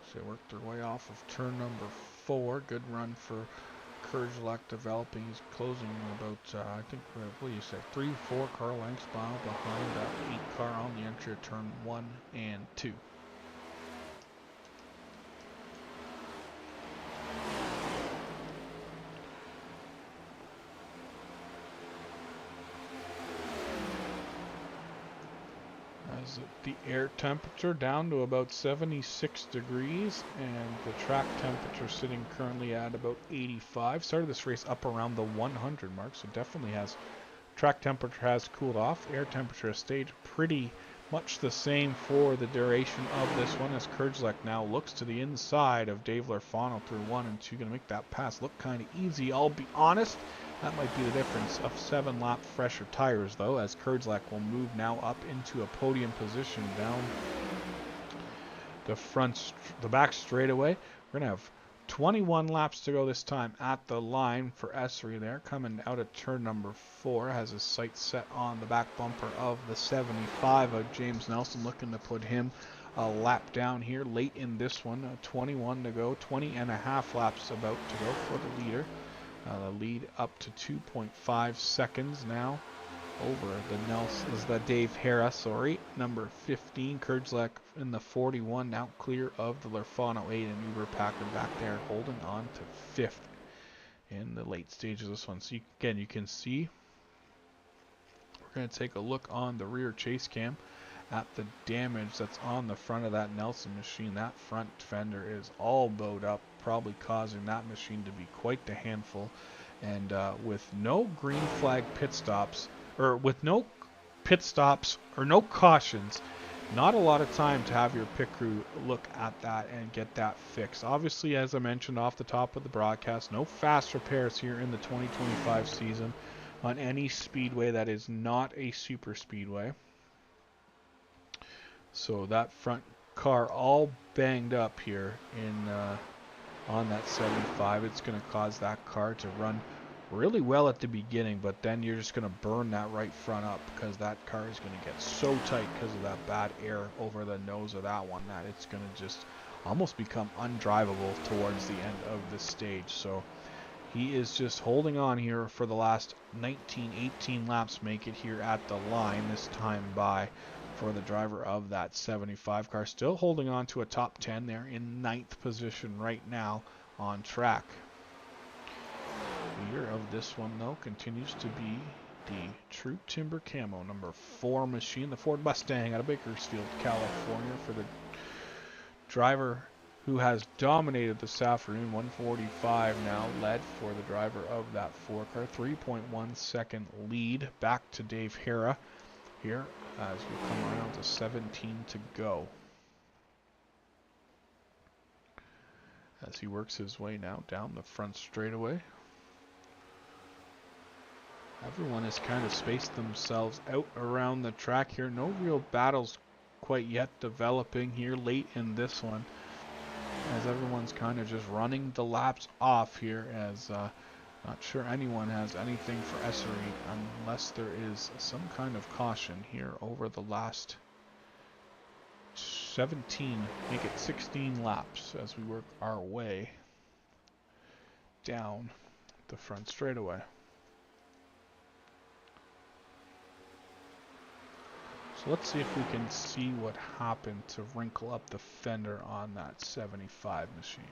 So they worked their way off of turn number 4. Good run for Kerjelek developing. He's closing about, I think, what do you say, 3-4 car lengths behind that 8 car on the entry of turn 1 and 2. The air temperature down to about 76 degrees, and the track temperature sitting currently at about 85. Started this race up around the 100 mark, so definitely has, track temperature has cooled off. Air temperature has stayed pretty much the same for the duration of this one, as Kerjelek now looks to the inside of Dave Lerfano through 1 and 2. Gonna make that pass look kind of easy, I'll be honest. That might be the difference of 7 lap fresher tires though, as Kerjelek will move now up into a podium position down the back straightaway. We're gonna have 21 laps to go this time at the line for Essery there, coming out at turn number 4. Has his sights set on the back bumper of the 75 of James Nelson, looking to put him a lap down here late in this one. 21 to go, 20 and a half laps about to go for the leader. The lead up to 2.5 seconds now over the Dave Hara, number 15. Kerjelek in the 41, now clear of the Lerfano 8, and Uberpacker back there holding on to 5th in the late stages of this one. So again, you can see, we're going to take a look on the rear chase cam at the damage that's on the front of that Nelson machine. That front fender is all bowed up, probably causing that machine to be quite the handful. And with no green flag pit stops, or with no pit stops or no cautions. Not a lot of time to have your pit crew look at that and get that fixed. Obviously, as I mentioned off the top of the broadcast, no fast repairs here in the 2025 season on any speedway that is not a super speedway. So that front car all banged up here in on that 75. It's going to cause that car to run really well at the beginning, but then you're just going to burn that right front up because that car is going to get so tight because of that bad air over the nose of that one that it's going to just almost become undrivable towards the end of the stage. So he is just holding on here for the last 18 laps, make it here at the line this time by for the driver of that 75 car. Still holding on to a top 10 there in 9th position right now on track. The year of this one, though, continues to be the True Timber Camo number 4 machine, the Ford Mustang out of Bakersfield, California, for the driver who has dominated the afternoon. 145 now led for the driver of that 4 car. 3.1 second lead back to Dave Hara here as we come around to 17 to go. As he works his way now down the front straightaway. Everyone has kind of spaced themselves out around the track here. No real battles quite yet developing here late in this one, as everyone's kind of just running the laps off here, as not sure anyone has anything for Essery unless there is some kind of caution here over the last 17, make it 16 laps as we work our way down the front straightaway. So let's see if we can see what happened to wrinkle up the fender on that 75 machine.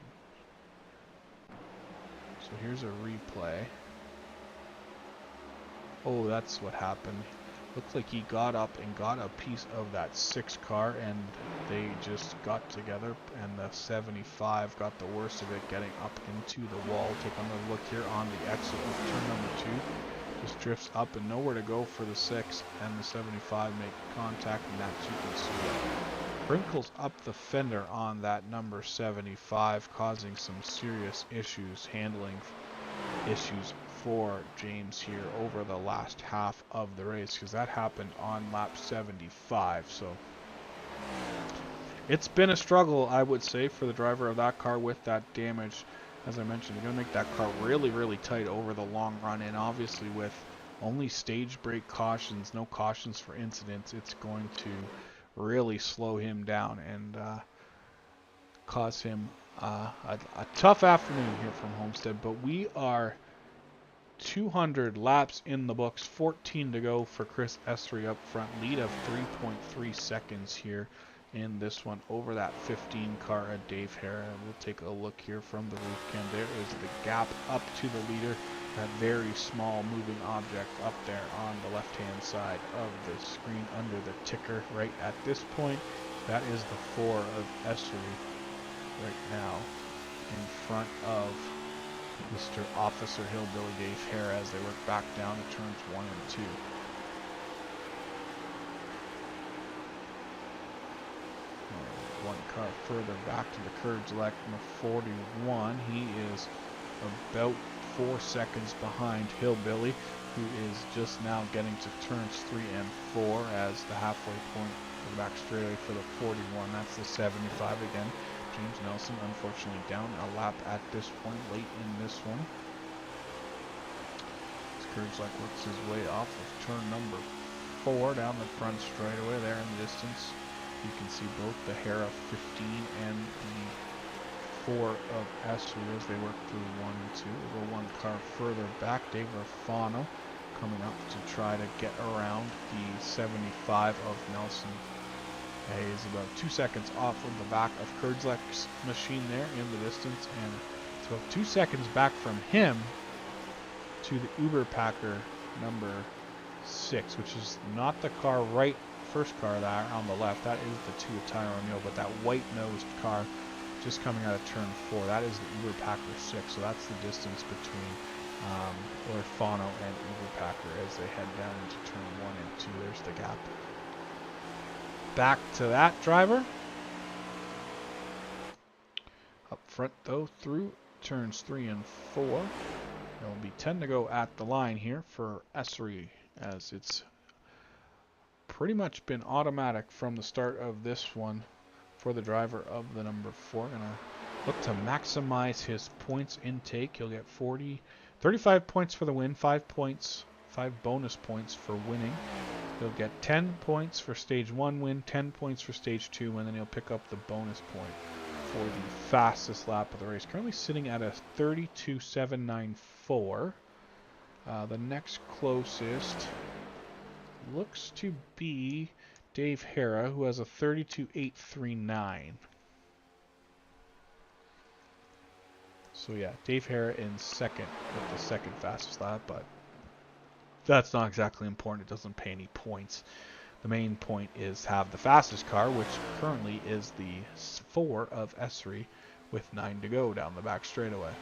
So here's a replay. Oh, that's what happened. Looked like he got up and got a piece of that 6 car, and they just got together, and the 75 got the worst of it, getting up into the wall. Take another look here on the exit of turn number 2. Just drifts up and nowhere to go for the 6, and the 75 make contact, and that's, you can see it wrinkles up the fender on that number 75, causing some serious issues, handling issues for James here over the last half of the race, because that happened on lap 75. So it's been a struggle, I would say, for the driver of that car with that damage. As I mentioned, they're going to make that car really, really tight over the long run, and obviously with only stage break cautions, no cautions for incidents, it's going to really slow him down and cause him a tough afternoon here from Homestead. But we are 200 laps in the books, 14 to go for Chris Essery up front, lead of 3.3 seconds here in this one over that 15 car at Dave Hara. We'll take a look here from the roof cam. There is the gap up to the leader, that very small moving object up there on the left hand side of the screen under the ticker right at this point. That is the 4 of Essery right now in front of Mr. Officer Hillbilly Dave Hara as they work back down to turns 1 and 2. One car further back to the curb select, number 41. He is about 4 seconds behind Hillbilly, who is just now getting to turns 3 and 4 as the halfway point of the back straightaway for the 41. That's the 75 again. James Nelson, unfortunately, down a lap at this point, late in this one. Kurdzak works his way off of turn number 4 down the front straightaway there in the distance. You can see both the Hara 15 and the 4 of Essery as they work through 1 and 2. We'll go one car further back. Dave Rafano coming up to try to get around the 75 of Nelson. He is about 2 seconds off of the back of Kurdzak's machine there in the distance, and it's about 2 seconds back from him to the Uber Packer number 6, which is not the car first car there on the left. That is the 2 of Tyler O'Neill, but that white-nosed car just coming out of turn 4, that is the Uber Packer 6. So that's the distance between Lorfano and Uberpacker as they head down into turn 1 and 2. There's the gap. Back to that driver. Up front though through turns 3 and 4. There will be 10 to go at the line here for Esri, as it's pretty much been automatic from the start of this one for the driver of the number 4. Gonna look to maximize his points intake. He'll get 35 points for the win, 5 bonus points for winning. He'll get 10 points for stage 1 win, 10 points for stage 2, and then he'll pick up the bonus point for the fastest lap of the race. Currently sitting at a 32.794. The next closest looks to be Dave Hara, who has a 32.839. So yeah, Dave Hara in second with the second fastest lap, but that's not exactly important. It doesn't pay any points. The main point is have the fastest car, which currently is the 4 of Esri with 9 to go down the back straightaway.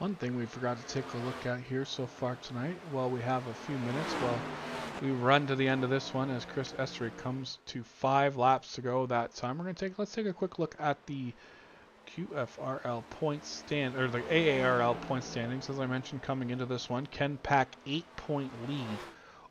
One thing we forgot to take a look at here so far tonight, while we have a few minutes, while we run to the end of this one as Chris Esri comes to 5 laps to go that time. Let's take a quick look at the QFRL point stand, or the AARL point standings. As I mentioned, coming into this one, Ken Pack 8-point lead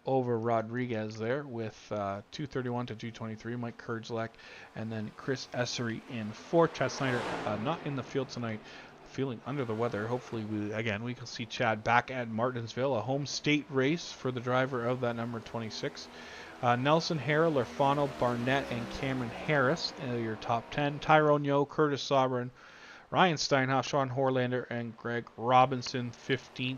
over Rodriguez there with 231 to 223. Mike Kurdzlak, and then Chris Esri in 4th. Chad Snyder not in the field tonight, feeling under the weather. Hopefully we can see Chad back at Martinsville, a home state race for the driver of that number 26. Nelson Hara, Lorfano, Barnett, and Cameron Harris, your top 10. Tyrone Yo, Curtis Sobran, Ryan Steinhoff, Sean Horlander, and Greg Robinson, 15th.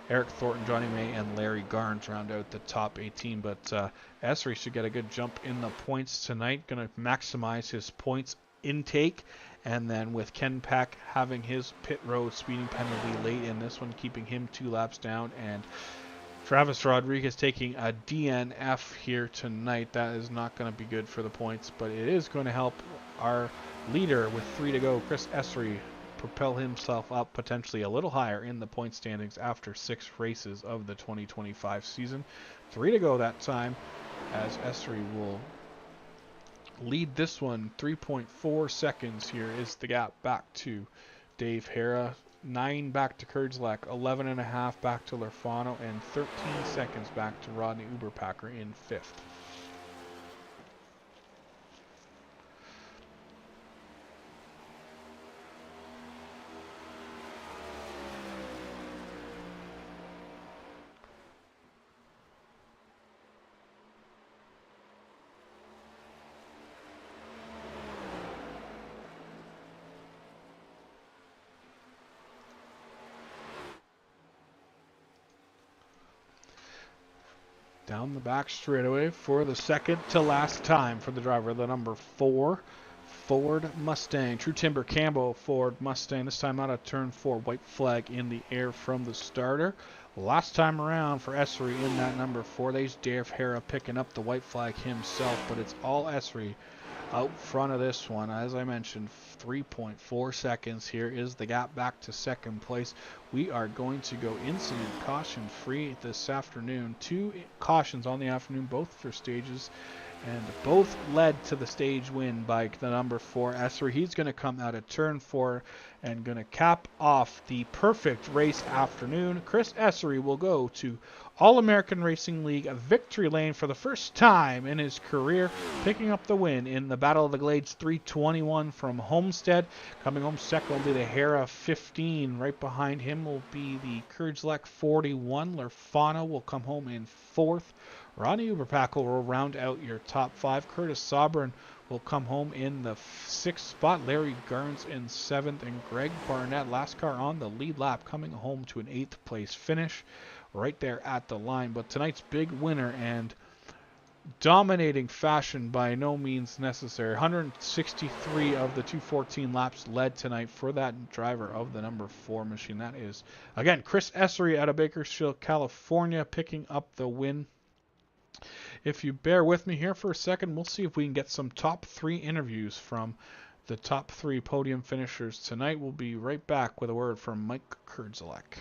Eric Thornton, Johnny May, and Larry Garnes round out the top 18. But Esri should get a good jump in the points tonight. Going to maximize his points intake. And then with Ken Pack having his pit road speeding penalty late in this one, keeping him 2 laps down. And Travis Rodriguez taking a DNF here tonight. That is not going to be good for the points, but it is going to help our leader with 3 to go, Chris Esri, propel himself up potentially a little higher in the point standings after 6 races of the 2025 season. 3 to go that time, as Esri will lead this one. 3.4 seconds here is the gap back to Dave Hara. 9 back to Kurdzlak, 11.5 back to Lorfano, and 13 seconds back to Rodney Uberpacker in 5th. Down the back straightaway for the second to last time for the driver, the number 4 Ford Mustang. True Timber Cambo Ford Mustang. This time out of turn 4. White flag in the air from the starter. Last time around for Essery in that number 4. There's Dave Hara picking up the white flag himself, but it's all Essery out front of this one. As I mentioned, 3.4 seconds. Here is the gap back to second place. We are going to go incident caution free this afternoon. 2 cautions on the afternoon, both for stages, and both led to the stage win by the number 4 Essery. He's going to come out of turn 4 and going to cap off the perfect race afternoon. Chris Essery will go to All-American Racing League victory lane for the first time in his career, picking up the win in the Battle of the Glades 321 from Homestead. Coming home second will be the Hera 15. Right behind him will be the Kurdzlek 41. Lerfana will come home in 4th. Ronnie Uberpackle will round out your top 5. Curtis Sobran will come home in the 6th spot. Larry Garns in 7th. And Greg Barnett, last car on the lead lap, coming home to an 8th place finish right there at the line. But tonight's big winner, and dominating fashion by no means necessary. 163 of the 214 laps led tonight for that driver of the number 4 machine. That is, again, Chris Essery out of Bakersfield, California, picking up the win. If you bear with me here for a second, we'll see if we can get some top 3 interviews from the top 3 podium finishers tonight. We'll be right back with a word from Mike Kurdzlek.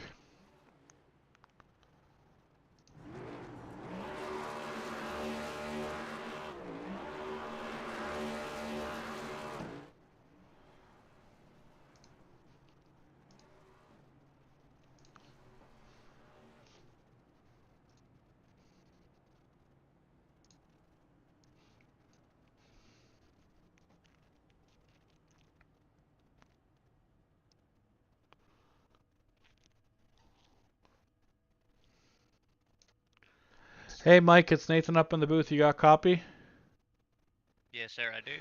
Hey, Mike, it's Nathan up in the booth. You got a copy? Yes, sir, I do.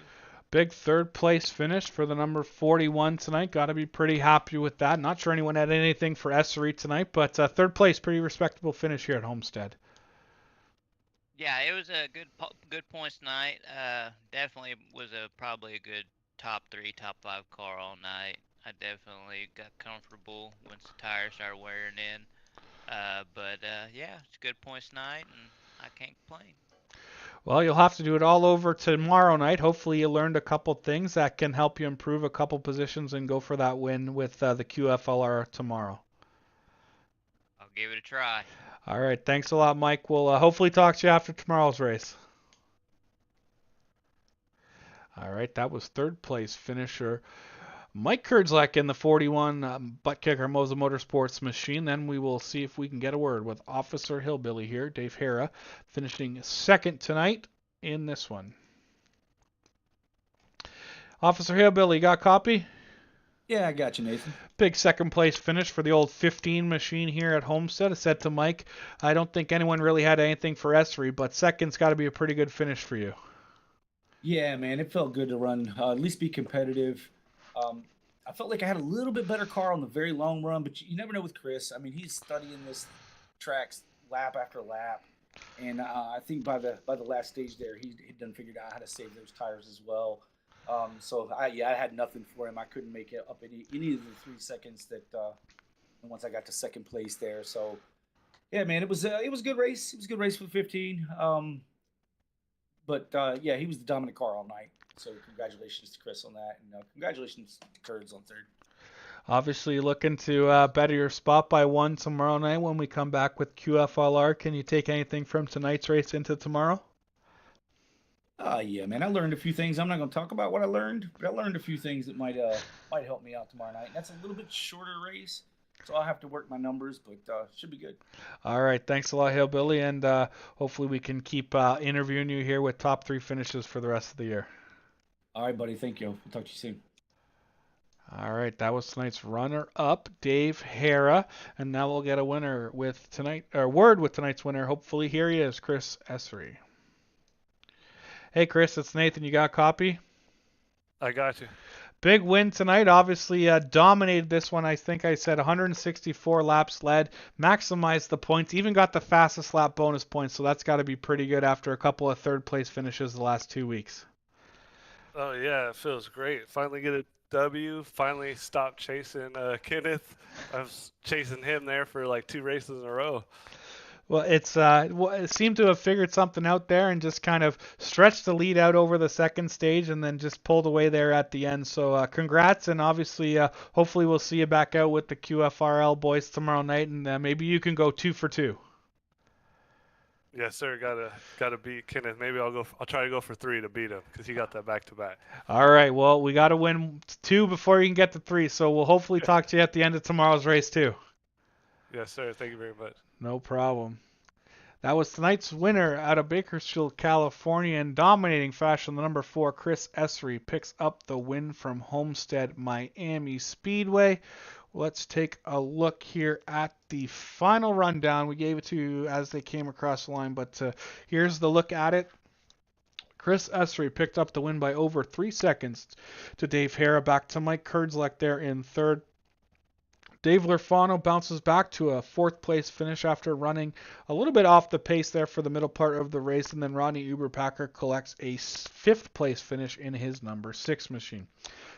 Big 3rd place finish for the number 41 tonight. Got to be pretty happy with that. Not sure anyone had anything for Essery tonight, but 3rd place, pretty respectable finish here at Homestead. Yeah, it was a good points night. Definitely was probably a good top 3, top 5 car all night. I definitely got comfortable once the tires started wearing in. Yeah, it's a good points night, and I can't complain. Well, you'll have to do it all over tomorrow night. Hopefully you learned a couple things that can help you improve a couple positions and go for that win with the QFLR tomorrow. I'll give it a try. All right, thanks a lot, Mike. We'll hopefully talk to you after tomorrow's race. All right, that was 3rd place finisher Mike Kurdzlek in the 41 butt kicker Moza Motorsports machine. Then we will see if we can get a word with Officer Hillbilly here, Dave Hara, finishing 2nd tonight in this one. Officer Hillbilly, got a copy? Yeah, I got you, Nathan. Big 2nd place finish for the old 15 machine here at Homestead. I said to Mike, I don't think anyone really had anything for Essery, but 2nd's got to be a pretty good finish for you. Yeah, man, it felt good to run, at least be competitive. I felt like I had a little bit better car on the very long run, but you never know with Chris. I mean, he's studying this tracks lap after lap, and I think by the last stage there, he'd done figured out how to save those tires as well. I had nothing for him. I couldn't make it up any of the 3 seconds that once I got to 2nd place there. So yeah, man, it was a good race. It was a good race for 15. Yeah, he was the dominant car all night. So congratulations to Chris on that, and congratulations to Kurds on 3rd. Obviously looking to better your spot by 1 tomorrow night when we come back with QFLR. Can you take anything from tonight's race into tomorrow? Yeah, man, I learned a few things. I'm not going to talk about what I learned, but I learned a few things that might help me out tomorrow night. And that's a little bit shorter race, so I'll have to work my numbers, but should be good. All right, thanks a lot, Hillbilly, and hopefully we can keep interviewing you here with top 3 finishes for the rest of the year. All right, buddy. Thank you. We'll talk to you soon. All right, that was tonight's runner-up, Dave Hara, and now we'll get a winner with word with tonight's winner. Hopefully, here he is, Chris Essery. Hey, Chris, it's Nathan. You got a copy? I got you. Big win tonight. Obviously dominated this one. I think I said 164 laps led, maximized the points, even got the fastest lap bonus points. So that's got to be pretty good after a couple of third place finishes the last 2 weeks. Oh yeah, it feels great. Finally get a W. Finally stop chasing Kenneth. I was chasing him there for like 2 races in a row. Well, it seemed to have figured something out there and just kind of stretched the lead out over the second stage and then just pulled away there at the end. So congrats, and obviously, hopefully we'll see you back out with the QFRL boys tomorrow night, and maybe you can go 2 for 2. Yes, sir. Gotta beat Kenneth. Maybe I'll try to go for 3 to beat him because he got that back to back. All right. Well, we got to win 2 before you can get to 3. So we'll hopefully talk to you at the end of tomorrow's race too. Yes, sir. Thank you very much. No problem. That was tonight's winner out of Bakersfield, California, in dominating fashion. The number 4, Chris Essery, picks up the win from Homestead Miami Speedway. Let's take a look here at the final rundown. We gave it to you as they came across the line, but here's the look at it. Chris Essery picked up the win by over 3 seconds to Dave Hara, back to Mike Kurdzlek there in third. Dave Lerfano bounces back to a 4th place finish after running a little bit off the pace there for the middle part of the race, and then Rodney Uberpacker collects a 5th place finish in his number 6 machine.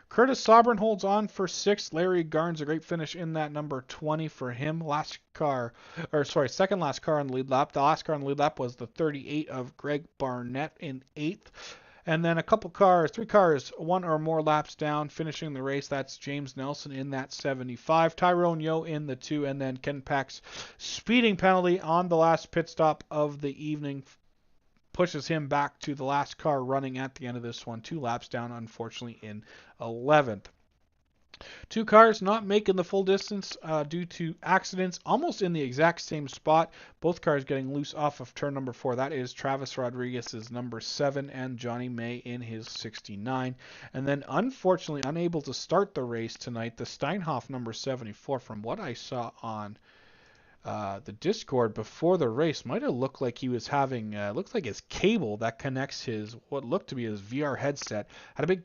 Curtis Sobran holds on for 6th. Larry Garnes, a great finish in that number 20 for him. Second last car on the lead lap. The last car on the lead lap was the 38 of Greg Barnett in 8th. And then 3 cars, 1 or more laps down, finishing the race. That's James Nelson in that 75, Tyrone Yo in the 2, and then Ken Pack's speeding penalty on the last pit stop of the evening pushes him back to the last car running at the end of this one, 2 laps down, unfortunately, in 11th. 2 cars not making the full distance due to accidents almost in the exact same spot. Both cars getting loose off of turn number 4. That is Travis Rodriguez's number 7 and Johnny May in his 69. And then unfortunately unable to start the race tonight, the Steinhoff number 74, from what I saw on the Discord before the race, might have looked like he was having, looks like his cable that connects his, what looked to be his VR headset, had a big,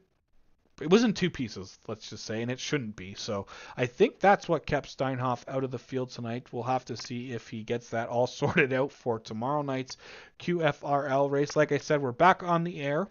it was in 2 pieces, let's just say, and it shouldn't be. So I think that's what kept Steinhoff out of the field tonight. We'll have to see if he gets that all sorted out for tomorrow night's QFRL race. Like I said, we're back on the air.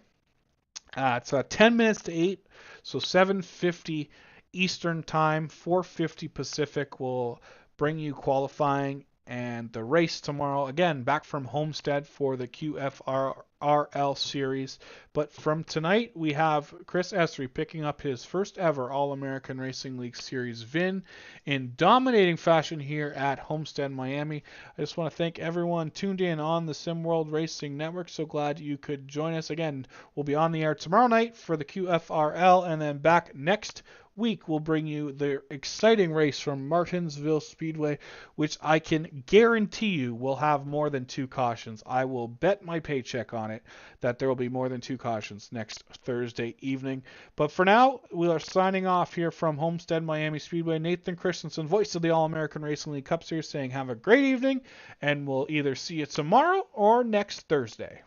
It's 10 minutes to 8, so 7:50 Eastern Time, 4:50 Pacific will bring you qualifying and the race tomorrow. Again, back from Homestead for the QFRL series. But from tonight, we have Chris Essery picking up his first ever All-American Racing League Series VIN in dominating fashion here at Homestead, Miami. I just want to thank everyone tuned in on the SimWorld Racing Network. So glad you could join us. Again, we'll be on the air tomorrow night for the QFRL, and then back next week we'll bring you the exciting race from Martinsville Speedway, which I can guarantee you will have more than 2 cautions. I will bet my paycheck on it that there will be more than 2 cautions next Thursday evening. But for now, we are signing off here from Homestead Miami Speedway. Nathan Christensen, voice of the All-American Racing League Cup Series, saying have a great evening, and we'll either see you tomorrow or next Thursday.